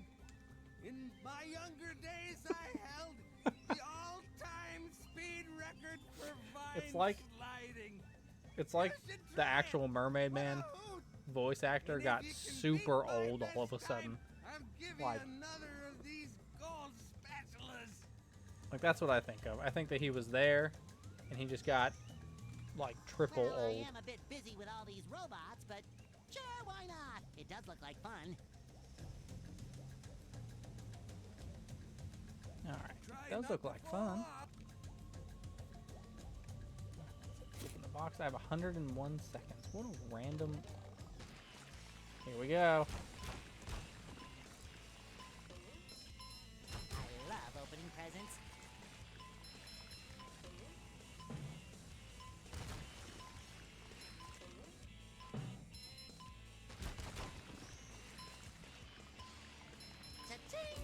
In my younger days, I held the all-time speed record for vine It's like- sliding. it's like You should the try actual it. Mermaid What a Man hoot. voice actor And if got you can super beat my old all of a best sudden. time, I'm giving Like- another of these gold spatulas. Like, that's what I think of. I think that he was there, and he just got, like, triple Well, old. I am a bit busy with all these robots, but sure, why not? It does look like fun. Alright, Try does not look to like fall fun. off. Open the box. I have 101 seconds. What a random... Here we go. I love opening presents. Cha-ching!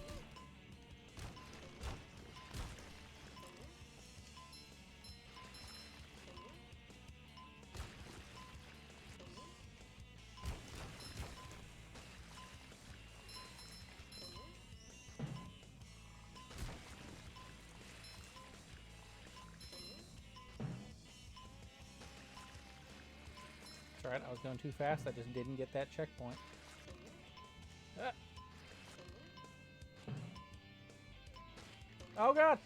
It's alright, I was going too fast. I just didn't get that checkpoint. Ah. Oh god!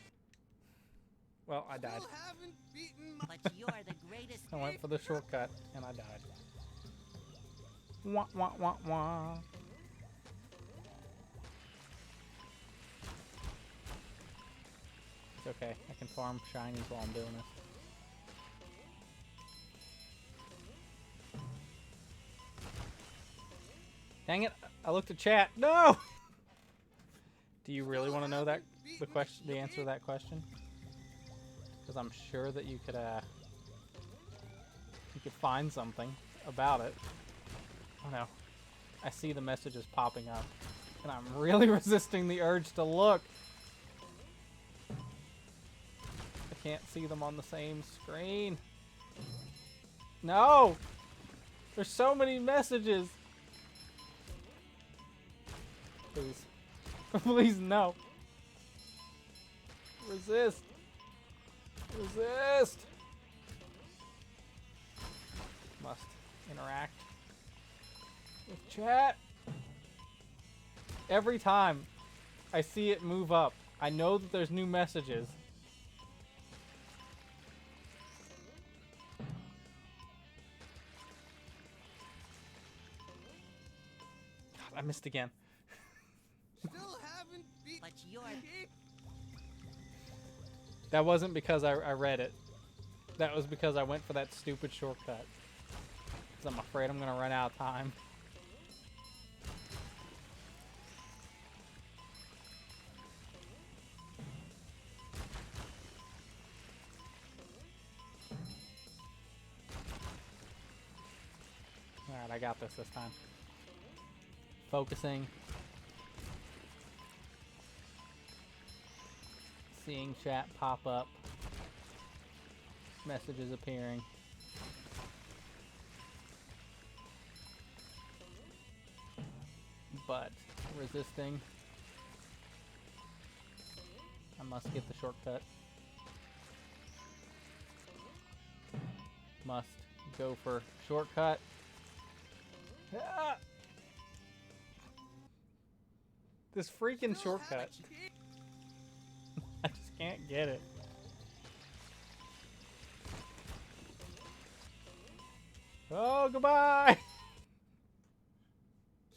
Well, I died. Still haven't beaten my But you're the greatest. I went for the shortcut, and I died. Wah, wah, wah, wah. It's okay. I can farm shinies while I'm doing this. Dang it! I looked at chat. No! Do you really want to know that the answer to that question? Because I'm sure that you could find something about it. Oh no! I see the messages popping up, and I'm really resisting the urge to look. I can't see them on the same screen. No! There's so many messages. Please. Please, no. Resist. Resist. Must interact with chat. Every time I see it move up, I know that there's new messages. God, I missed again. Still haven't beaten But you're. That wasn't because I read it. That was because I went for that stupid shortcut. Because I'm afraid I'm going to run out of time. Alright, I got this time. Focusing. Seeing chat pop up. Messages appearing. But resisting. I must get the shortcut. Must go for shortcut. Ah! This freaking shortcut. I just can't get it. Oh, goodbye!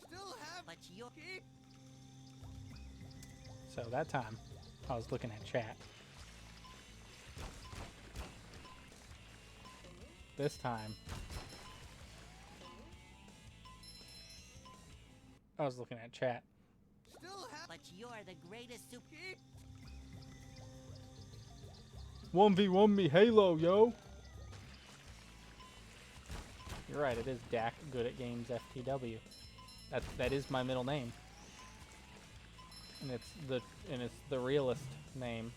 Still have But you're. So that time, I was looking at chat. This time, I was looking at chat. But you're the greatest super... 1v1 me Halo, yo! You're right, it is Dak Good at Games FTW. That is my middle name. And it's the realest name.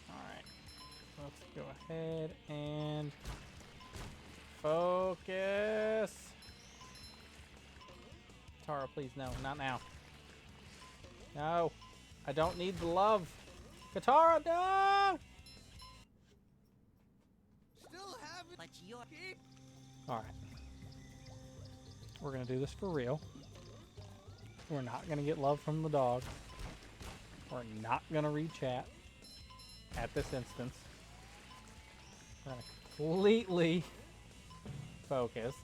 Alright. Let's go ahead and focus. Tara, please, no, not now. No, I don't need the love. Katara, no! Still haven't. But you're... Alright. We're gonna do this for real. We're not gonna get love from the dog. We're not gonna read chat at this instance. We're gonna completely focus.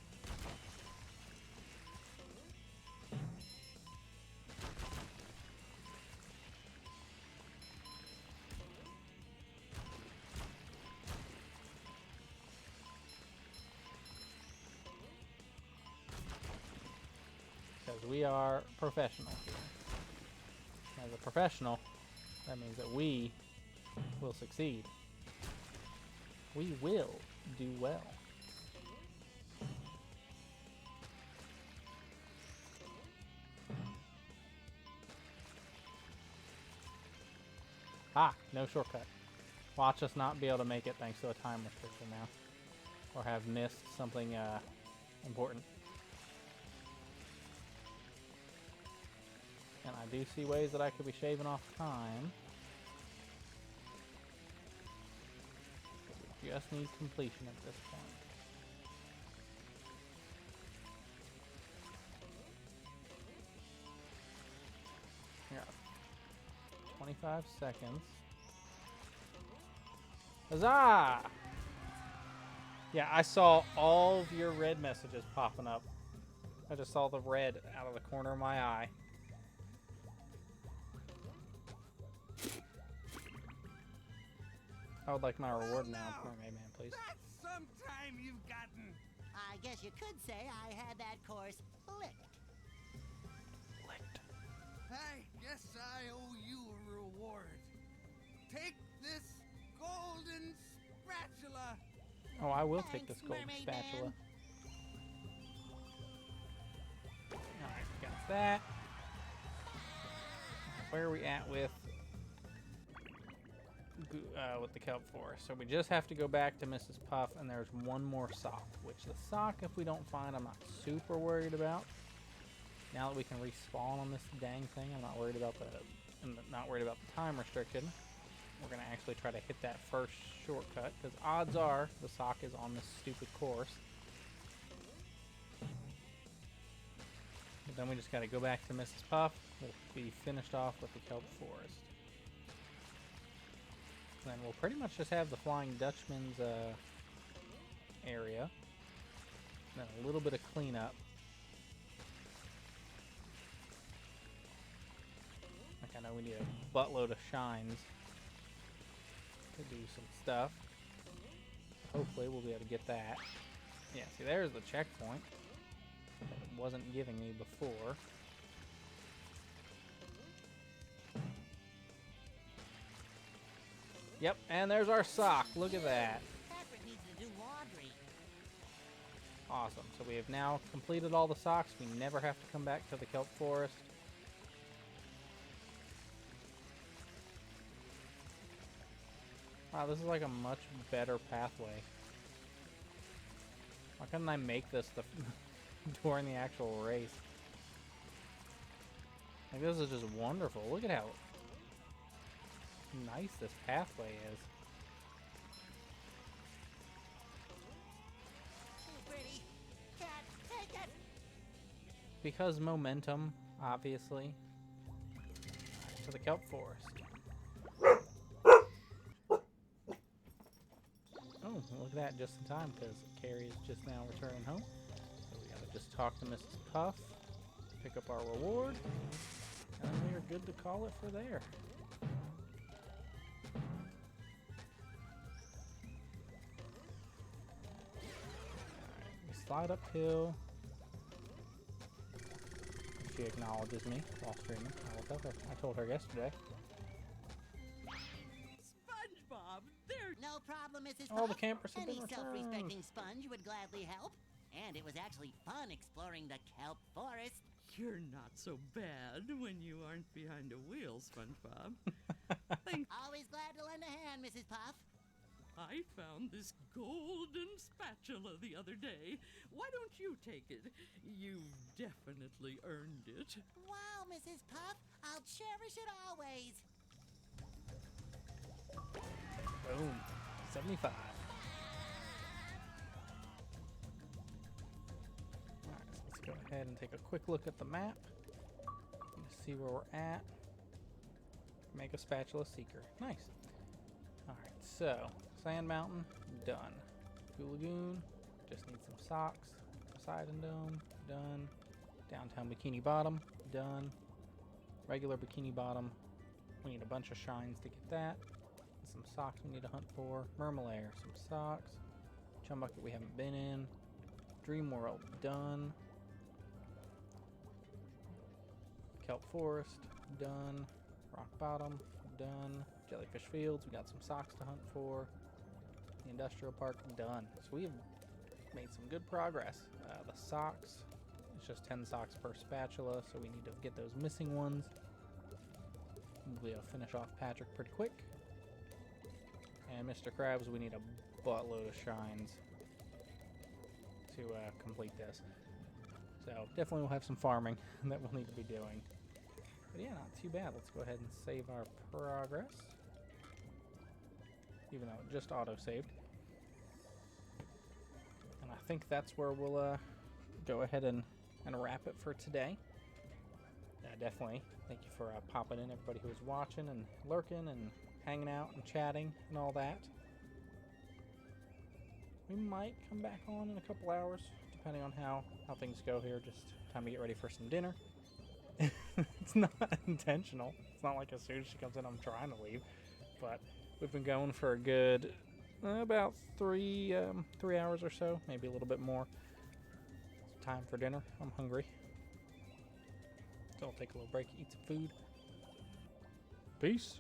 Because we are professional here. As a professional, that means that we will succeed. We will do well. Ah, no shortcut. Watch us not be able to make it thanks to a time restriction now. Or have missed something important. And I do see ways that I could be shaving off time. But we just need completion at this point. Here, 25 seconds. Huzzah! Yeah, I saw all of your red messages popping up. I just saw the red out of the corner of my eye. I would like my reward now, Mermaid Man, please. That's some time you've gotten. I guess you could say I had that course licked. Licked. I guess I owe you a reward. Take this golden spatula. Oh, I will take this Thanks, gold Mermaid spatula. Man. Alright, got that. Where are we at with the kelp forest? So we just have to go back to Mrs. Puff, and there's one more sock. Which the sock, if we don't find, I'm not super worried about. Now that we can respawn on this dang thing, I'm not worried about the time restriction. We're gonna actually try to hit that first shortcut, because odds are the sock is on this stupid course. But then we just gotta go back to Mrs. Puff. We'll be finished off with the kelp forest. And then we'll pretty much just have the Flying Dutchman's area. And then a little bit of cleanup. Like, I know we need a buttload of shines to do some stuff. Hopefully we'll be able to get that. Yeah, see, there's the checkpoint that it wasn't giving me before. Yep, and there's our sock. Look at that. Patrick needs to do laundry. Awesome. So we have now completed all the socks. We never have to come back to the kelp forest. Wow, this is like a much better pathway. Why couldn't I make this during the actual race? Like, this is just wonderful. Look at how nice this pathway is. Too pretty. Can't take it. Because momentum, obviously. To the kelp forest. Oh, look at that, just in time, because Carrie is just now returning home. So we gotta just talk to Mrs. Puff, pick up our reward, and then we are good to call it for there. slide uphill. She acknowledges me while streaming. I will tell her. I told her yesterday. SpongeBob, there. No problem, Mrs. All the Puff. campers have Any been self-respecting sponge would gladly help. And it was actually fun exploring the kelp forest. You're not so bad when you aren't behind a wheel, SpongeBob. Thank Always glad to lend a hand, Mrs. Puff. I found this golden spatula the other day. Why don't you take it? You've definitely earned it. Wow, Mrs. Puff. I'll cherish it always. Boom. 75. Alright, so let's go ahead and take a quick look at the map. To see where we're at. Mega Spatula Seeker. Nice. Alright, so Sand Mountain, done. Goo Lagoon, just need some socks. Poseidon Dome, done. Downtown Bikini Bottom, done. Regular Bikini Bottom, we need a bunch of shines to get that. And some socks we need to hunt for. Mermalair, some socks. Chum Bucket we haven't been in. Dream World, done. Kelp Forest, done. Rock Bottom, done. Jellyfish Fields, we got some socks to hunt for. The Industrial Park, done. So we have made some good progress. The socks, it's just 10 socks per spatula, so we need to get those missing ones. We'll finish off Patrick pretty quick. And Mr. Krabs, we need a buttload of shines to complete this. So definitely we'll have some farming that we'll need to be doing. But yeah, not too bad. Let's go ahead and save our progress. Even though it just auto-saved. And I think that's where we'll go ahead and wrap it for today. Definitely. Thank you for popping in, everybody who was watching and lurking and hanging out and chatting and all that. We might come back on in a couple hours, depending on how things go here. Just time to get ready for some dinner. It's not intentional. It's not like as soon as she comes in I'm trying to leave. But we've been going for a good about 3 hours or so, maybe a little bit more. It's time for dinner. I'm hungry. So I'll take a little break, eat some food. Peace.